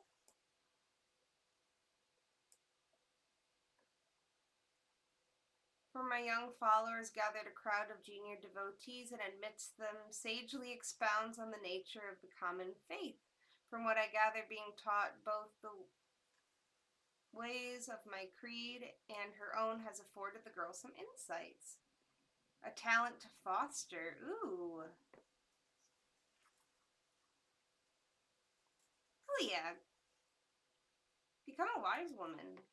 For my young followers gathered a crowd of junior devotees, and amidst them sagely expounds on the nature of the common faith. From what I gather, being taught both the ways of my creed and her own has afforded the girl some insights. A talent to foster. Ooh. Oh yeah. Become a wise woman.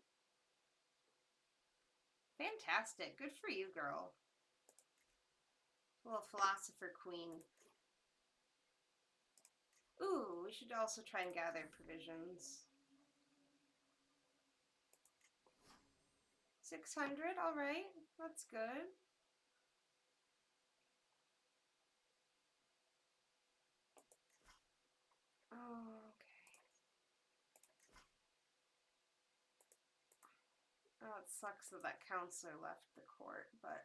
Fantastic. Good for you, girl. Little philosopher queen. Ooh, we should also try and gather provisions. 600, all right. That's good. Oh, okay. Oh, it sucks that that counselor left the court, but...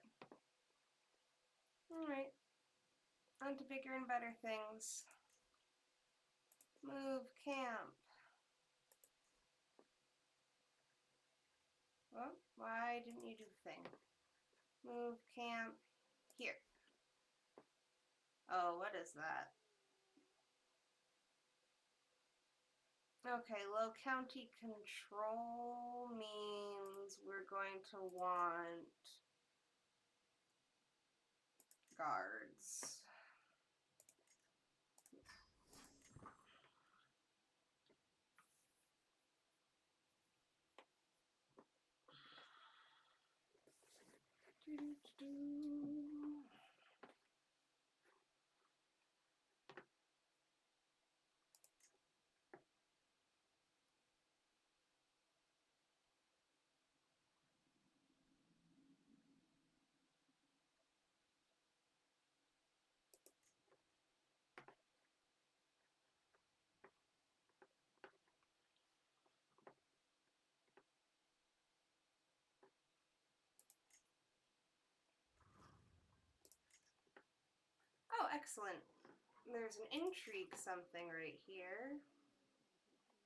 Alright. On to bigger and better things. Move camp. Oh, why didn't you do the thing? Move camp here. Oh, what is that? Okay, low county control means we're going to want guards. Oh, excellent. There's an intrigue something right here.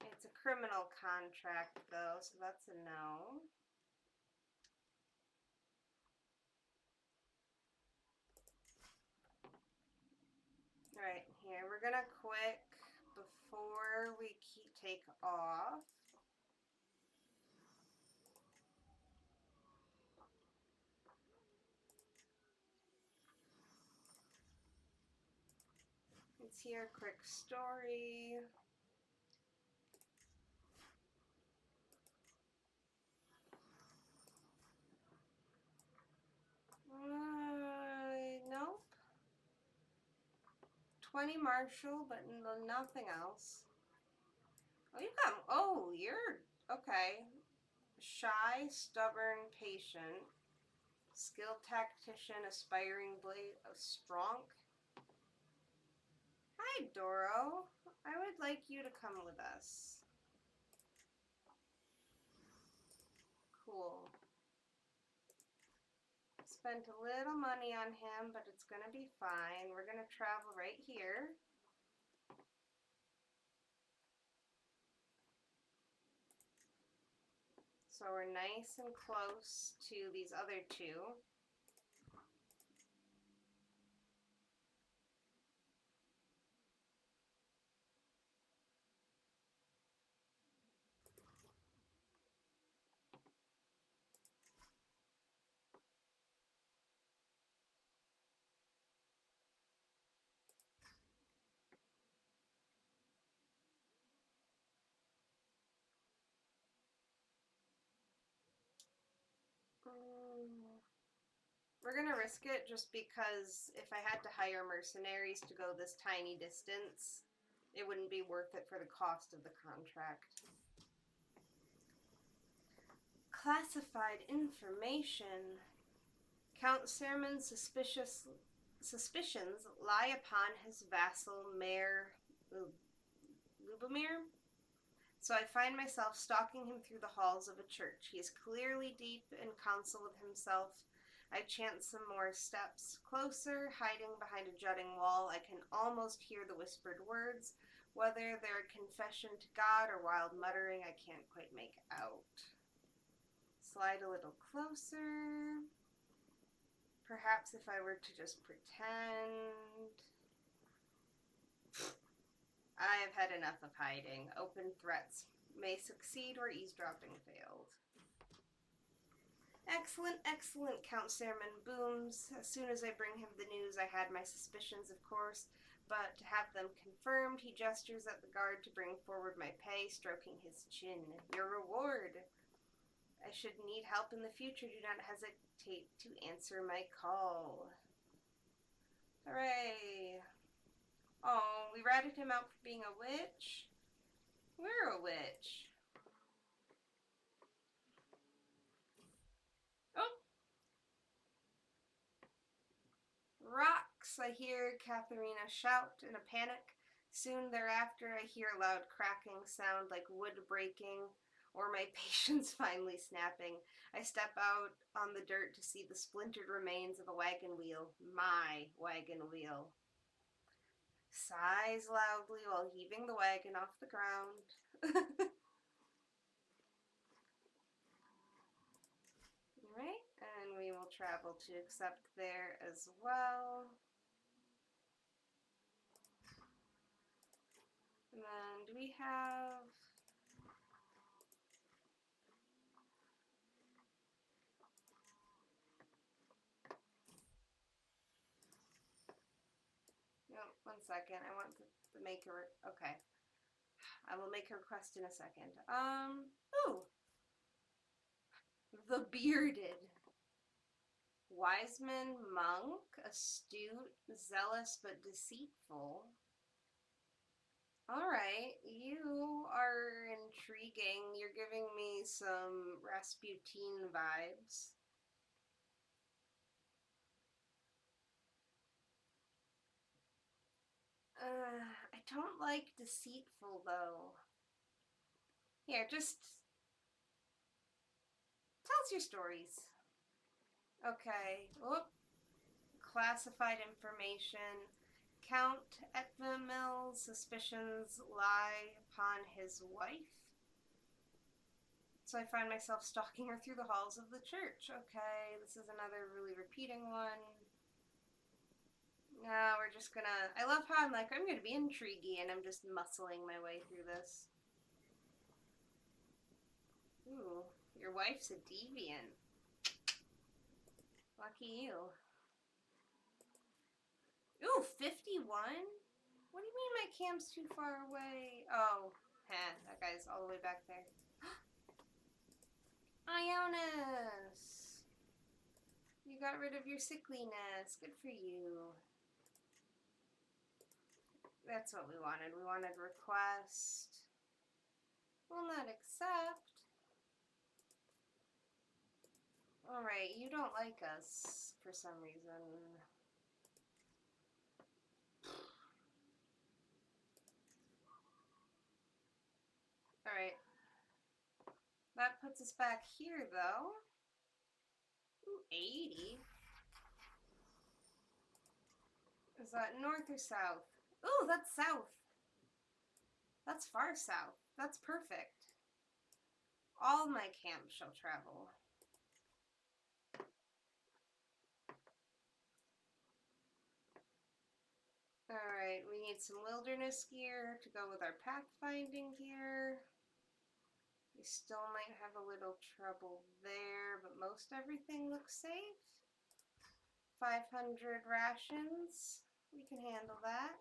It's a criminal contract, though, so that's a no. Alright, here, we're gonna quick before we take off. It's here, quick story. Nope. 20 Marshall, but nothing else. Oh, you got, oh, you're, okay. Shy, stubborn, patient. Skilled tactician, aspiring blade, strong. Hi, Doro. I would like you to come with us. Cool. Spent a little money on him, but it's gonna be fine. We're gonna travel right here. So we're nice and close to these other two. We're gonna risk it just because if I had to hire mercenaries to go this tiny distance, it wouldn't be worth it for the cost of the contract. Classified information. Count Sermon's suspicions lie upon his vassal, Mayor Lubomir. So I find myself stalking him through the halls of a church. He is clearly deep in counsel with himself. I chant some more steps. Closer, hiding behind a jutting wall, I can almost hear the whispered words. Whether they're a confession to God or wild muttering, I can't quite make out. Slide a little closer. Perhaps if I were to just pretend. I have had enough of hiding. Open threats may succeed where eavesdropping failed. Excellent, excellent, Count Sermon booms. As soon as I bring him the news, I had my suspicions, of course, but to have them confirmed, he gestures at the guard to bring forward my pay, stroking his chin. Your reward. I should need help in the future. Do not hesitate to answer my call. Hooray! Oh, we ratted him out for being a witch? We're a witch. Oh! Rocks! I hear Katharina shout in a panic. Soon thereafter, I hear a loud cracking sound like wood breaking or my patience finally snapping. I step out on the dirt to see the splintered remains of a wagon wheel. My wagon wheel. Sighs loudly while heaving the wagon off the ground. Alright, and we will travel to accept there as well. And then do we have... No, 1 second. I want to make a... Okay. I will make a request in a second. Ooh. The Bearded. Wiseman monk, astute, zealous, but deceitful. Alright, you are intriguing. You're giving me some Rasputin vibes. I don't like deceitful, though. Here, just tell us your stories. Okay. Whoop. Classified information. Count Etvamil's suspicions lie upon his wife. So I find myself stalking her through the halls of the church. Okay, this is another really repeating one. No, we're just gonna... I love how I'm like, I'm gonna be intriguey, and I'm just muscling my way through this. Ooh, your wife's a deviant. Lucky you. Ooh, 51? What do you mean my camp's too far away? Oh, that guy's all the way back there. Ionis! You got rid of your sickliness. Good for you. That's what we wanted. We wanted request. Will not accept. Alright, you don't like us for some reason. Alright. That puts us back here, though. Ooh, 80. Is that north or south? Ooh, that's south. That's far south. That's perfect. All my camps shall travel. Alright, we need some wilderness gear to go with our pathfinding gear. We still might have a little trouble there, but most everything looks safe. 500 rations. We can handle that.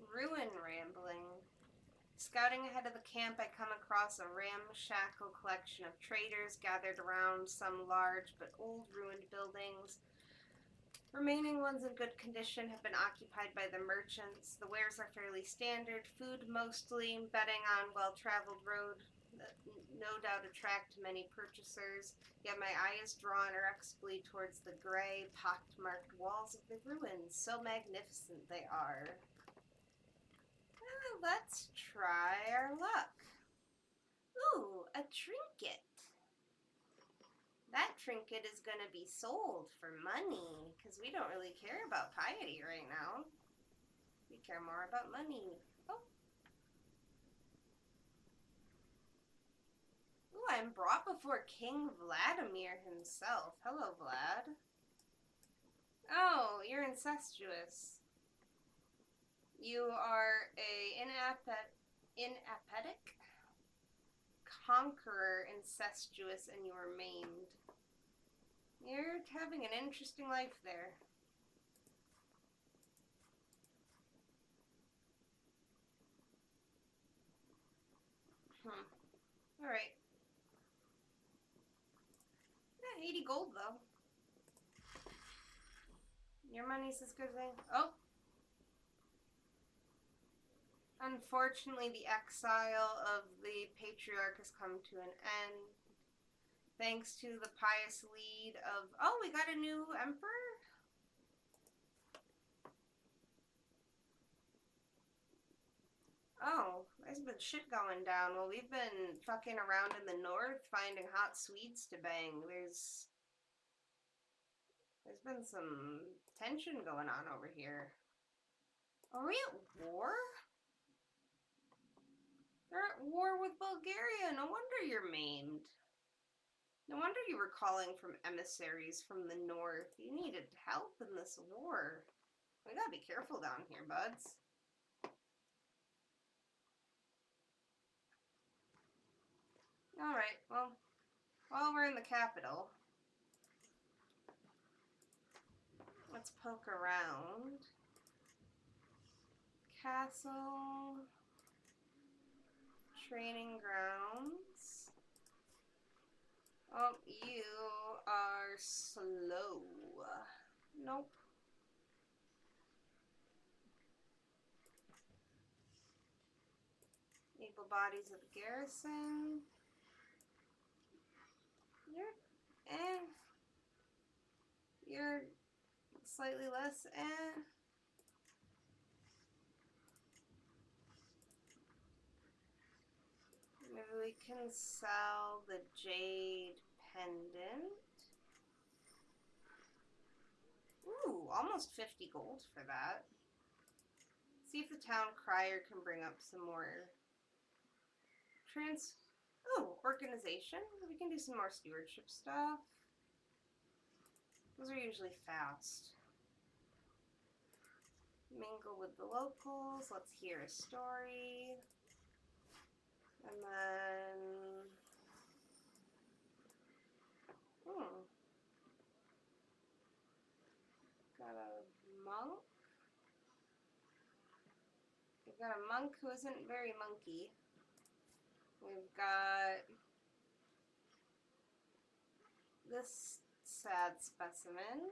Ruin rambling. Scouting ahead of the camp, I come across a ramshackle collection of traders gathered around some large but old ruined buildings. Remaining ones in good condition have been occupied by the merchants. The wares are fairly standard, food mostly, betting on well-traveled road that no doubt attract many purchasers, yet my eye is drawn irrexibly towards the gray, pockmarked walls of the ruins. So magnificent they are. Let's try our luck. Ooh, a trinket. That trinket is going to be sold for money, because we don't really care about piety right now. We care more about money. Oh. Ooh, I and brought before King Vladimir himself. Hello, Vlad. Oh, you're incestuous. You are a inapetic conqueror, incestuous, and you are maimed. You're having an interesting life there. Alright. Yeah, 80 gold, though. Your money's as good as anything. Oh! Unfortunately, the exile of the patriarch has come to an end. Thanks to the pious lead of... Oh, we got a new emperor? Oh, there's been shit going down. Well, we've been fucking around in the north finding hot Swedes to bang. There's been some tension going on over here. Are we at war? They're at war with Bulgaria. No wonder you're maimed. No wonder you were calling from emissaries from the north. You needed help in this war. We gotta be careful down here, buds. Alright, well, while we're in the capital, let's poke around. Castle. Training grounds. Oh, you are slow. Nope. Able bodies of the garrison. You're slightly less Maybe we can sell the jade pendant. Ooh, almost 50 gold for that. See if the town crier can bring up some more organization. We can do some more stewardship stuff. Those are usually fast. Mingle with the locals. Let's hear a story. And then... Got a monk. We've got a monk who isn't very monkey. We've got this sad specimen.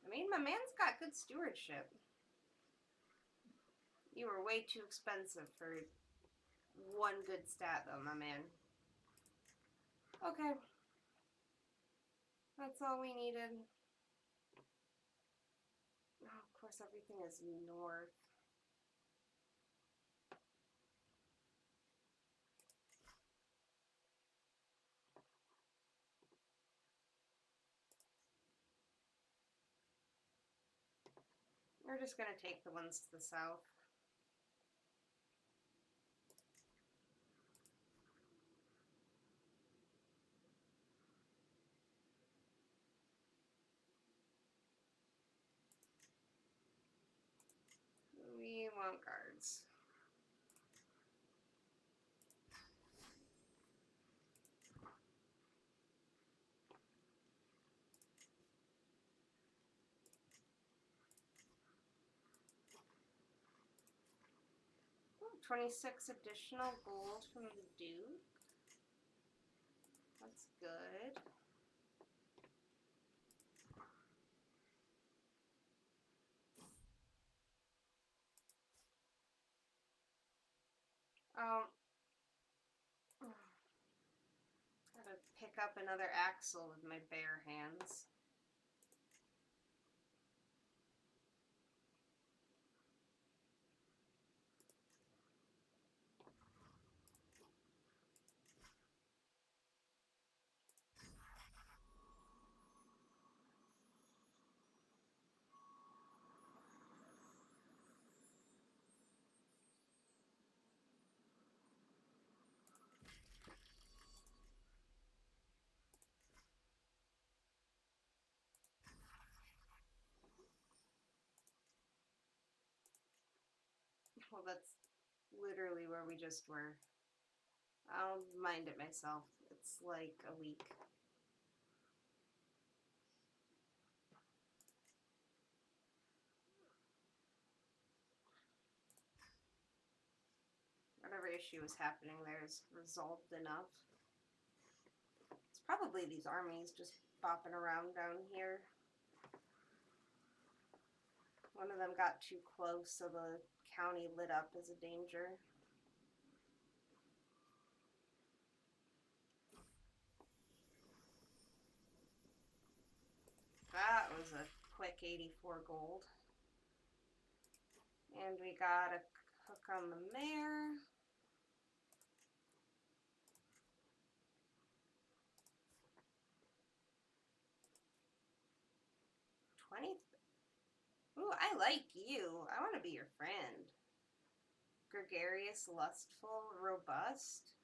I mean, my man's got good stewardship. You were way too expensive for one good stat, though, my man. Okay. That's all we needed. Oh, of course, everything is north. We're just going to take the ones to the south. We want guards. Ooh, 26 additional gold from the Duke. That's good. Gotta pick up another axle with my bare hands. Well, that's literally where we just were. I'll mind it myself. It's like a week. Whatever issue is happening there is resolved enough. It's probably these armies just bopping around down here. One of them got too close, so the county lit up as a danger. That was a quick 84 gold. And we got a hook on the mare. Ooh, I like you. I want to be your friend. Gregarious, lustful, robust.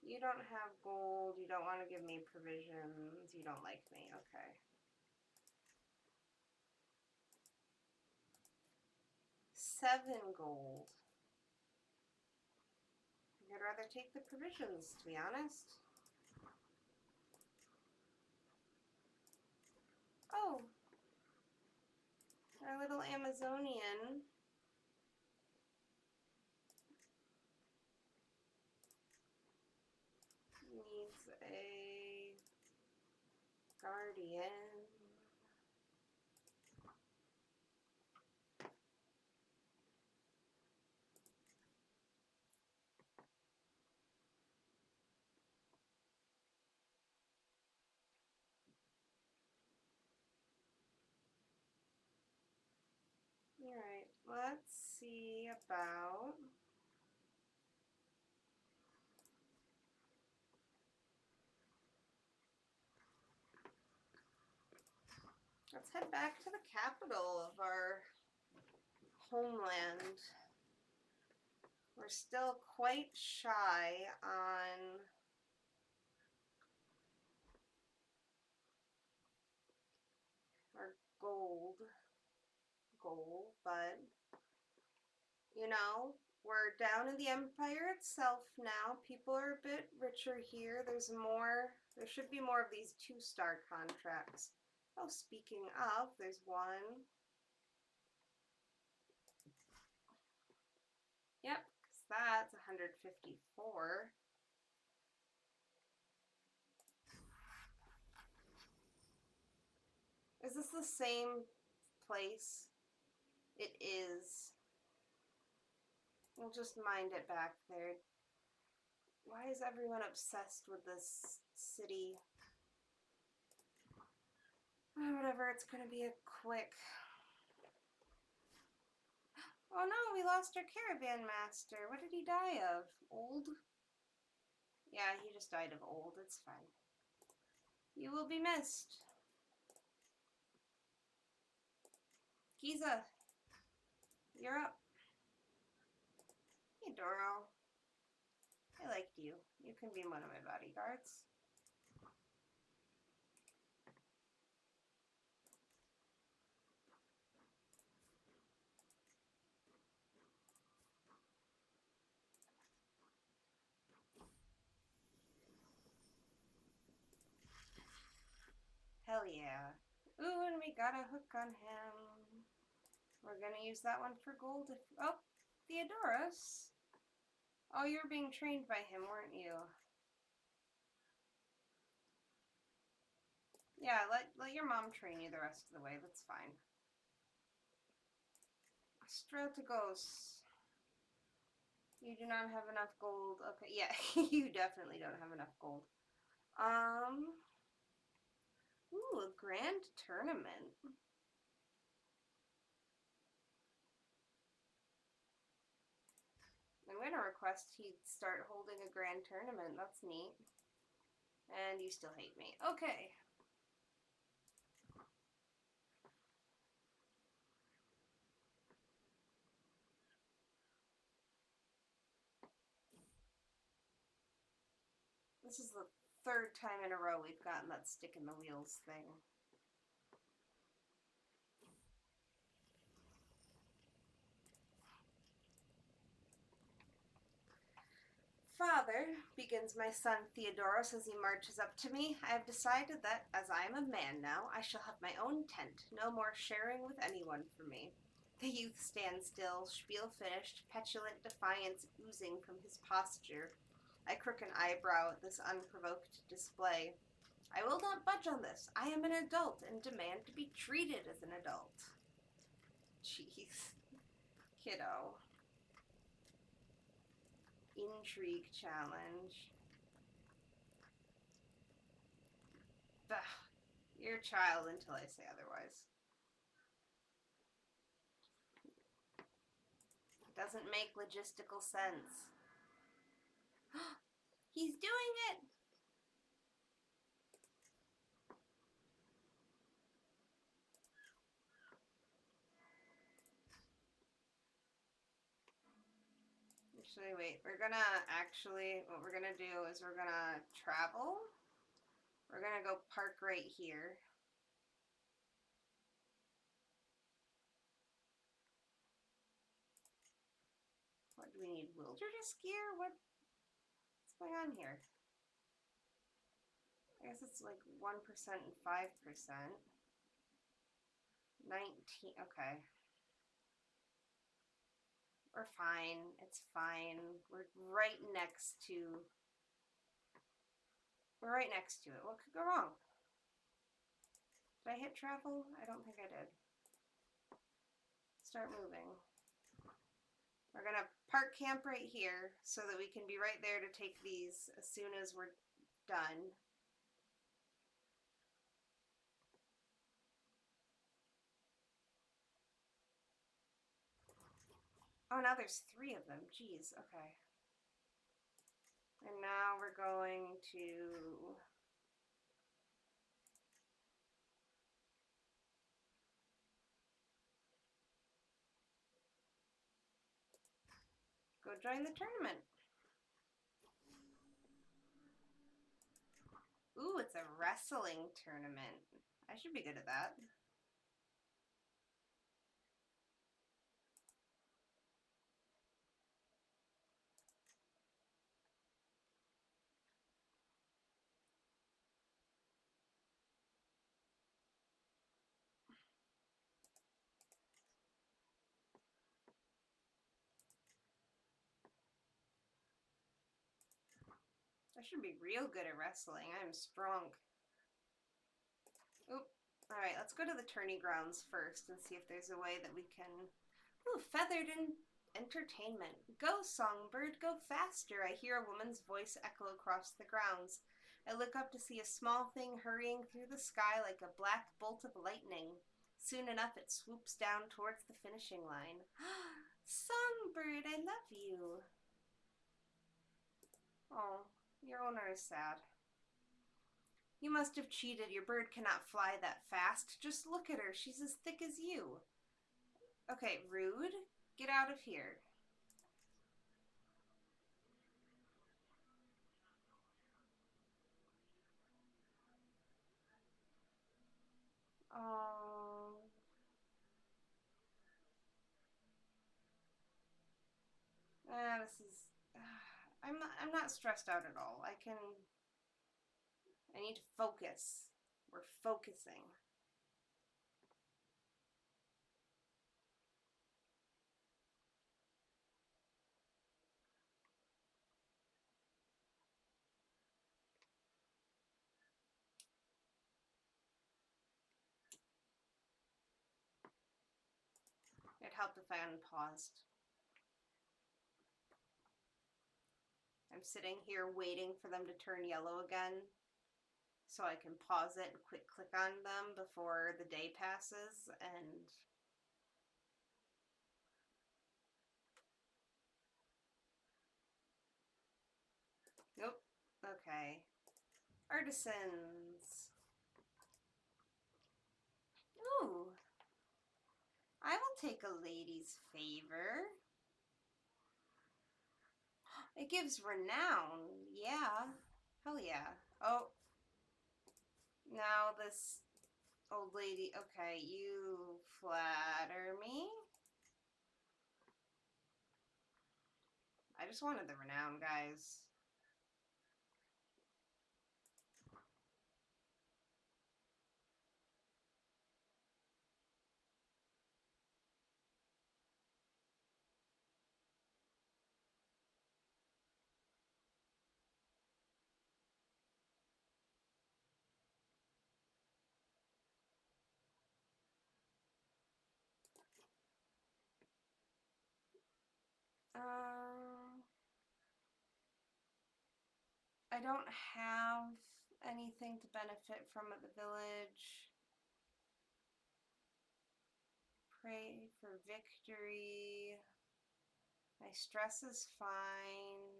You don't have gold. You don't want to give me provisions. You don't like me. Okay. 7 gold. I'd rather take the provisions, to be honest. Oh, our little Amazonian. Needs a guardian. Alright, let's see about... Let's head back to the capital of our homeland. We're still quite shy on our gold goal, but you know, we're down in the empire itself now. People are a bit richer here. There should be more of these 2-star contracts. Oh, speaking of, there's one. Yep, because that's 154. Is this the same place? It is. We'll just mind it back there. Why is everyone obsessed with this city? Whatever, it's gonna be a quick... Oh no, we lost our caravan master. What did he die of? Old? Yeah, he just died of old. It's fine. You will be missed. Giza, you're up. Hey, Doro. I liked you. You can be one of my bodyguards. Hell yeah. Ooh, and we got a hook on him. We're gonna use that one for gold. Oh, Theodorus. Oh, you were being trained by him, weren't you? Yeah, let your mom train you the rest of the way. That's fine. Strategos. You do not have enough gold. Okay, yeah, you definitely don't have enough gold. Ooh, a grand tournament. I'm gonna request he start holding a grand tournament. That's neat. And you still hate me. Okay. This is the third time in a row we've gotten that stick in the wheels thing. Father, begins my son Theodoros as he marches up to me, I have decided that, as I am a man now, I shall have my own tent, no more sharing with anyone for me. The youth stands still, spiel finished, petulant defiance oozing from his posture. I crook an eyebrow at this unprovoked display. I will not budge on this. I am an adult and demand to be treated as an adult. Jeez. Kiddo. Intrigue challenge. Ugh. You're a child until I say otherwise. It doesn't make logistical sense. He's doing it! Actually, wait. What we're gonna do is we're gonna travel. We're gonna go park right here. What do we need? Wilderness gear? What's going on here? I guess it's like 1% and 5%. 19, okay. We're fine. It's fine. We're right next to it. What could go wrong? Did I hit travel? I don't think I did. Start moving. We're gonna park camp right here so that we can be right there to take these as soon as we're done. Oh, now there's 3 of them. Jeez, okay. And now we're going to go join the tournament. Ooh, it's a wrestling tournament. I should be good at that. I should be real good at wrestling. I'm strong. Oop. Alright, let's go to the tourney grounds first and see if there's a way that we can... Ooh, feathered entertainment. Go, songbird, go faster. I hear a woman's voice echo across the grounds. I look up to see a small thing hurrying through the sky like a black bolt of lightning. Soon enough, it swoops down towards the finishing line. Songbird, I love you. Oh, your owner is sad. You must have cheated. Your bird cannot fly that fast. Just look at her. She's as thick as you. Okay, rude. Get out of here. Oh. This is... I'm not stressed out at all. I need to focus. We're focusing. It helped if I unpaused. I'm sitting here waiting for them to turn yellow again so I can pause it and quick click on them before the day passes, and nope. Okay. Artisans. Ooh. I will take a lady's favor. It gives renown. Yeah. Hell yeah. Oh, now this old lady. Okay, you flatter me. I just wanted the renown, guys. I don't have anything to benefit from at the village. Pray for victory. My stress is fine.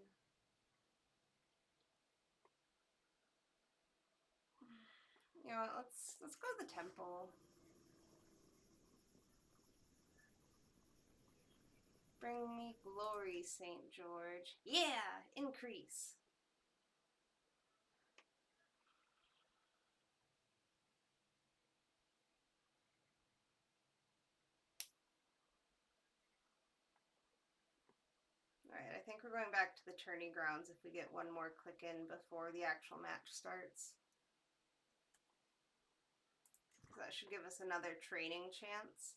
You know what, let's go to the temple. Bring me glory, St. George. Yeah, increase. Alright, I think we're going back to the tourney grounds if we get one more click in before the actual match starts. That should give us another training chance.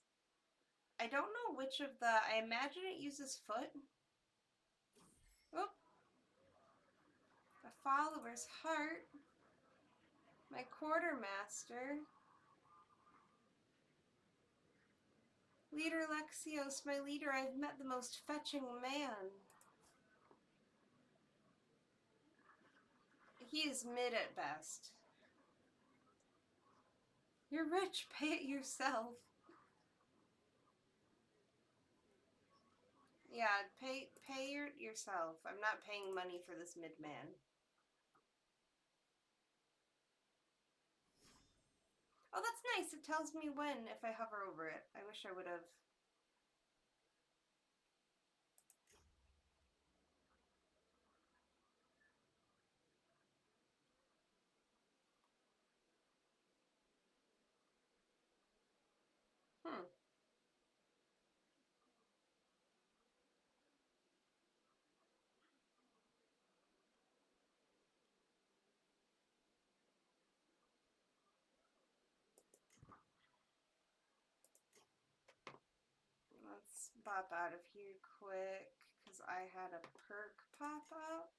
I don't know which of the... I imagine it uses foot. Oop. A follower's heart. My quartermaster. Leader Alexios, my leader, I've met the most fetching man. He is mid at best. You're rich, pay it yourself. Yeah, pay yourself. I'm not paying money for this mid-man. Oh, that's nice. It tells me when if I hover over it. I wish I would have. Hmm. Let's bop out of here quick because I had a perk pop up.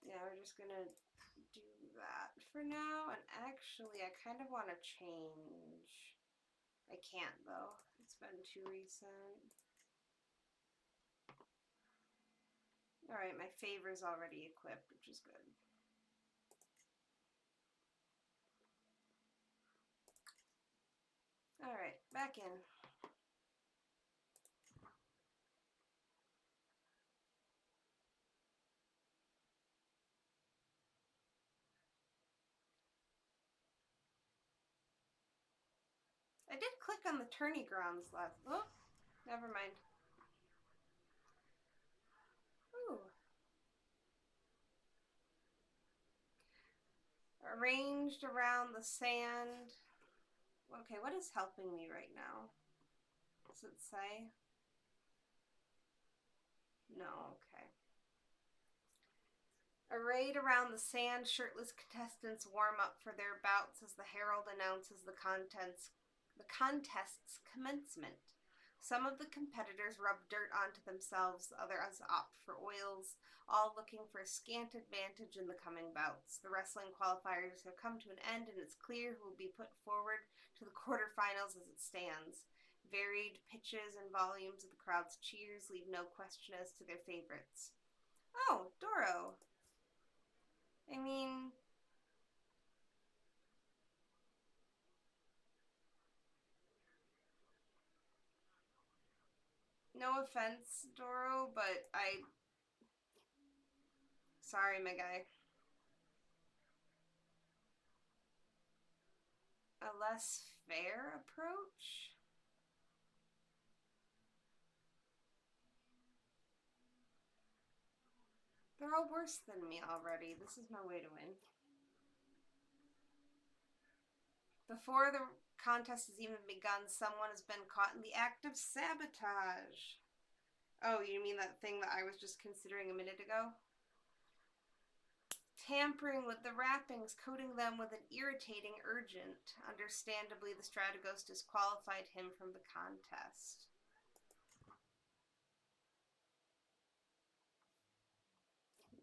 Yeah, we're just gonna do that for now. And actually, I kind of want to change. I can't though. It's been too recent. Alright, my favor's already equipped, which is good. Alright, back in. I did click on the tourney grounds last. Oh, never mind. Ooh. Arranged around the sand. Okay, what is helping me right now? Does it say? No, okay. Arrayed around the sand, shirtless contestants warm up for their bouts as the herald announces the contest's commencement. Some of the competitors rub dirt onto themselves, others opt for oils, all looking for a scant advantage in the coming bouts. The wrestling qualifiers have come to an end, and it's clear who will be put forward to the quarterfinals as it stands. Varied pitches and volumes of the crowd's cheers leave no question as to their favorites. Oh, Doro. I mean, no offense, Doro, but sorry, my guy. A less fair approach? all worse than me already. This is no way to win. Before the contest has even begun, someone has been caught in the act of sabotage. Oh, you mean that thing that I was just considering a minute ago? Tampering with the wrappings, coating them with an irritating urgent. Understandably, the Strategos disqualified him from the contest.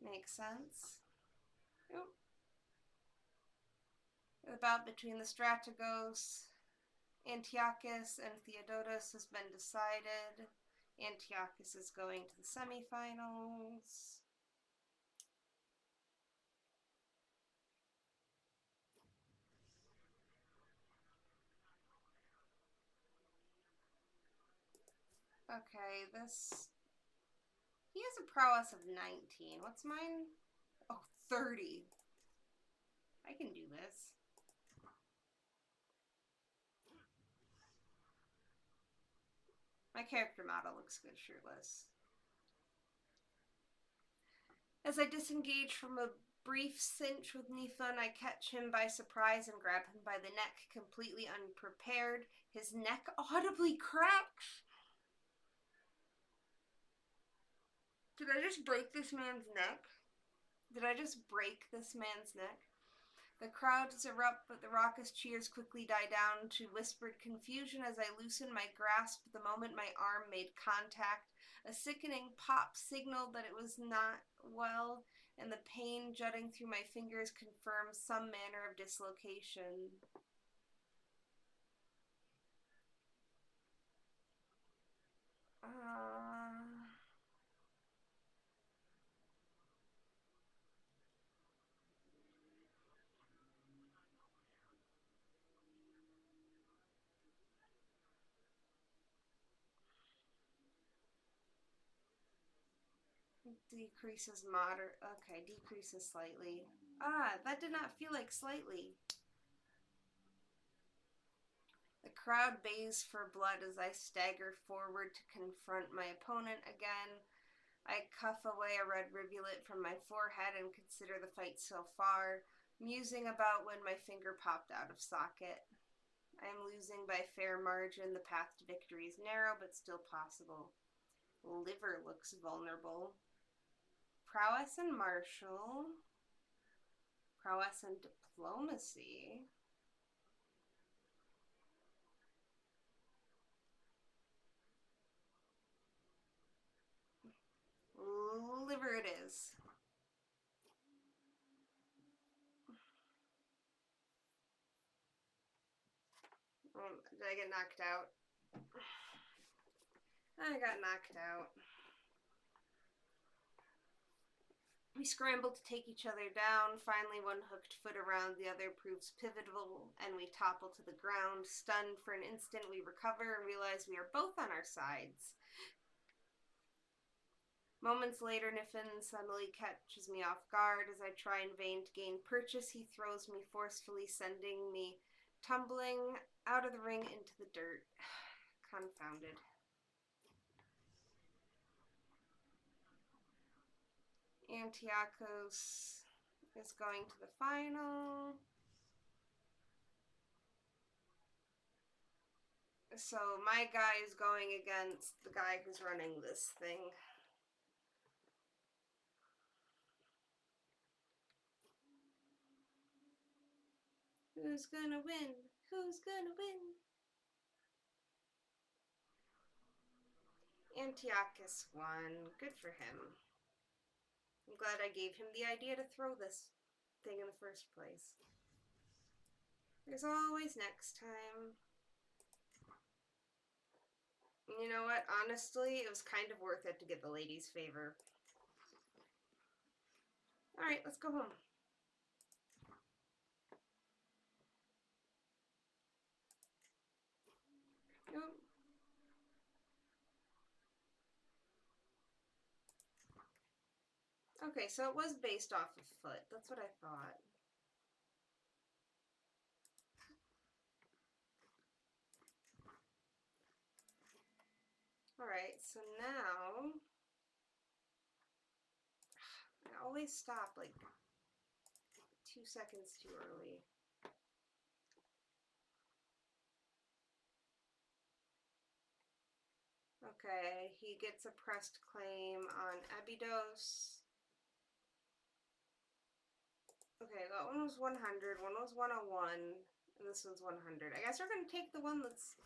Makes sense. Oop. The bout between the Strategos, Antiochus, and Theodotus has been decided. Antiochus is going to the semifinals. Okay, this... He has a prowess of 19. What's mine? Oh, 30. I can do this. My character model looks good shirtless. As I disengage from a brief cinch with Nifon, I catch him by surprise and grab him by the neck, completely unprepared. His neck audibly cracks. Did I just break this man's neck? Did I just break this man's neck? The crowds erupt, but the raucous cheers quickly die down to whispered confusion as I loosen my grasp the moment my arm made contact. A sickening pop signaled that it was not well, and the pain jutting through my fingers confirms some manner of dislocation. Decreases moderate. Okay, decreases slightly. That did not feel like slightly. The crowd bays for blood as I stagger forward to confront my opponent again. I cuff away a red rivulet from my forehead and consider the fight so far, musing about when my finger popped out of socket. I am losing by fair margin. The path to victory is narrow, but still possible. Liver looks vulnerable. Prowess and martial. Prowess and diplomacy. Liver it is. Did I get knocked out? I got knocked out. We scramble to take each other down. Finally, one hooked foot around the other proves pivotal, and we topple to the ground. Stunned for an instant, we recover and realize we are both on our sides. Moments later, Niffin suddenly catches me off guard. As I try in vain to gain purchase, he throws me forcefully, sending me tumbling out of the ring into the dirt. Confounded. Antiochus is going to the final. So my guy is going against the guy who's running this thing. Who's gonna win? Who's gonna win? Antiochus won. Good for him. I'm glad I gave him the idea to throw this thing in the first place. There's always next time. You know what? Honestly, it was kind of worth it to get the lady's favor. Alright, let's go home. Nope. Okay, so it was based off of foot. That's what I thought. Alright, so now... I always stop like 2 seconds too early. Okay, he gets a pressed claim on Abydos. Okay, that one was 100, one was 101, and this one's 100. I guess we're going to take the one that's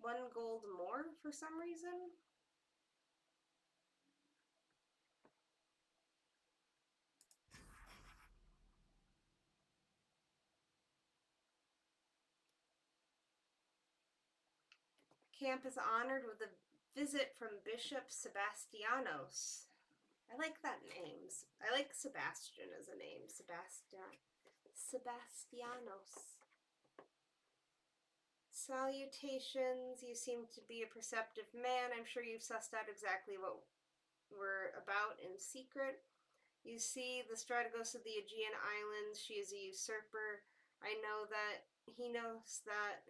1 gold more for some reason. Camp is honored with a visit from Bishop Sebastianos. I like that name. I like Sebastian as a name. Sebastianos. Salutations. You seem to be a perceptive man. I'm sure you've sussed out exactly what we're about in secret. You see the Strategos of the Aegean Islands. She is a usurper. I know that. He knows that.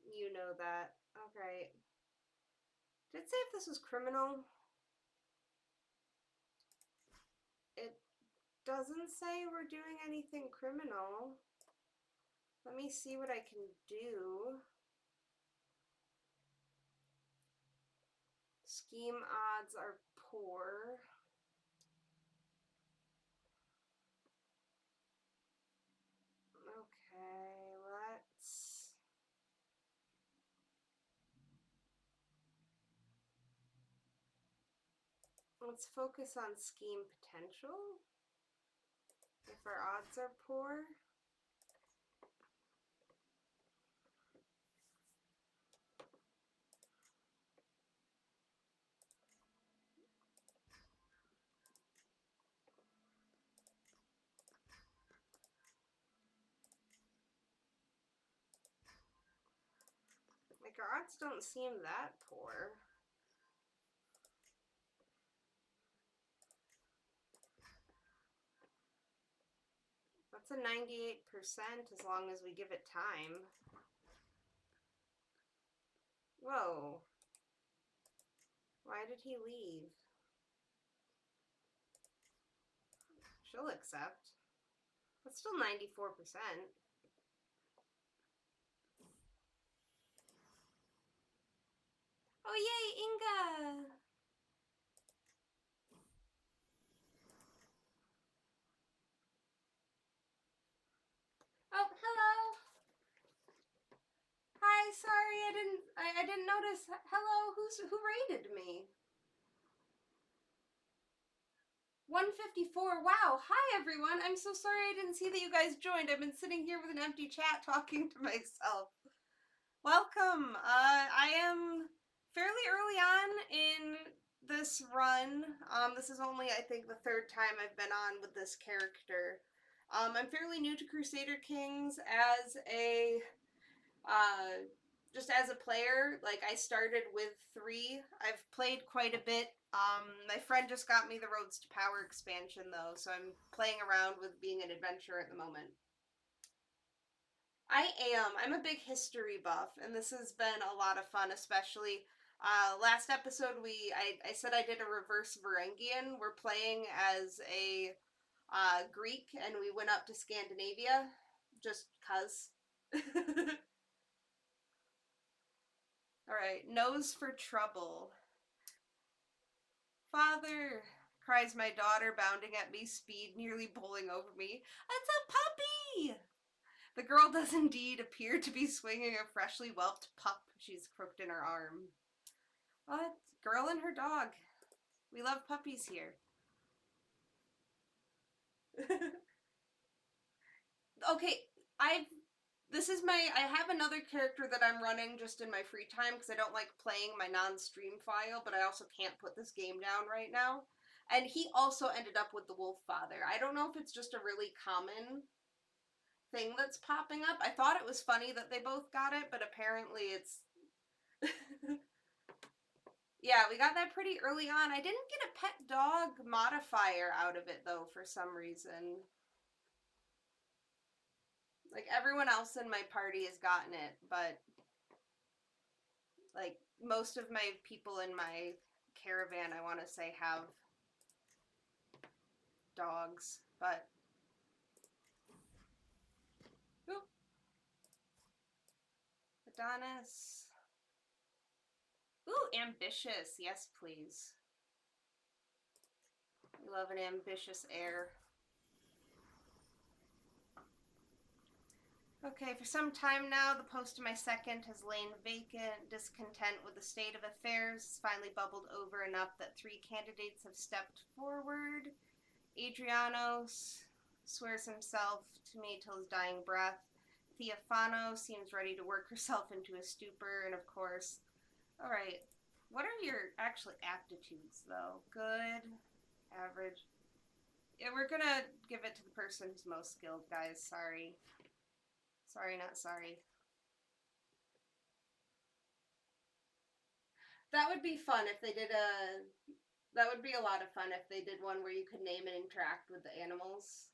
You know that. Okay. Did it say if this was criminal? It doesn't say we're doing anything criminal. Let me see what I can do. Scheme odds are poor. Okay, let's focus on scheme potential. If our odds are poor. Like, our odds don't seem that poor. That's a 98% as long as we give it time. Whoa. Why did he leave? She'll accept. That's still 94%. Oh, yay, Inga! Oh, hello! Hi, sorry, I didn't notice. Hello, who raided me? 154. Wow. Hi, everyone. I'm so sorry I didn't see that you guys joined. I've been sitting here with an empty chat talking to myself. Welcome. I am fairly early on in this run. This is only, I think, the 3rd time I've been on with this character. I'm fairly new to Crusader Kings as a, just as a player. Like, I started with 3. I've played quite a bit. My friend just got me the Roads to Power expansion, though, so I'm playing around with being an adventurer at the moment. I am. I'm a big history buff, and this has been a lot of fun, especially last episode I said I did a reverse Varagnian. We're playing as a Greek, and we went up to Scandinavia, just cuz. Alright, nose for trouble. Father, cries my daughter, bounding at me, speed nearly bowling over me. It's a puppy! The girl does indeed appear to be swinging a freshly whelped pup she's crooked in her arm. What? Girl and her dog. We love puppies here. Okay, I have another character that I'm running just in my free time because I don't like playing my non-stream file, but I also can't put this game down right now. And he also ended up with the Wolf Father. I don't know if it's just a really common thing that's popping up. I thought it was funny that they both got it, but apparently it's... Yeah, we got that pretty early on. I didn't get a pet dog modifier out of it, though, for some reason. Like, everyone else in my party has gotten it, but... Like, most of my people in my caravan, I want to say, have... dogs, but... Ooh. Adonis. Ooh, ambitious. Yes, please. We love an ambitious heir. Okay, for some time now, the post of my second has lain vacant. Discontent with the state of affairs has finally bubbled over enough that 3 candidates have stepped forward. Adrianos swears himself to me till his dying breath. Theophano seems ready to work herself into a stupor, and of course... Alright, what are your actually aptitudes, though? Good, average... Yeah, we're gonna give it to the person who's most skilled, guys. Sorry. Sorry, not sorry. That would be fun if they did a... That would be a lot of fun if they did one where you could name and interact with the animals.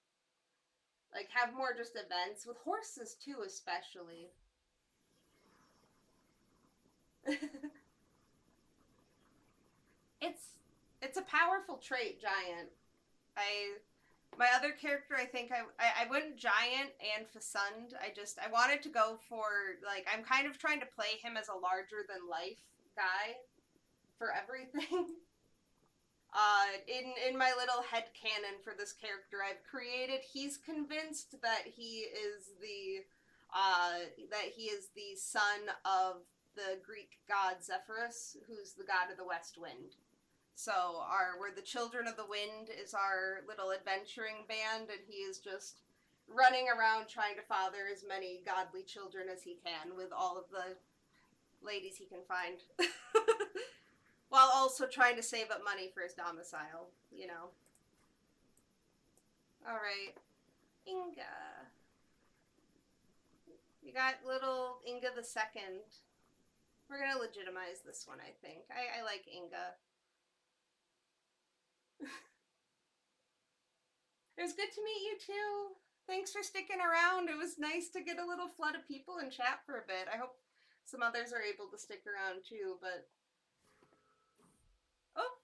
Like, have more just events. With horses, too, especially. It's a powerful trait, giant. My other character, I think I went giant and Fasund. I wanted to go for, like, I'm kind of trying to play him as a larger than life guy for everything. In my little head canon for this character I've created, he's convinced that he is the son of the Greek god Zephyrus, who's the god of the west wind. So we're the Children of the Wind is our little adventuring band, and he is just running around trying to father as many godly children as he can with all of the ladies he can find. While also trying to save up money for his domicile, you know. Alright. Inga. We got little Inga the Second. We're gonna legitimize this one, I think. I like Inga. It was good to meet you too. Thanks for sticking around. It was nice to get a little flood of people and chat for a bit. I hope some others are able to stick around too, but... Oh!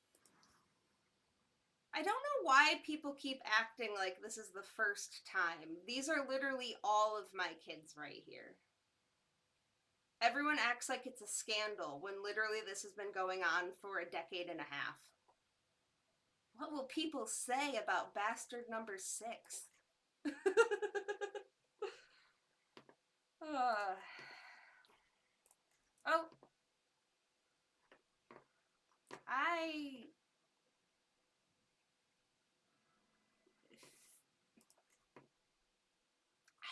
I don't know why people keep acting like this is the first time. These are literally all of my kids right here. Everyone acts like it's a scandal when literally this has been going on for a decade and a half. What will people say about bastard number 6? Oh. I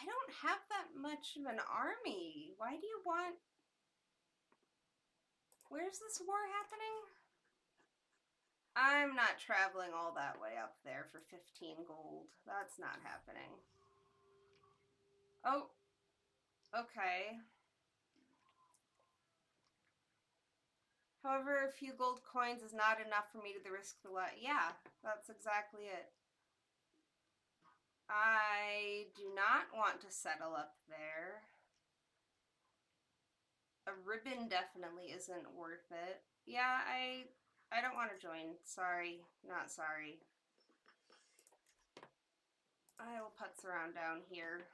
don't have that much of an army. Why do you want... Where's this war happening? I'm not traveling all that way up there for 15 gold. That's not happening. Oh. Okay. However, a few gold coins is not enough for me to risk the life. Yeah, that's exactly it. I do not want to settle up there. A ribbon definitely isn't worth it. Yeah, I don't want to join. Sorry, not sorry. I will putz around down here.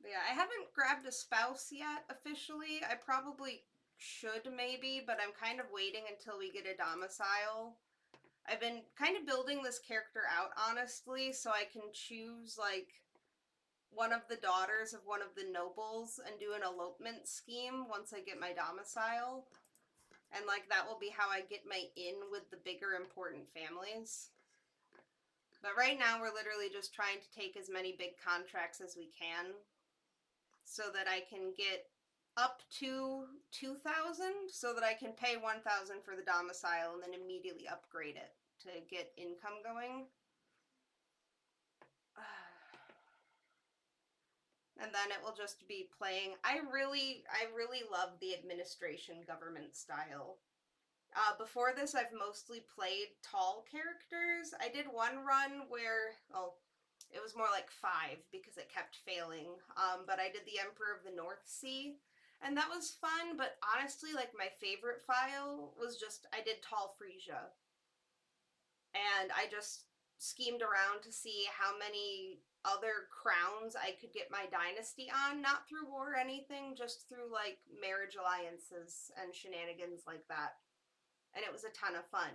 But yeah, I haven't grabbed a spouse yet officially. I probably should maybe, but I'm kind of waiting until we get a domicile. I've been kind of building this character out, honestly, so I can choose, like, one of the daughters of one of the nobles and do an elopement scheme once I get my domicile. And, like, that will be how I get my in with the bigger, important families. But right now, we're literally just trying to take as many big contracts as we can so that I can get up to 2,000 so that I can pay 1,000 for the domicile and then immediately upgrade it to get income going. And then it will just be playing. I really love the administration government style. Before this, I've mostly played tall characters. I did one run where, It was more like 5 because it kept failing. But I did the Emperor of the North Sea, and that was fun. But honestly, like my favorite file was just I did Tall Frisia, and I just schemed around to see how many other crowns I could get my dynasty on, not through war or anything, just through like marriage alliances and shenanigans like that. And it was a ton of fun.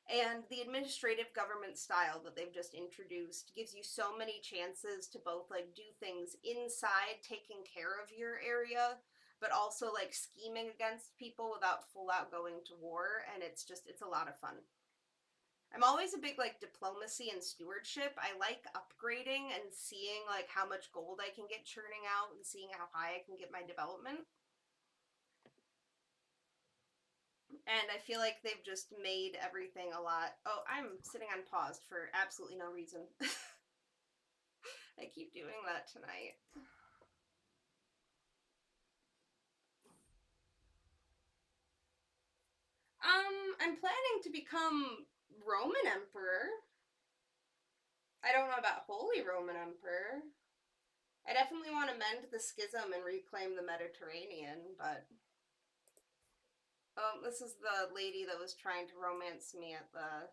And the administrative government style that they've just introduced gives you so many chances to both like do things inside taking care of your area, but also like scheming against people without full out going to war. And it's a lot of fun. I'm always a big like diplomacy and stewardship. I like upgrading and seeing like how much gold I can get churning out and seeing how high I can get my development. And I feel like they've just made everything a lot. Oh, I'm sitting on paused for absolutely no reason. I keep doing that tonight. I'm planning to become Roman Emperor. I don't know about Holy Roman Emperor. I definitely want to mend the schism and reclaim the Mediterranean, but oh, this is the lady that was trying to romance me at the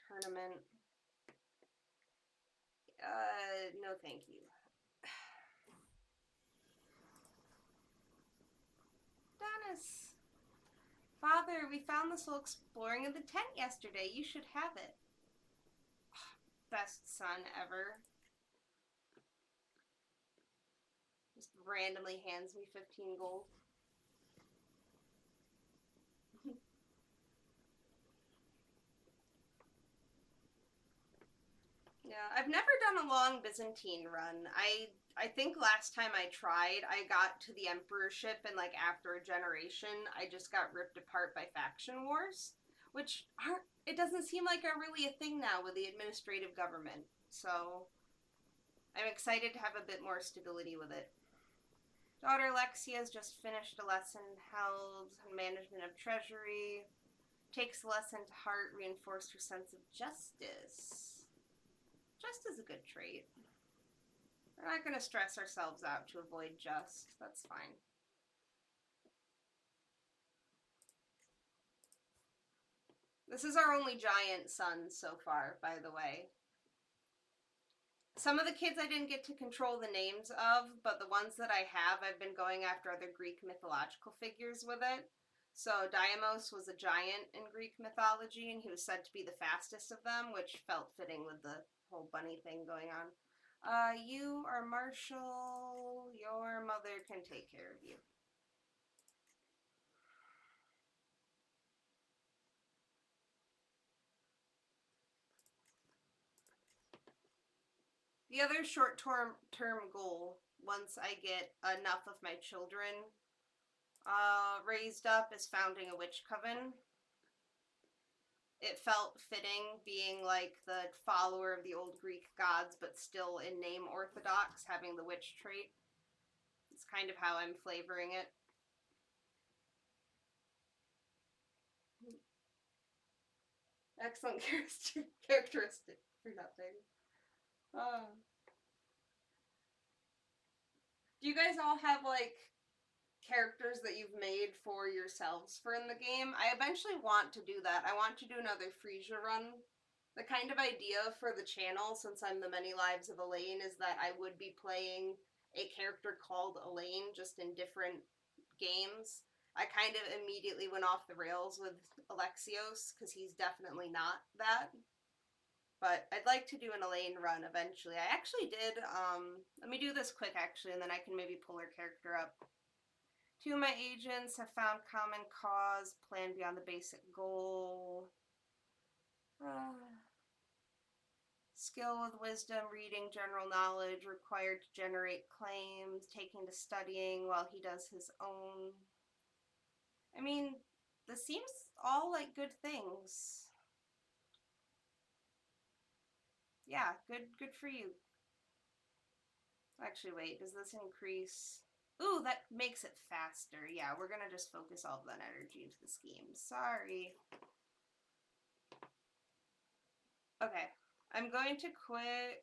tournament. No thank you. Dennis! Father, we found this while exploring in the tent yesterday. You should have it. Best son ever. Just randomly hands me 15 gold. Yeah, I've never done a long Byzantine run. I think last time I tried, I got to the emperorship, and like after a generation, I just got ripped apart by faction wars, which aren't. It doesn't seem like are really a thing now with the administrative government. So I'm excited to have a bit more stability with it. Daughter Alexios just finished a lesson held on management of treasury. Takes the lesson to heart, reinforced her sense of justice. Just is a good trait. We're not going to stress ourselves out to avoid just. That's fine. This is our only giant son so far, by the way. Some of the kids I didn't get to control the names of, but the ones that I have, I've been going after other Greek mythological figures with it. So Diamos was a giant in Greek mythology, and he was said to be the fastest of them, which felt fitting with the whole bunny thing going on. You are Marshall. Your mother can take care of you. The other short-term goal, once I get enough of my children raised up, is founding a witch coven. It felt fitting being like the follower of the old Greek gods, but still in name orthodox, having the witch trait. It's kind of how I'm flavoring it. Excellent characteristic for nothing. Do you guys all have like characters that you've made for yourselves for in the game? I eventually want to do that. I want to do another Frisia run. The kind of idea for the channel, since I'm the Many Lives of Elaine, is that I would be playing a character called Elaine, just in different games. I kind of immediately went off the rails with Alexios, because he's definitely not that. But I'd like to do an Elaine run eventually. I actually did, let me do this quick actually, and then I can maybe pull her character up. 2 of my agents have found common cause, plan beyond the basic goal. Skill with wisdom, reading, general knowledge, required to generate claims, taking to studying while he does his own. I mean, this seems all like good things. Yeah, good for you. Actually, wait, does this increase? Ooh, that makes it faster. Yeah, we're gonna just focus all of that energy into the scheme. Sorry. Okay. I'm going to quick...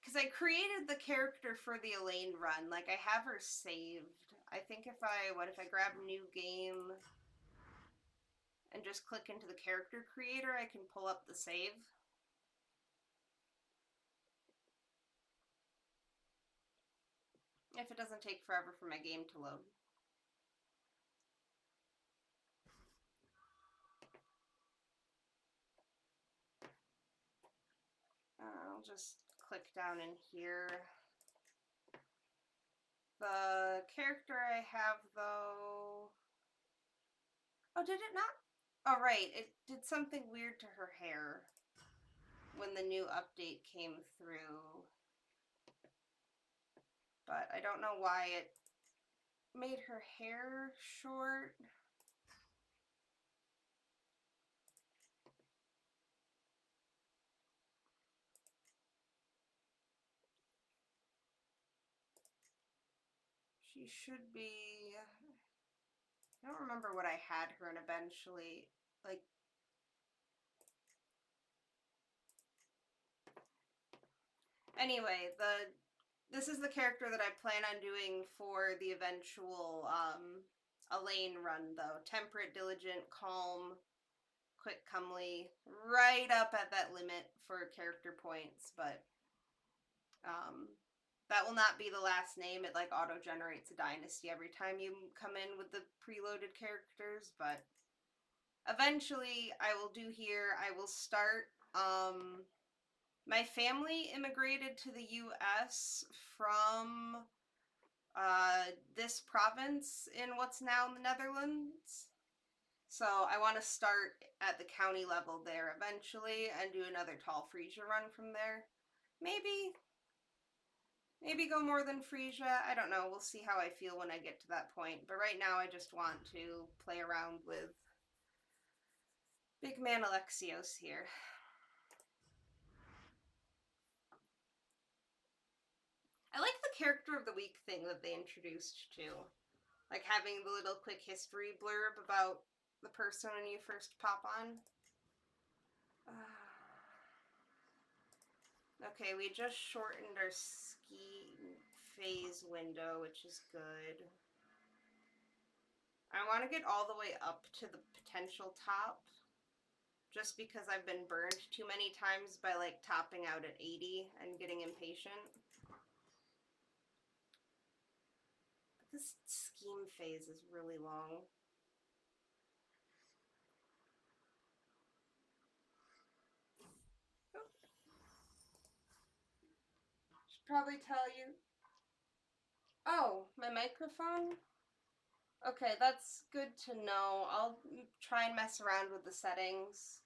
Because I created the character for the Elaine run. Like, I have her saved. I think if I grab new game and just click into the character creator, I can pull up the save. If it doesn't take forever for my game to load. I'll just click down in here. The character I have, though... Oh, did it not? Oh, right. It did something weird to her hair when the new update came through. But I don't know why it made her hair short. She should be... I don't remember what I had her in eventually. Like... Anyway, this is the character that I plan on doing for the eventual Elaine run, though. Temperate, diligent, calm, quick, comely. Right up at that limit for character points, but that will not be the last name. It, like, auto-generates a dynasty every time you come in with the preloaded characters, but eventually I will do here. I will start... my family immigrated to the U.S. from this province in what's now the Netherlands. So I want to start at the county level there eventually and do another tall Frisia run from there. Maybe go more than Frisia. I don't know. We'll see how I feel when I get to that point. But right now I just want to play around with big man Alexios here. I like the character of the week thing that they introduced too. Like having the little quick history blurb about the person when you first pop on. Okay, we just shortened our ski phase window, which is good. I want to get all the way up to the potential top, just because I've been burned too many times by, like, topping out at 80 and getting impatient. This scheme phase is really long. Should probably tell you. Oh, my microphone? Okay, that's good to know. I'll try and mess around with the settings.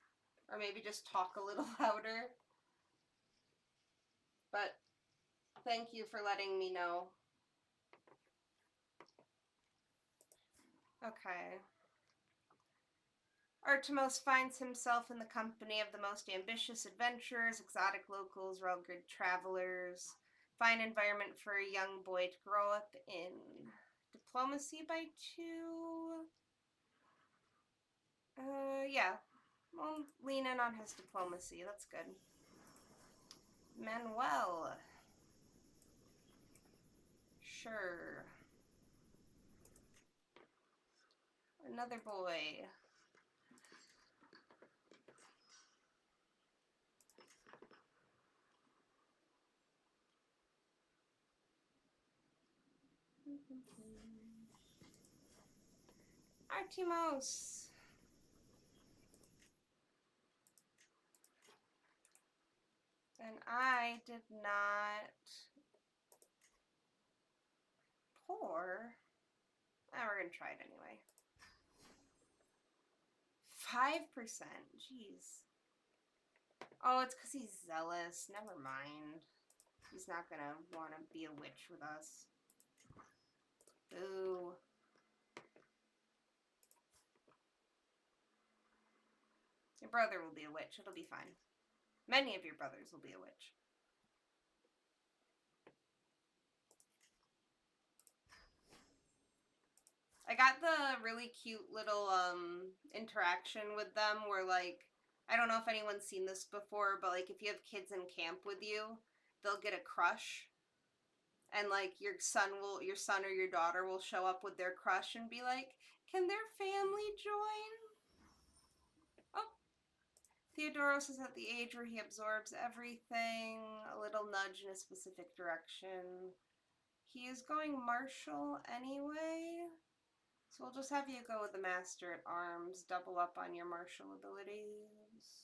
Or maybe just talk a little louder. But thank you for letting me know. Okay. Artemis finds himself in the company of the most ambitious adventurers, exotic locals, rugged travelers. Fine environment for a young boy to grow up in. Diplomacy by 2. Yeah. We'll lean in on his diplomacy. That's good. Manuel. Sure. Another boy. Artemis. And I did not pour. We're gonna try it anyway. 5%. Jeez. Oh, it's because he's zealous. Never mind. He's not gonna want to be a witch with us. Ooh. Your brother will be a witch. It'll be fine. Many of your brothers will be a witch. got the really cute little interaction with them where, like, I don't know if anyone's seen this before, but like if you have kids in camp with you, they'll get a crush, and like your son or your daughter will show up with their crush and be like, "Can their family join?" Oh, Theodoros is at the age where he absorbs everything, a little nudge in a specific direction. He is going martial anyway, so we'll just have you go with the Master at Arms, double up on your martial abilities.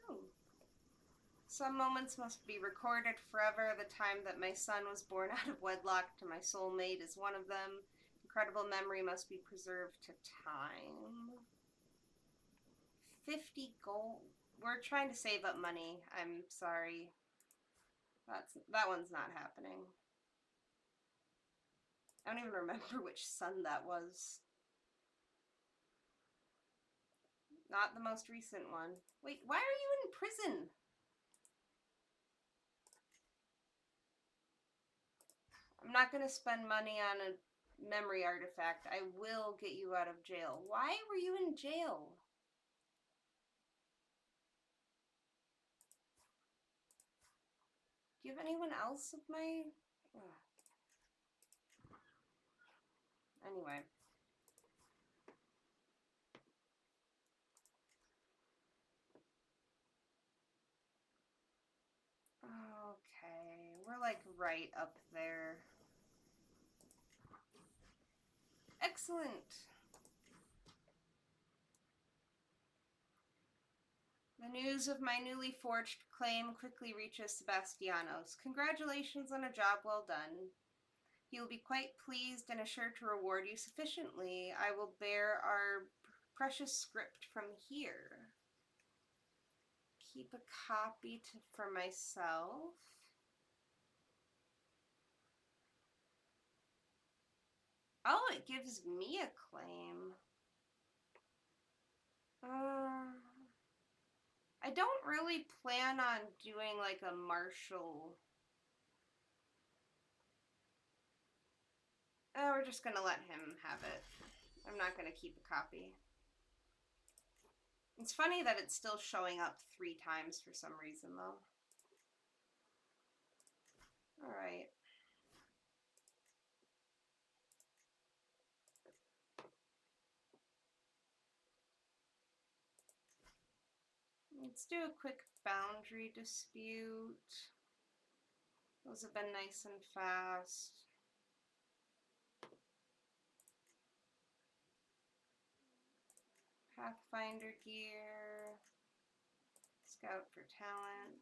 Oh. Some moments must be recorded forever. The time that my son was born out of wedlock to my soulmate is one of them. Incredible memory must be preserved to time. 50 gold. We're trying to save up money. I'm sorry. That one's not happening. I don't even remember which son that was. Not the most recent one. Wait, why are you in prison? I'm not going to spend money on a memory artifact. I will get you out of jail. Why were you in jail? Do you have anyone else of my... Ugh. Anyway. Okay, we're like right up there. Excellent. The news of my newly forged claim quickly reaches Sebastianos. Congratulations on a job well done. He will be quite pleased and assured to reward you sufficiently. I will bear our precious script from here. Keep a copy for myself. Oh, it gives me a claim. I don't really plan on doing like a martial. Oh, we're just gonna let him have it. I'm not gonna keep a copy. It's funny that it's still showing up 3 times for some reason, though. Alright. Let's do a quick boundary dispute. Those have been nice and fast. Pathfinder gear. Scout for talent.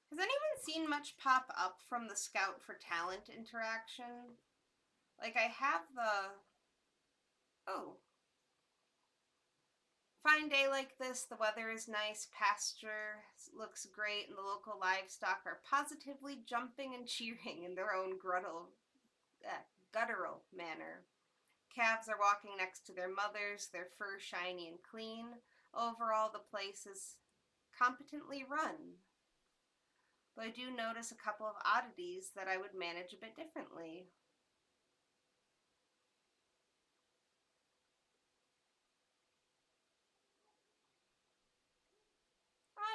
Has anyone seen much pop up from the Scout for Talent interaction? Like, I have the... Oh. Fine day like this, the weather is nice, pasture looks great, and the local livestock are positively jumping and cheering in their own guttural manner. Calves are walking next to their mothers, their fur shiny and clean. Overall, the place is competently run. But I do notice a couple of oddities that I would manage a bit differently.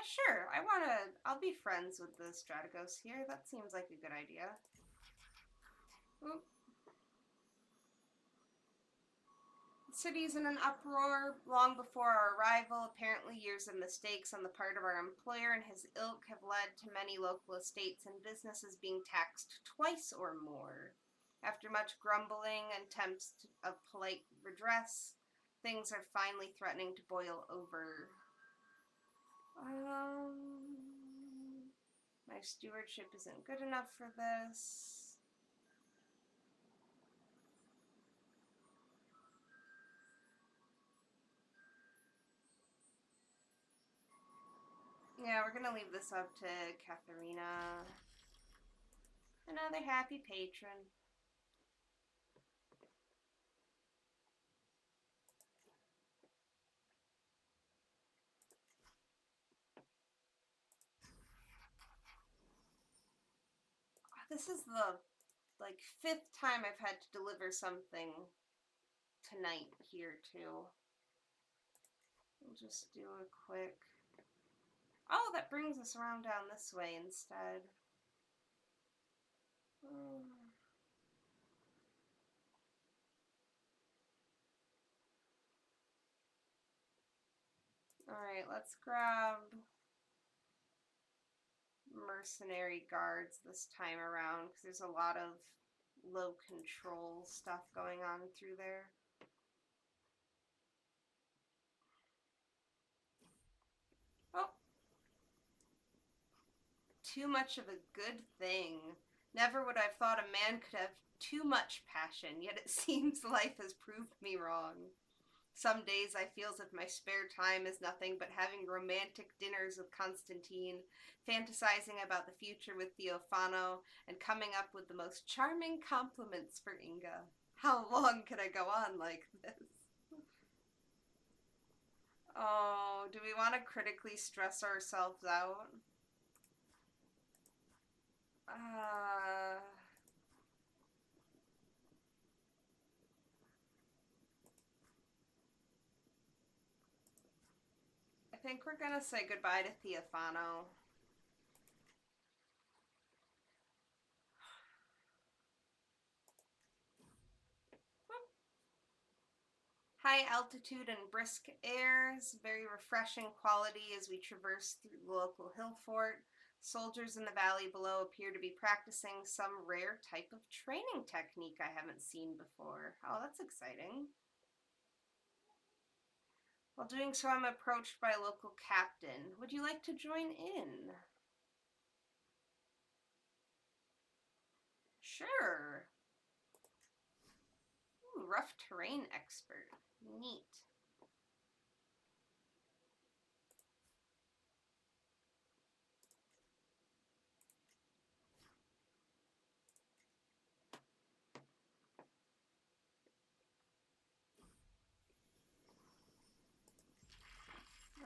Sure, I'll be friends with the Strategos here. That seems like a good idea. Oop. The city's in an uproar. Long before our arrival, apparently years of mistakes on the part of our employer and his ilk have led to many local estates and businesses being taxed twice or more. After much grumbling and attempts of polite redress, things are finally threatening to boil over. My stewardship isn't good enough for this. Yeah, we're gonna leave this up to Katharina. Another happy patron. This is the, like, 5th time I've had to deliver something tonight here, too. We'll just do a quick... Oh, that brings us around down this way instead. Alright, let's grab mercenary guards this time around, because there's a lot of low control stuff going on through there. Oh! Too much of a good thing. Never would I have thought a man could have too much passion, yet it seems life has proved me wrong. Some days I feel as if my spare time is nothing but having romantic dinners with Constantine, fantasizing about the future with Theophano, and coming up with the most charming compliments for Inga. How long can I go on like this? Oh, do we want to critically stress ourselves out? I think we're gonna say goodbye to Theophano. High altitude and brisk airs, very refreshing quality as we traverse through the local hill fort. Soldiers in the valley below appear to be practicing some rare type of training technique I haven't seen before. Oh, that's exciting. While doing so, I'm approached by a local captain. Would you like to join in? Sure. Ooh, rough terrain expert. Neat.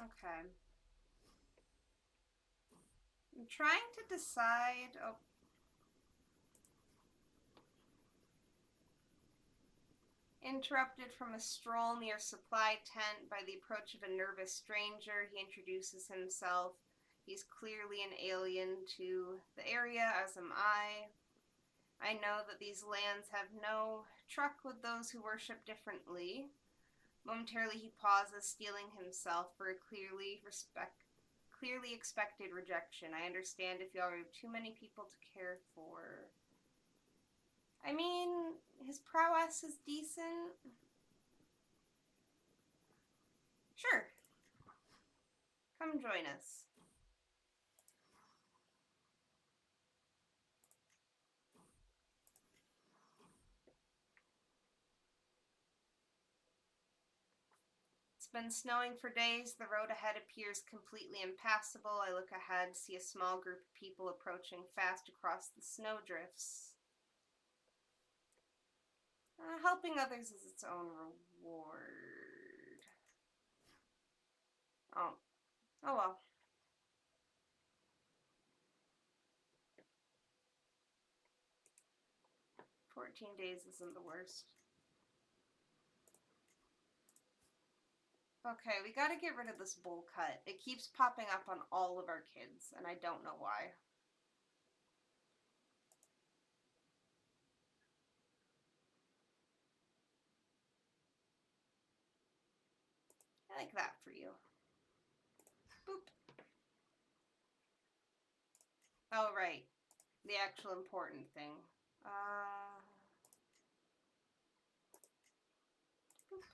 Okay. I'm trying to decide... Oh. Interrupted from a stroll near supply tent by the approach of a nervous stranger, he introduces himself. He's clearly an alien to the area, as am I. I know that these lands have no truck with those who worship differently. Momentarily he pauses, steeling himself for a clearly expected rejection. I understand if you already have too many people to care for. I mean, his prowess is decent. Sure. Come join us. It's been snowing for days. The road ahead appears completely impassable. I look ahead, see a small group of people approaching fast across the snowdrifts. Helping others is its own reward. Oh. Oh well. 14 days isn't the worst. Okay, we gotta get rid of this bowl cut. It keeps popping up on all of our kids, and I don't know why. I like that for you. Boop. Oh, right. The actual important thing. Boop.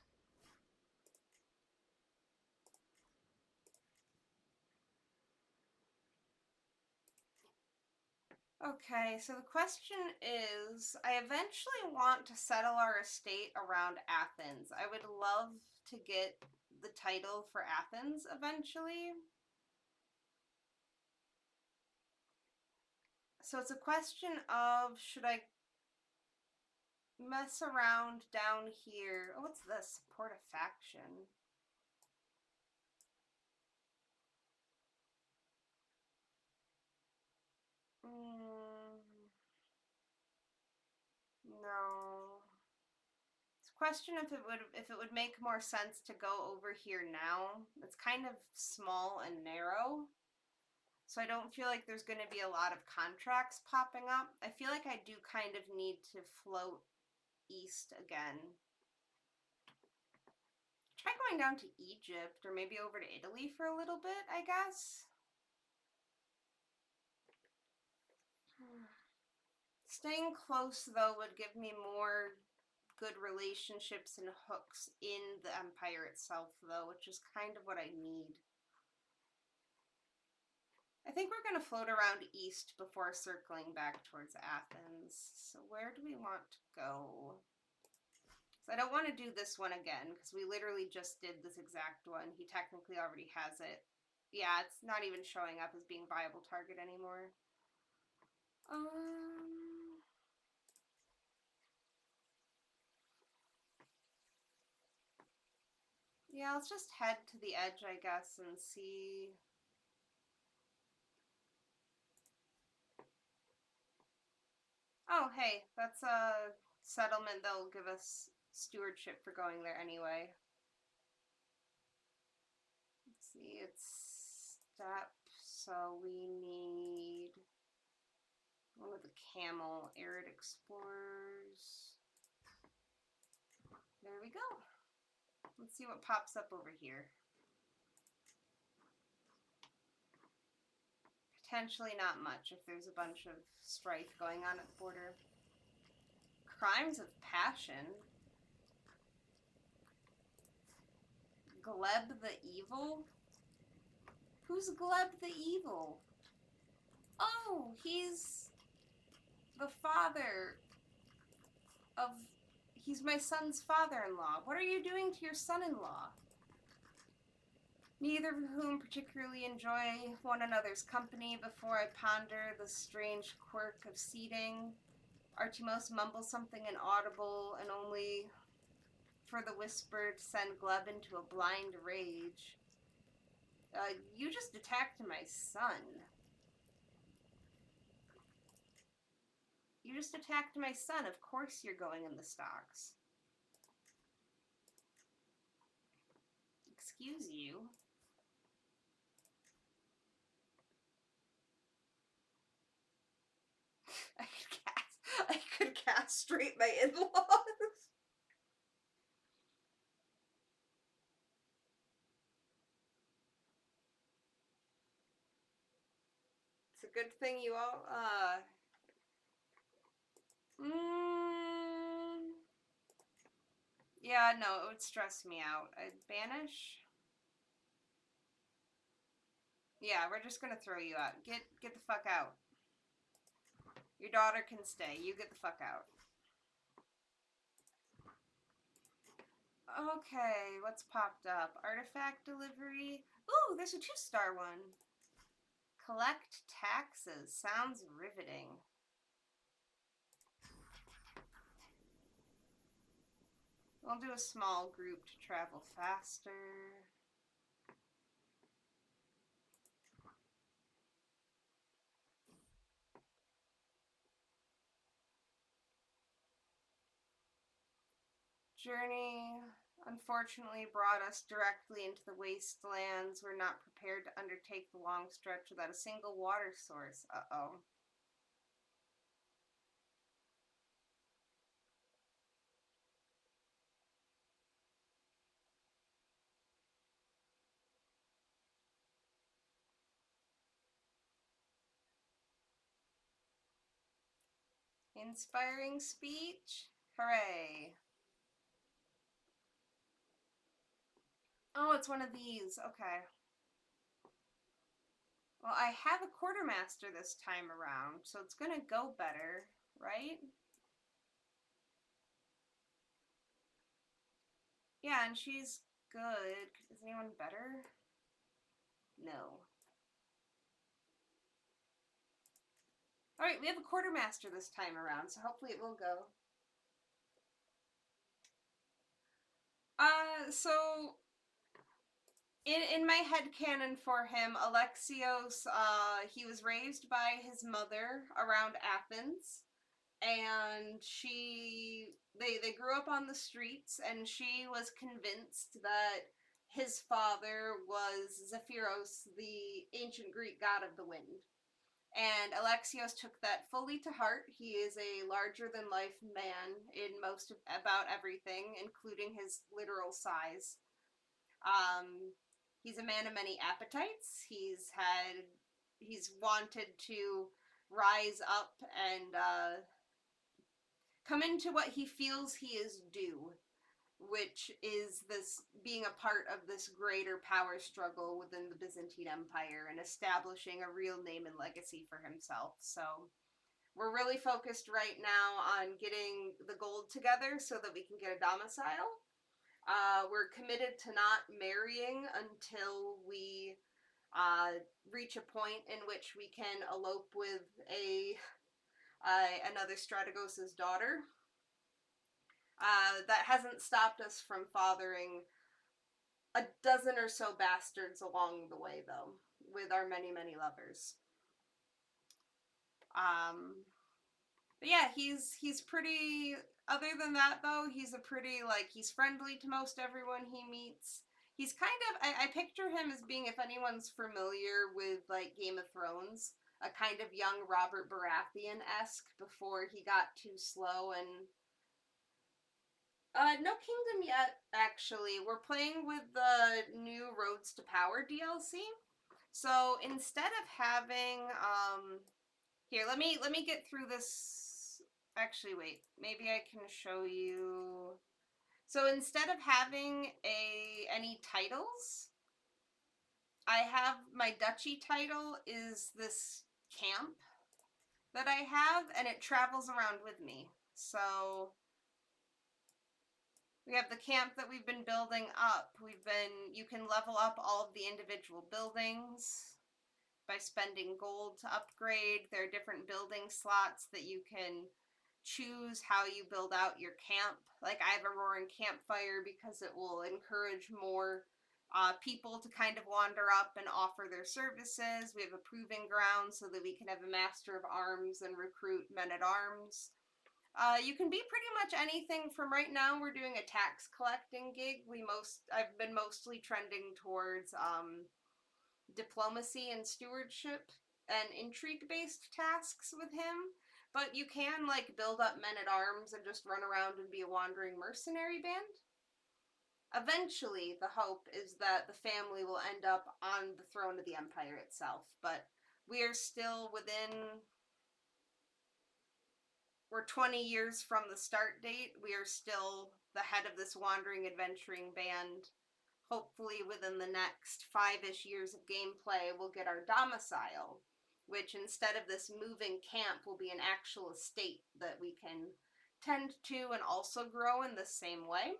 Okay, so the question is, I eventually want to settle our estate around Athens. I would love to get the title for Athens eventually. So it's a question of, should I mess around down here? Oh, what's this? Support a faction. No. It's a question if it would make more sense to go over here now. It's kind of small and narrow. So I don't feel like there's going to be a lot of contracts popping up. I feel like I do kind of need to float east again. Try going down to Egypt or maybe over to Italy for a little bit, I guess. Staying close, though, would give me more good relationships and hooks in the empire itself, though, which is kind of what I need. I think we're going to float around east before circling back towards Athens. So where do we want to go? So I don't want to do this one again, because we literally just did this exact one. He technically already has it. Yeah, it's not even showing up as being a viable target anymore. Yeah, let's just head to the edge, I guess, and see. Oh, hey, that's a settlement that'll give us stewardship for going there anyway. Let's see, it's step, so we need one of the camel arid explorers. There we go. Let's see what pops up over here. Potentially not much if there's a bunch of strife going on at the border. Crimes of passion. Gleb the Evil? Who's Gleb the Evil? Oh, he's the father of... He's my son's father-in-law. What are you doing to your son-in-law? Neither of whom particularly enjoy one another's company. Before I ponder the strange quirk of seating, Artimos mumbles something inaudible, and only for the whisper to send Gleb into a blind rage. You just attacked my son. You just attacked my son. Of course you're going in the stocks. Excuse you. I could castrate my in-laws. It's a good thing you all, yeah, no, it would stress me out. I'd banish. Yeah, we're just gonna throw you out. Get the fuck out. Your daughter can stay. You get the fuck out. Okay, what's popped up? Artifact delivery. Ooh, there's a 2-star one. Collect taxes. Sounds riveting. We'll do a small group to travel faster. Journey unfortunately brought us directly into the wastelands. We're not prepared to undertake the long stretch without a single water source. Uh-oh. Inspiring speech? Hooray. Oh, it's one of these. Okay. Well, I have a quartermaster this time around, so it's gonna go better, right? Yeah, and she's good. Is anyone better? No. Alright, we have a quartermaster this time around, so hopefully it will go. So in my headcanon for him, Alexios, he was raised by his mother around Athens, and they grew up on the streets, and she was convinced that his father was Zephyros, the ancient Greek god of the wind. And Alexios took that fully to heart. He is a larger than life man in most of about everything, including his literal size. Um, he's a man of many appetites. He's wanted to rise up and come into what he feels he is due, which is this being a part of this greater power struggle within the Byzantine Empire and establishing a real name and legacy for himself. So we're really focused right now on getting the gold together so that we can get a domicile. We're committed to not marrying until we reach a point in which we can elope with another Strategos' daughter. That hasn't stopped us from fathering a dozen or so bastards along the way, though, with our many, many lovers. But yeah, he's pretty. Other than that, though, he's a pretty he's friendly to most everyone he meets. He's kind of I picture him as being, if anyone's familiar with Game of Thrones, a kind of young Robert Baratheon-esque before he got too slow and no kingdom yet, actually. We're playing with the new Roads to Power DLC. So instead of having here, let me get through this. Actually, wait. Maybe I can show you. So instead of having any titles, I have my duchy title is this camp that I have, and it travels around with me. So we have the camp that we've been building up. You can level up all of the individual buildings by spending gold to upgrade. There are different building slots that you can choose how you build out your camp. Like I have a roaring campfire because it will encourage more people to kind of wander up and offer their services. We have a proving ground so that we can have a master of arms and recruit men at arms. You can be pretty much anything from right now. We're doing a tax collecting gig. I've been mostly trending towards diplomacy and stewardship and intrigue based tasks with him. But you can build up men at arms and just run around and be a wandering mercenary band. Eventually, the hope is that the family will end up on the throne of the empire itself. But we are still we're 20 years from the start date. We are still the head of this wandering adventuring band. Hopefully within the next 5-ish years of gameplay, we'll get our domicile, which instead of this moving camp will be an actual estate that we can tend to and also grow in the same way.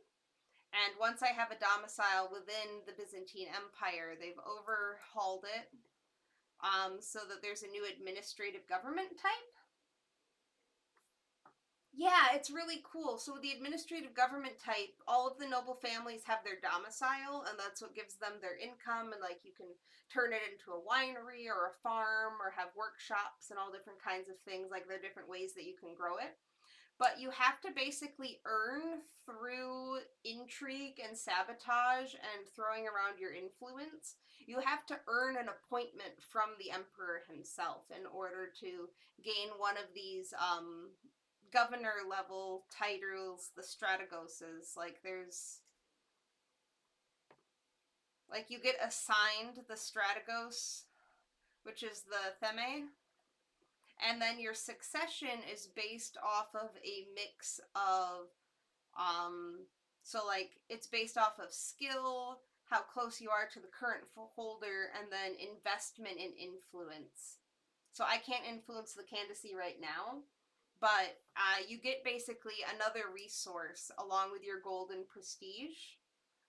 And once I have a domicile within the Byzantine Empire, they've overhauled it so that there's a new administrative government type. Yeah, it's really cool. So the administrative government type, all of the noble families have their domicile, and that's what gives them their income, and you can turn it into a winery or a farm or have workshops and all different kinds of things. There are different ways that you can grow it. But you have to basically earn through intrigue and sabotage and throwing around your influence. You have to earn an appointment from the emperor himself in order to gain one of these governor level titles, the Strategoses. There's you get assigned the Strategos, which is the Theme, and then your succession is based off of a mix of it's based off of skill, how close you are to the current holder, and then investment in influence. So I can't influence the candidacy right now, but you get basically another resource along with your golden prestige,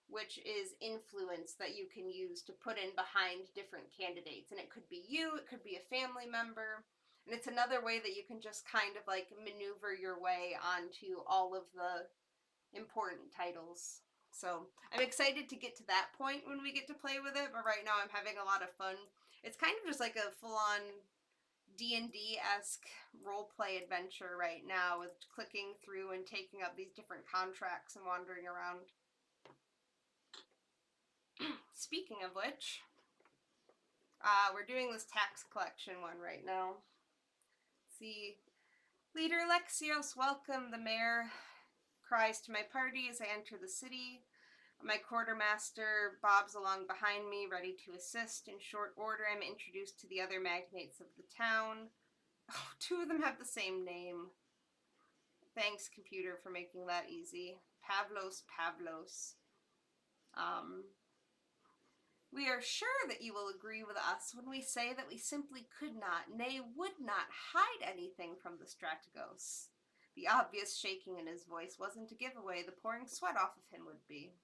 which is influence that you can use to put in behind different candidates. And it could be you, it could be a family member. And it's another way that you can just kind of like maneuver your way onto all of the important titles. So I'm excited to get to that point when we get to play with it, but right now I'm having a lot of fun. It's kind of just like a full-on D&D-esque role-play adventure right now, with clicking through and taking up these different contracts and wandering around. Speaking of which, we're doing this tax collection one right now. Let's see. Leader Alexios, welcome. The mayor cries to my party as I enter the city. My quartermaster bobs along behind me, ready to assist. In short order, I'm introduced to the other magnates of the town. Oh, two of them have the same name. Thanks, computer, for making that easy. Pavlos. We are sure that you will agree with us when we say that we simply could not, nay, would not hide anything from the Strategos. The obvious shaking in his voice wasn't to give away the pouring sweat off of him would be.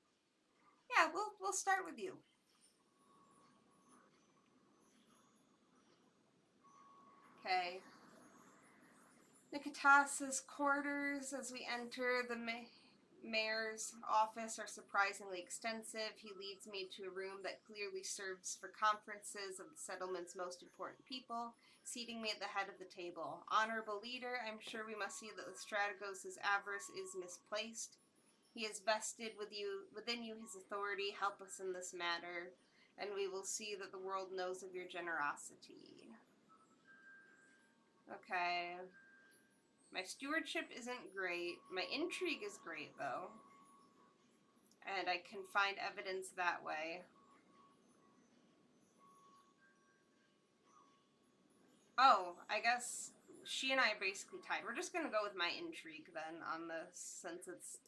Yeah, we'll start with you. Okay. Nikatas's quarters as we enter the mayor's office are surprisingly extensive. He leads me to a room that clearly serves for conferences of the settlement's most important people, seating me at the head of the table. Honorable leader, I'm sure we must see that the Strategos' avarice is misplaced. He has vested within you his authority. Help us in this matter, and we will see that the world knows of your generosity. Okay. My stewardship isn't great. My intrigue is great, though. And I can find evidence that way. Oh, I guess she and I are basically tied. We're just going to go with my intrigue, then, on this, since it's...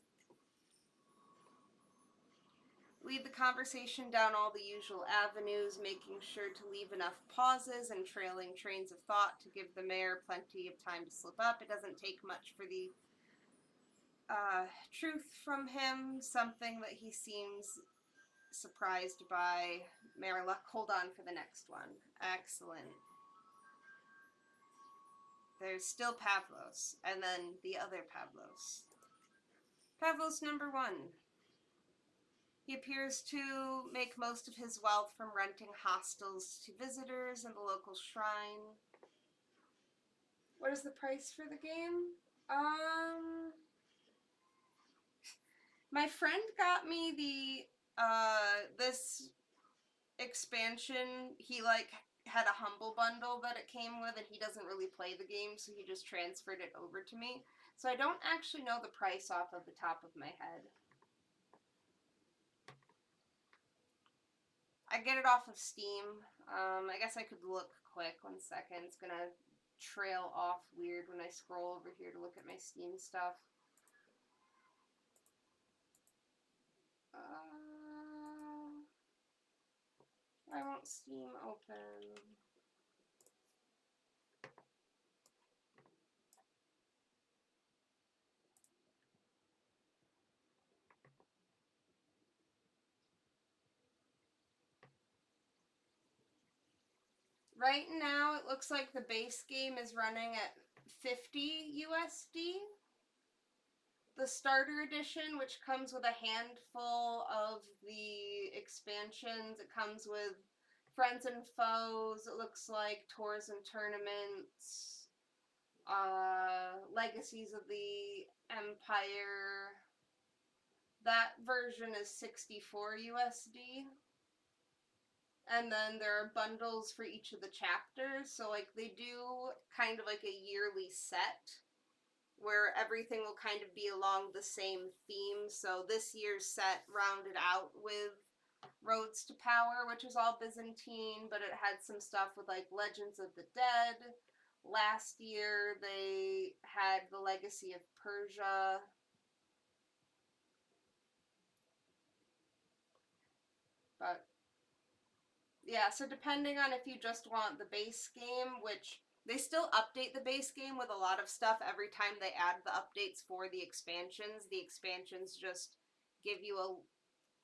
Lead the conversation down all the usual avenues, making sure to leave enough pauses and trailing trains of thought to give the mayor plenty of time to slip up. It doesn't take much for the truth from him, something that he seems surprised by. Mayor Luck, hold on for the next one. Excellent. There's still Pavlos, and then the other Pavlos. Pavlos number 1. He appears to make most of his wealth from renting hostels to visitors in the local shrine. What is the price for the game? My friend got me this expansion. He had a humble bundle that it came with, and he doesn't really play the game, so he just transferred it over to me. So I don't actually know the price off of the top of my head. I get it off of Steam. I guess I could look quick. 1 second. It's gonna trail off weird when I scroll over here to look at my Steam stuff. Why won't Steam open? Right now, it looks like the base game is running at 50 USD. The starter edition, which comes with a handful of the expansions, it comes with Friends and Foes, it looks like Tours and Tournaments, Legacies of the Empire. That version is 64 USD. And then there are bundles for each of the chapters. So, they do kind of like a yearly set where everything will kind of be along the same theme. So this year's set rounded out with Roads to Power, which is all Byzantine, but it had some stuff with Legends of the Dead. Last year they had the Legacy of Persia. But yeah, so depending on if you just want the base game, which they still update the base game with a lot of stuff every time they add the updates for the expansions. The expansions just give you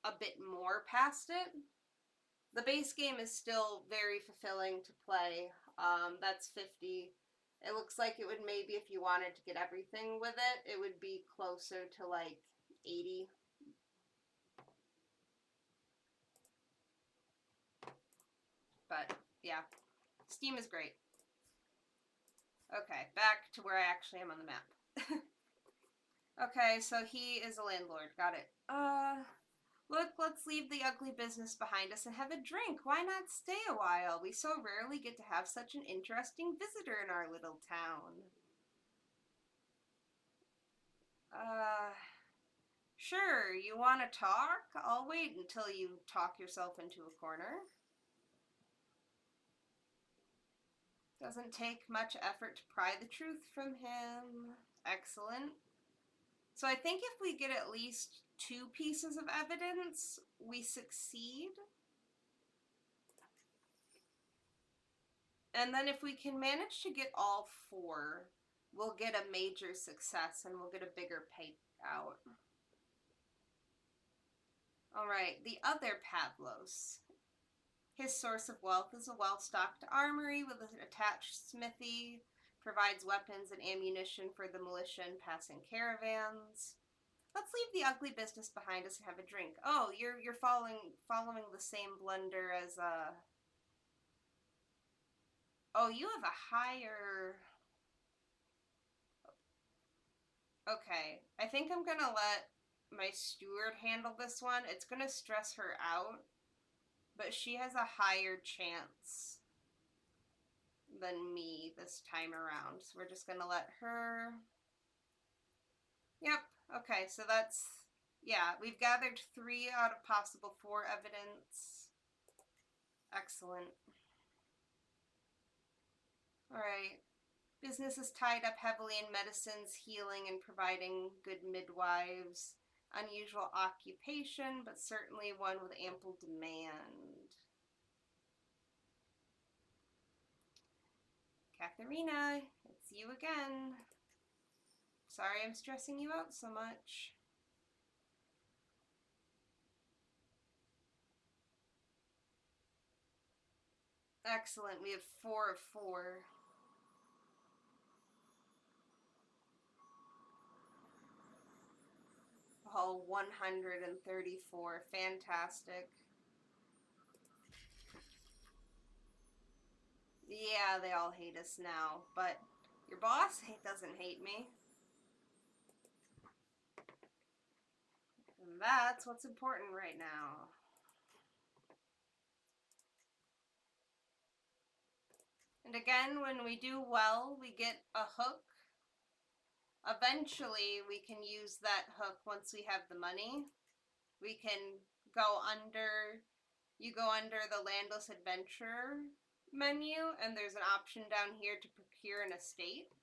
a bit more past it. The base game is still very fulfilling to play. That's 50. It looks like it would maybe, if you wanted to get everything with it, it would be closer to like 80. But yeah, Steam is great. Okay, back to where I actually am on the map. Okay, so he is a landlord. Got it. Look, let's leave the ugly business behind us and have a drink. Why not stay a while? We so rarely get to have such an interesting visitor in our little town. Sure, you want to talk? I'll wait until you talk yourself into a corner. Doesn't take much effort to pry the truth from him. Excellent. So I think if we get at least 2 pieces of evidence, we succeed. And then if we can manage to get all 4, we'll get a major success and we'll get a bigger payout. All right, the other Pavlos. His source of wealth is a well-stocked armory with an attached smithy, provides weapons and ammunition for the militia and passing caravans. Let's leave the ugly business behind us and have a drink. Oh, you're following the same blunder as Oh, you have a higher. Okay, I think I'm gonna let my steward handle this one. It's gonna stress her out, but she has a higher chance than me this time around. So we're just gonna let her. Yep. Okay, so that's, yeah, we've gathered 3 out of possible 4 evidence. Excellent. All right. Business is tied up heavily in medicines, healing, and providing good midwives. Unusual occupation, but certainly one with ample demand. Katharina, it's you again. Sorry I'm stressing you out so much. Excellent, we have 4 of 4. Oh, 134. Fantastic. Yeah, they all hate us now, but your boss doesn't hate me. And that's what's important right now. And again, when we do well, we get a hook. Eventually, we can use that hook once we have the money. We can go under, you go under the Landless Adventurer menu, and there's an option down here to procure an estate.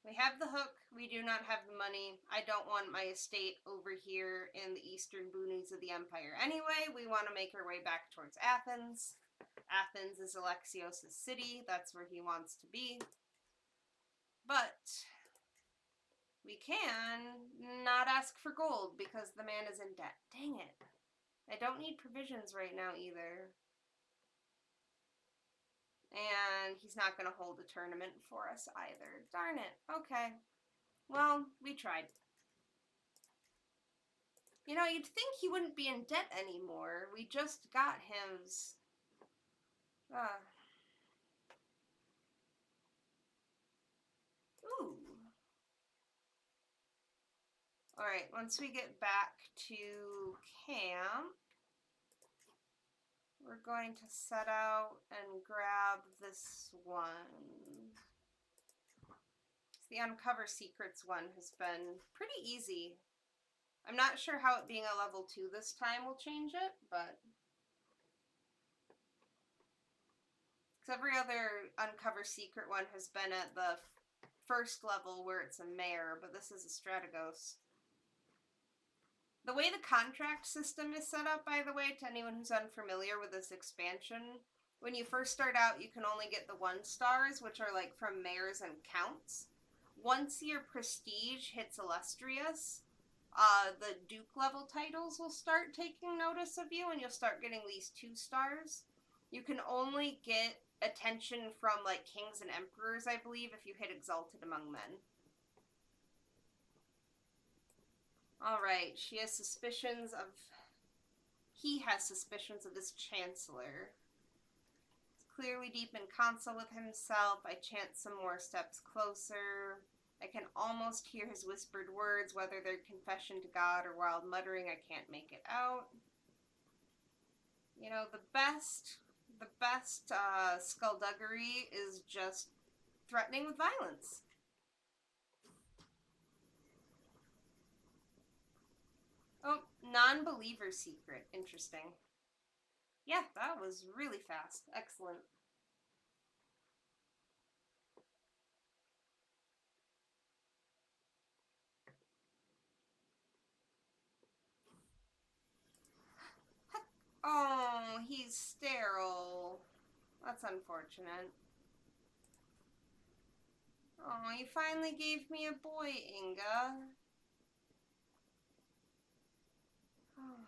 We have the hook, we do not have the money. I don't want my estate over here in the eastern boonies of the Empire. Anyway, we want to make our way back towards Athens. Athens is Alexios' city, that's where he wants to be. But we can not ask for gold because the man is in debt. Dang it. I don't need provisions right now either. And he's not going to hold a tournament for us either. Darn it. Okay. Well, we tried. You know, you'd think he wouldn't be in debt anymore. We just got his... Ooh. Alright, once we get back to camp, we're going to set out and grab this one. The Uncover Secrets one has been pretty easy. I'm not sure how it being a level 2 this time will change it, but... because every other Uncover Secret one has been at the first level where it's a mare, but this is a Strategos. The way the contract system is set up, by the way, to anyone who's unfamiliar with this expansion, when you first start out, you can only get the 1 stars, which are like from mares and counts. Once your prestige hits illustrious, the Duke level titles will start taking notice of you, and you'll start getting these 2 stars. You can only get attention from, like, kings and emperors, I believe, if you hit exalted among men. Alright, he has suspicions of this chancellor. He's clearly deep in counsel with himself. I chant some more steps closer. I can almost hear his whispered words, whether they're confession to God or wild muttering, I can't make it out. You know, the best skullduggery is just threatening with violence. Oh, non-believer secret. Interesting. Yeah, that was really fast. Excellent. Oh, he's sterile. That's unfortunate. Oh, you finally gave me a boy, Inga. Oh.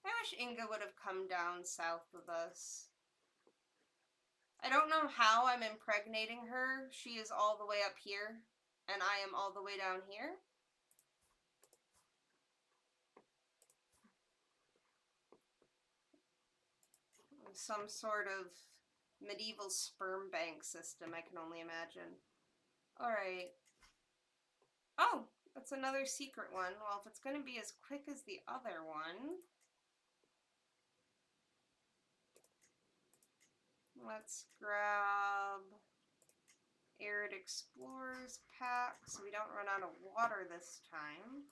I wish Inga would have come down south with us. I don't know how I'm impregnating her. She is all the way up here, and I am all the way down here. Some sort of medieval sperm bank system, I can only imagine. Alright. Oh, that's another secret one. Well, if it's going to be as quick as the other one, let's grab Arid Explorers pack so we don't run out of water this time.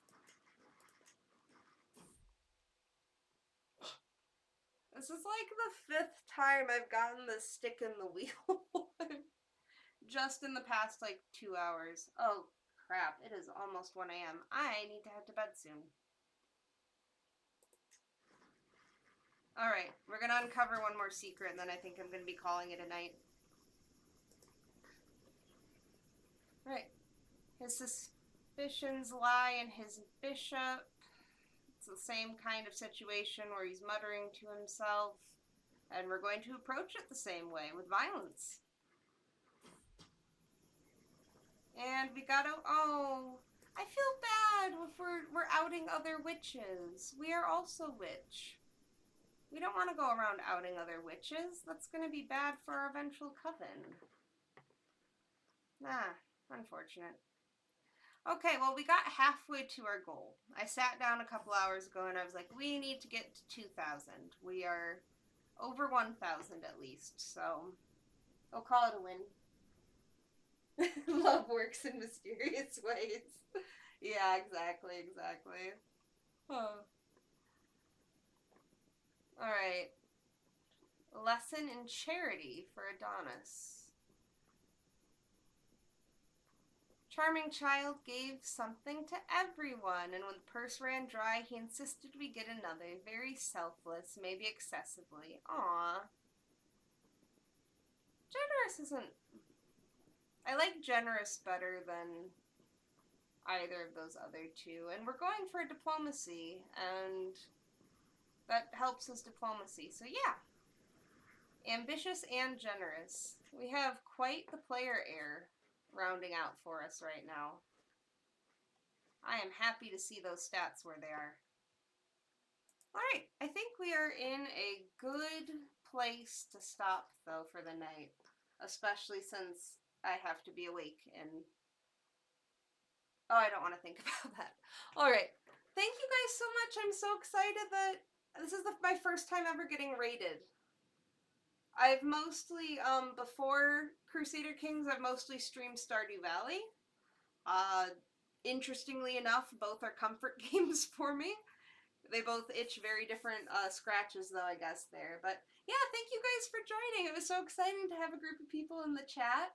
This is like the 5th time I've gotten the stick in the wheel. Just in the past, like, 2 hours. Oh, crap. It is almost 1 a.m. I need to head to bed soon. Alright, we're gonna uncover one more secret, and then I think I'm gonna be calling it a night. Alright. His suspicions lie in his bishop. It's the same kind of situation where he's muttering to himself, and we're going to approach it the same way, with violence. And we gotta, oh, I feel bad if we're outing other witches. We are also witch. We don't want to go around outing other witches. That's gonna be bad for our eventual coven. Unfortunate. Okay, well, we got halfway to our goal. I sat down a couple hours ago and I was like, we need to get to 2,000. We are over 1,000 at least, so I'll call it a win. Love works in mysterious ways. Yeah, exactly. Oh. Alright. Lesson in charity for Adonis. Charming child gave something to everyone, and when the purse ran dry, he insisted we get another. Very selfless, maybe excessively. Aww. Generous isn't... I like generous better than either of those other two, and we're going for diplomacy, and that helps us diplomacy, so yeah. Ambitious and generous. We have quite the player heir rounding out for us right now. I am happy to see those stats where they are. Alright, I think we are in a good place to stop, though, for the night. Especially since I have to be awake and... Oh, I don't want to think about that. Alright, thank you guys so much. I'm so excited that this is my first time ever getting rated. I've mostly, before Crusader Kings, I've mostly streamed Stardew Valley. Interestingly enough, both are comfort games for me. They both itch very different scratches, though, I guess, there. But, yeah, thank you guys for joining. It was so exciting to have a group of people in the chat.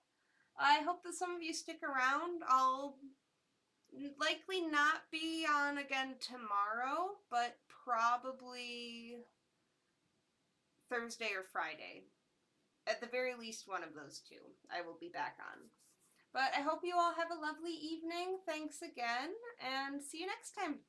I hope that some of you stick around. I'll likely not be on again tomorrow, but probably Thursday or Friday. At the very least, one of those two I will be back on. But I hope you all have a lovely evening. Thanks again, and see you next time.